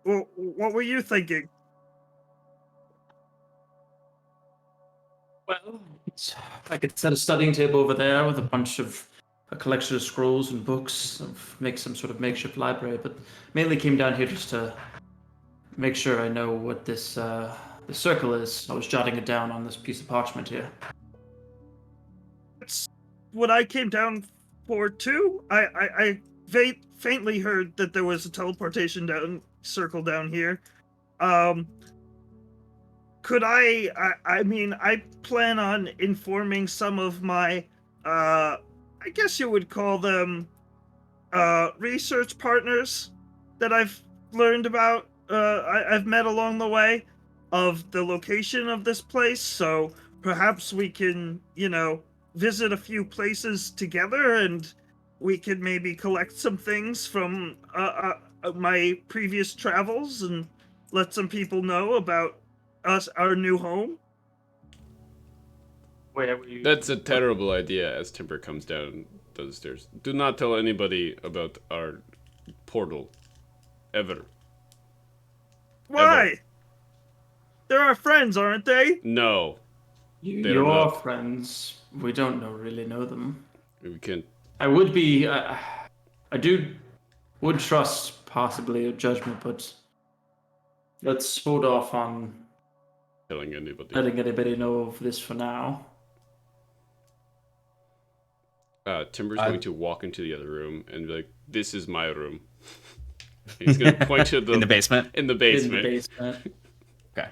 Well, what were you thinking? Well, I could set a studying table over there with a collection of scrolls and books, make some sort of makeshift library. But mainly came down here just to make sure I know what this the circle is. I was jotting it down on this piece of parchment here. That's what I came down for too. I faintly heard that there was a teleportation circle down here. Could I mean, I plan on informing some of my, I guess you would call them, research partners that I've learned about, I've met along the way, of the location of this place, so perhaps we can, visit a few places together, and we could maybe collect some things from, my previous travels, and let some people know about our new home. Where were you? That's a terrible idea as Timber comes down those stairs. Do not tell anybody about our portal. Ever. Why? Ever. They're our friends, aren't they? No. They're Your not. friends. We don't really know them. We can't. I would be. Would trust possibly your judgment, but let's hold off on Telling anybody. letting anybody know of this for now. Timber's going to walk into the other room and be like, "This is my room." He's going to point to in the basement. In the basement. In the basement. Okay.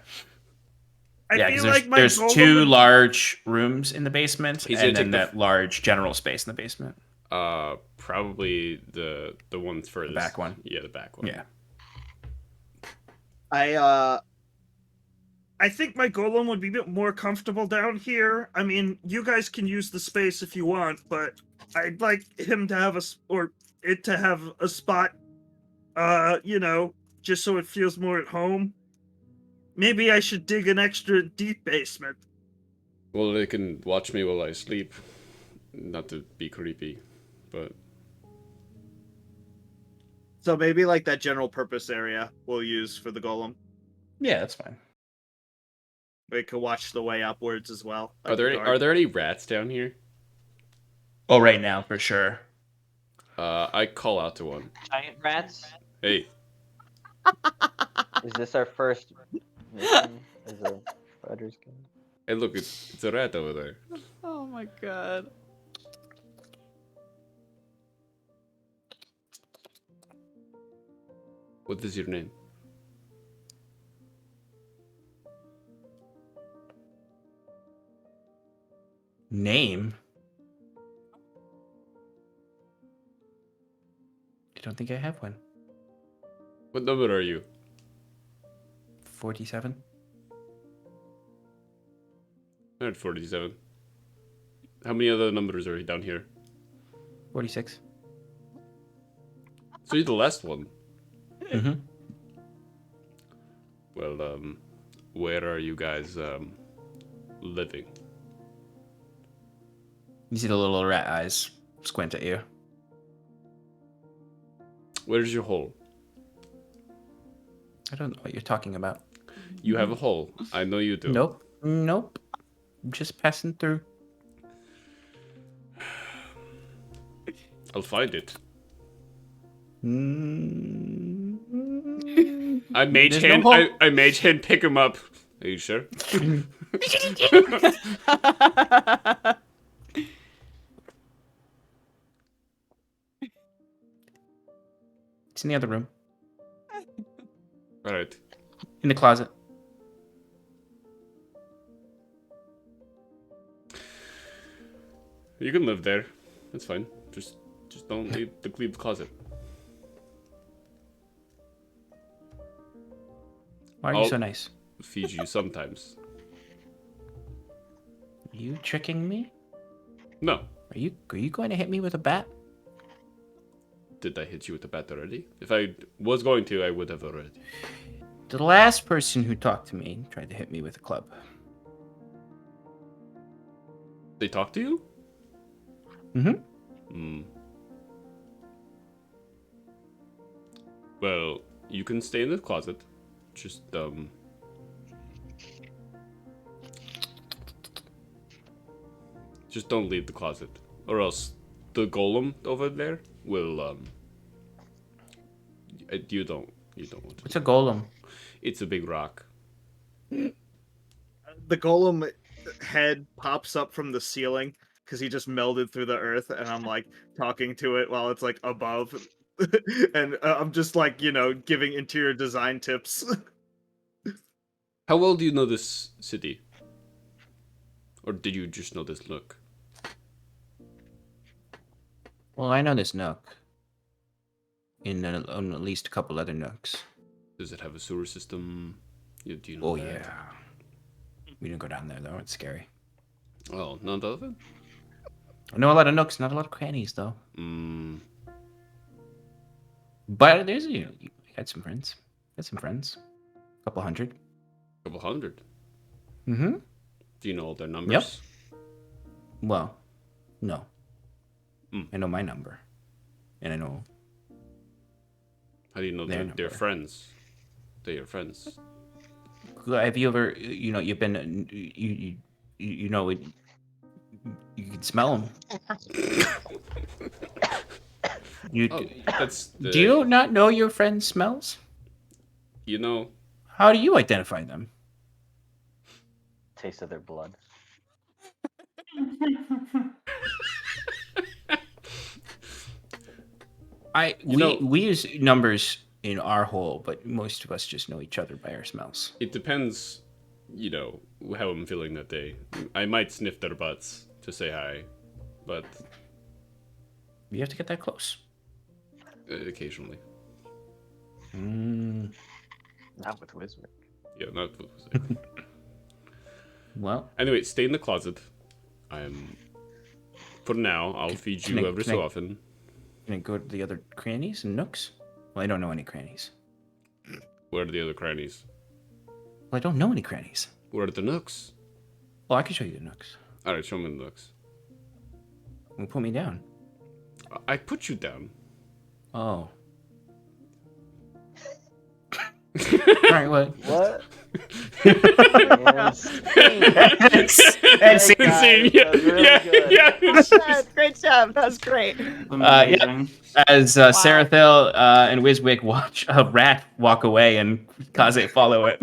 I Yeah, feel because like my there's golem 2 would- large rooms in the basement, He's gonna and then take the that large general space in the basement. Probably the one furthest. back one. Yeah, the back one. Yeah. I think my golem would be a bit more comfortable down here. I mean, you guys can use the space if you want, but I'd like him to have or it to have a spot, just so it feels more at home. Maybe I should dig an extra deep basement. Well, they can watch me while I sleep. Not to be creepy, but So maybe like that general purpose area we'll use for the golem. Yeah, that's fine. We could watch the way upwards as well. are there any rats down here? Oh, right now for sure. I call out to one. Giant rats. Hey, Is this our first mission as a Baldur's Gate? hey, look, it's a rat over there. Oh my god. What is your name? Name? I don't think I have one. What number are you? 47? I'm at 47. How many other numbers are down here? 46. So you're the last one. Mm-hmm. Well, where are you guys living? You see the little rat eyes squint at you. Where's your hole? I don't know what you're talking about. You have a hole. I know you do. Nope. Nope. I'm just passing through. I'll find it. Mm. I mage There's no hand. hole. I mage hand pick him up. Are you sure? It's in the other room. All right. In the closet. You can live there. That's fine. Just don't leave the closet. Why are you so nice? Feed you sometimes. Are you tricking me? No. Are you going to hit me with a bat? Did I hit you with the bat already? If I was going to, I would have already. The last person who talked to me tried to hit me with a club. They talk to you? Mm-hmm. Hmm. Well, you can stay in the closet. Just don't leave the closet, or else the golem over there will you don't want to. What's a golem? It's a big rock. The golem head pops up from the ceiling because he just melded through the earth, and I'm like talking to it while it's like above, and I'm just like giving interior design tips. How well do you know this city? Or did you just know this look? Well, I know this nook. On at least a couple other nooks. Does it have a sewer system? Do you know Oh, that? yeah. We didn't go down there, though. It's scary. Oh, none of it? I know a lot of nooks, not a lot of crannies, though. Mm, But there's, you got some friends. Got some friends. A couple hundred. couple hundred. Mm-hmm. Do you know all their numbers? Well, no. Hmm. I know my number. And I know... How do you know Their they're number. friends? They're your friends. Have you ever, you've been, you know, you can smell them. Oh, that's the, Do you not know your friend's smells? You know, How do you identify them? Taste of their blood. We use numbers in our hole, but most of us just know each other by our smells. it depends, how I'm feeling that day. I might sniff their butts to say hi, but You have to get that close. occasionally. Mm. Not with Wiswick. Yeah, not. Well, Anyway, stay in the closet. For now, I'll feed you every so often. Can I go to the other crannies and nooks? Well, I don't know any crannies. Where are the other crannies? Well, I don't know any crannies. Where are the nooks? Well, I can show you the nooks. All right, show me the nooks. Well, put me down. I put you down. Oh. All right, what? What? And scene. Scene, That was really good. Great job. That was great. Amazing. As Sarathil and Wiswick watch a rat walk away and Kaze follow it.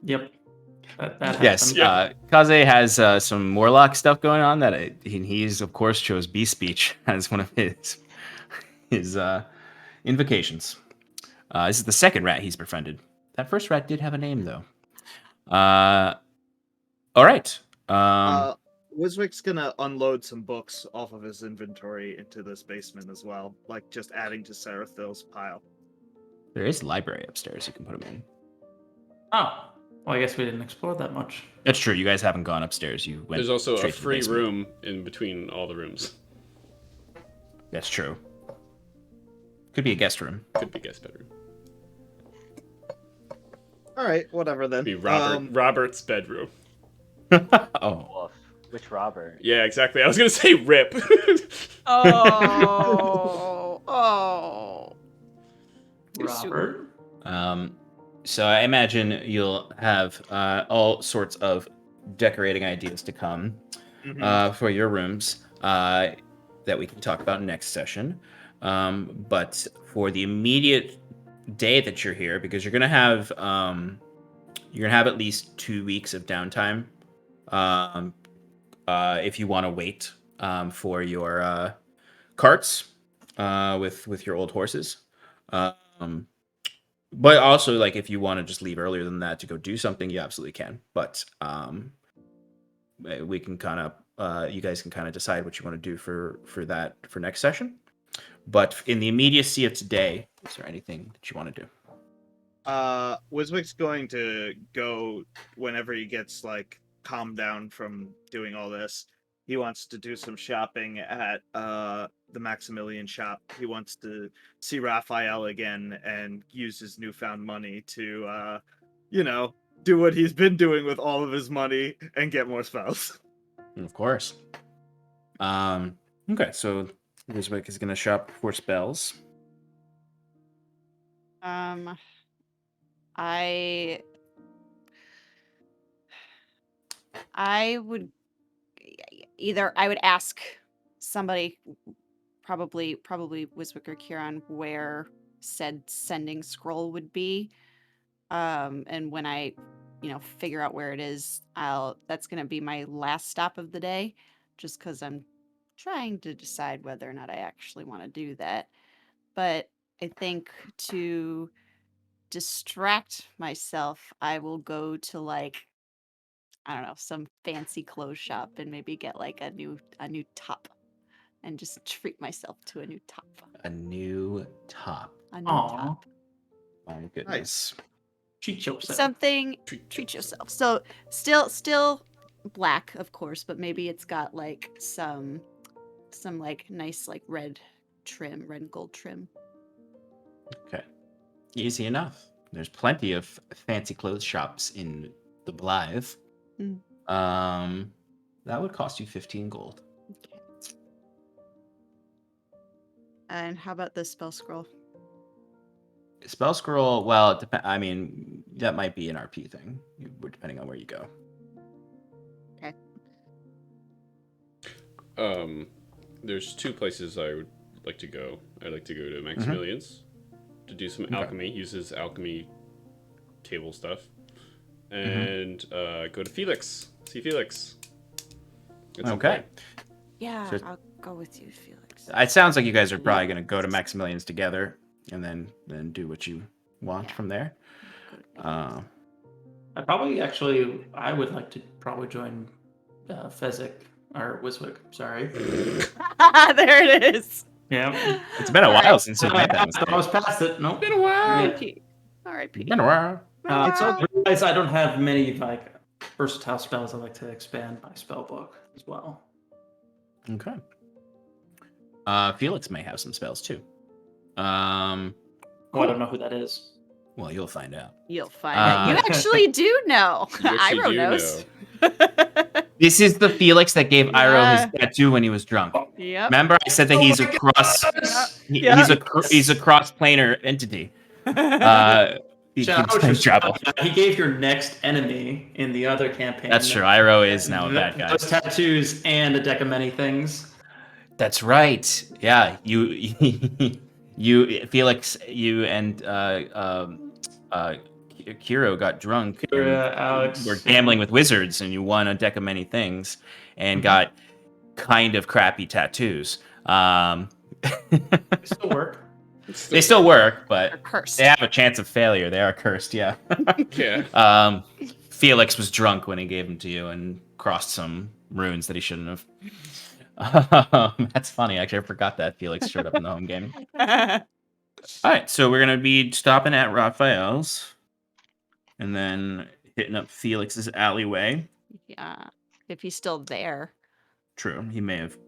Yep. That Yes, happened. Kaze has some Morlock stuff going on that he's of course chose Beast Speech as one of his invocations. This is the second rat he's befriended. That first rat did have a name though. All right. Wiswick's gonna unload some books off of his inventory into this basement as well, like just adding to Sarathil's pile. There is a library upstairs. You can put them in. Oh. Well, I guess we didn't explore that much. That's true. You guys haven't gone upstairs. You went. There's also a straight to the free basement. room in between all the rooms. That's true. Could be a guest room. Could be guest bedroom. All right, whatever then. Be Robert's bedroom. Oh. Woof. Which Robert? Yeah, exactly. I was gonna say rip. Oh. Oh. Robert. So I imagine you'll have all sorts of decorating ideas to come for your rooms that we can talk about next session. But for the immediate day that you're here, because you're gonna have at least 2 weeks of downtime. If you want to wait for your carts with your old horses. But also, like, if you want to just leave earlier than that to go do something, you absolutely can. But we can kind of, you guys can kind of decide what you want to do for next session. But in the immediacy of today, is there anything that you want to do? Wiswick's going to go whenever he gets like calmed down from doing all this. He wants to do some shopping at the Maximilian shop. He wants to see Raphael again and use his newfound money to, do what he's been doing with all of his money and get more spells. Of course. Okay, so Wiswick is going to shop for spells. I would I would ask somebody, probably Wiswick or Kieran, where said sending scroll would be. And when I, figure out where it is, that's gonna be my last stop of the day, just because I'm trying to decide whether or not I actually want to do that. But I think to distract myself, I will go to like, I don't know, some fancy clothes shop and maybe get like a new top and just treat myself to a new top. A new top. A new Aw. top. My goodness. Treat yourself. Something treat yourself. So still black, of course, but maybe it's got like some like nice like red and gold trim. Okay. Easy enough. There's plenty of fancy clothes shops in the Blythe. That would cost you 15 gold. Okay. And how about the spell scroll? Spell scroll, well, it I mean, that might be an RP thing, depending on where you go. Okay. There's 2 places I would like to go. I'd like to go to Maximilian's to do some alchemy, use his alchemy table stuff. And go to Felix. See Felix. At some Okay. point. Yeah, So- I'll go with you, Felix. It sounds like you guys are probably going to go to Maximilian's together and then do what you want from there. I would like to probably join Fezzik or Wiswick. Sorry. There it is. Yeah. It's been a while since you met them. I was past it. Nope. Been a while. Yeah. R.I.P. It's all I realize I don't have many like versatile spells. I like to expand my spell book as well. Okay. Felix may have some spells too. Oh, I don't know who that is. Well, you'll find out. You'll find out. You actually do know. You actually Iro do knows. This is the Felix that gave Iro his tattoo when he was drunk. Yep. Remember, I said that he's a cross. He's a cross-planar entity. He Shout keeps out time to travel. He gave your next enemy in the other campaign. That's true. Iro is now a bad guy. Those tattoos and a deck of many things. That's right. Yeah, you, Felix, you and Kiro got drunk. And Alex. were gambling with wizards, and you won a deck of many things, and got kind of crappy tattoos. They still work. They still work, but They're cursed. they have a chance of failure. They are cursed. Yeah. Yeah. Felix was drunk when he gave them to you and crossed some runes that he shouldn't have. That's funny. Actually, I forgot that Felix showed up in the home game. All right, so we're gonna be stopping at Raphael's, and then hitting up Felix's alleyway. Yeah. If he's still there. True, he may have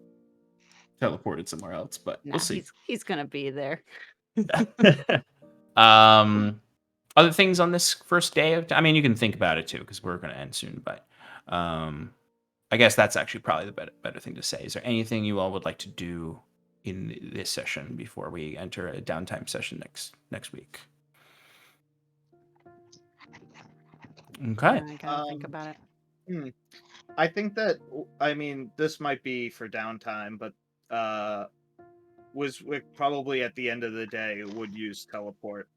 teleported somewhere else, but Nah, we'll see. he's gonna be there. Other things on this first day of, I mean, you can think about it too, because we're going to end soon. But I guess that's actually probably the better thing to say. Is there anything you all would like to do in this session before we enter a downtime session next week? Okay. I gotta think about it. I think that, I mean, this might be for downtime, but Wiswick probably at the end of the day would use teleport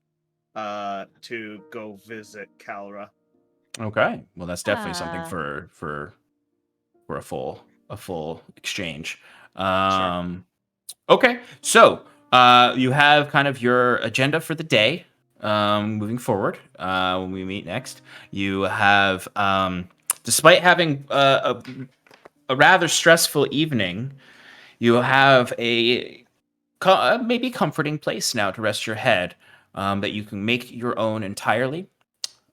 to go visit Kalra. Okay. Well, that's definitely something for a full exchange. Okay. So you have kind of your agenda for the day. Moving forward, when we meet next, you have, despite having a rather stressful evening, you have a maybe comforting place now to rest your head, that you can make your own entirely.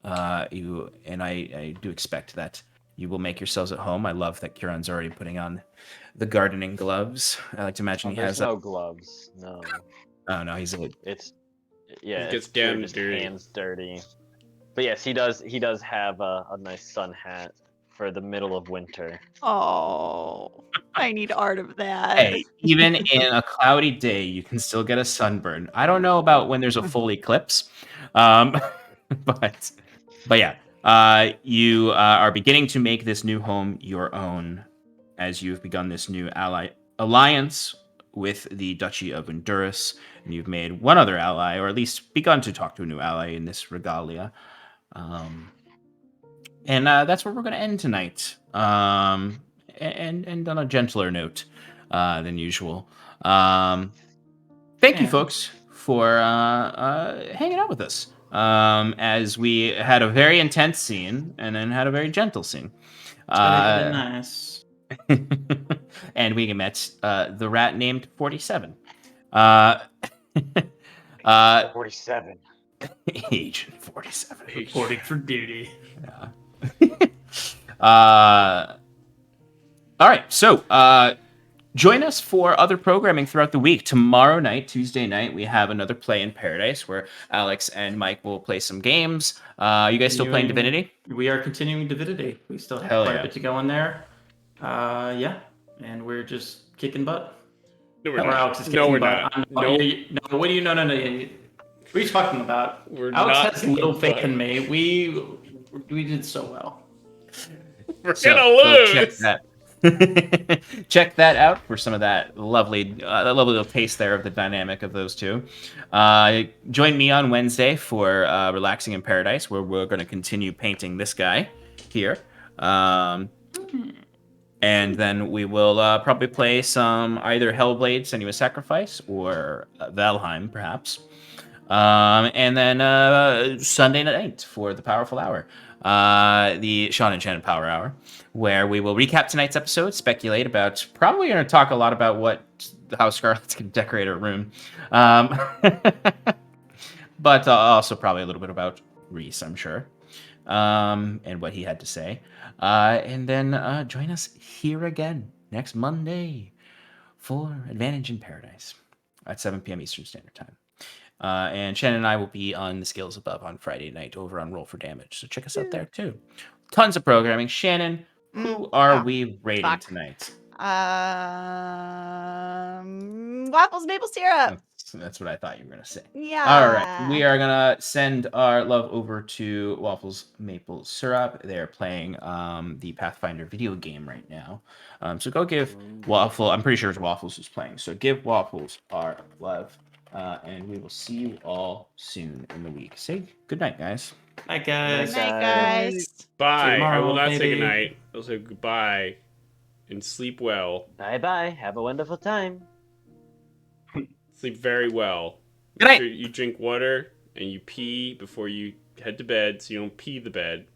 I do expect that you will make yourselves at home. I love that Kieran's already putting on the gardening gloves. I like to imagine he has no gloves. No. Oh no, he's a. It's yeah. He gets it's pure damn just dirty. Hands dirty. But yes, he does. He does have a nice sun hat for the middle of winter. Oh, I need art of that. Hey, even in a cloudy day, you can still get a sunburn. I don't know about when there's a full eclipse, but yeah, you are beginning to make this new home your own, as you've begun this new alliance with the Duchy of Honduras, and you've made one other ally, or at least begun to talk to a new ally in this regalia. And that's where we're going to end tonight. And on a gentler note than usual. Thank you, folks, for hanging out with us as we had a very intense scene and then had a very gentle scene. Nice. And we met the rat named 47. 47. Agent 47. Reporting for duty. Yeah. All right, so join us for other programming throughout the week. Tomorrow night, Tuesday night, we have another Play in Paradise where Alex and Mike will play some games. You guys still playing Divinity? We are continuing Divinity. We still have Hell quite yeah. a bit to go in there. Yeah, and we're just kicking butt. No, we're Or not. Alex is No, kicking we're butt. not. No, No. no, what do you? No. What are you talking about? We're Alex not has little kicking faith in me. We did so well. We're So gonna check lose. that. Check that out for some of that lovely little taste there of the dynamic of those two. Join me on Wednesday for Relaxing in Paradise, where we're going to continue painting this guy here. And then we will probably play some either Hellblade, Senua's Sacrifice, or Valheim, perhaps. And then Sunday night for the Powerful Hour, the Sean Enchanted Power Hour, where we will recap tonight's episode, speculate about, probably going to talk a lot about how Scarlett's going to decorate her room. but also probably a little bit about Reese, I'm sure, and what he had to say. And then join us here again next Monday for Advantage in Paradise at 7 p.m. Eastern Standard Time. And Shannon and I will be on the Scales Above on Friday night over on Roll for Damage. So check us out there too. Tons of programming. Shannon, who are we rating fuck. tonight? Waffles maple syrup. That's what I thought you were going to say. Yeah. All right. We are going to send our love over to Waffles Maple Syrup. They're playing the Pathfinder video game right now. So go give Waffle, I'm pretty sure it's Waffles who's playing. So give Waffles our love. And we will see you all soon in the week. Say good night, guys. Night, guys. Good night, guys. Bye. Tomorrow, I will not say maybe. goodnight. I'll say goodbye and sleep well. Bye bye. Have a wonderful time. Sleep very well. Good night. Make sure you drink water and you pee before you head to bed so you don't pee the bed.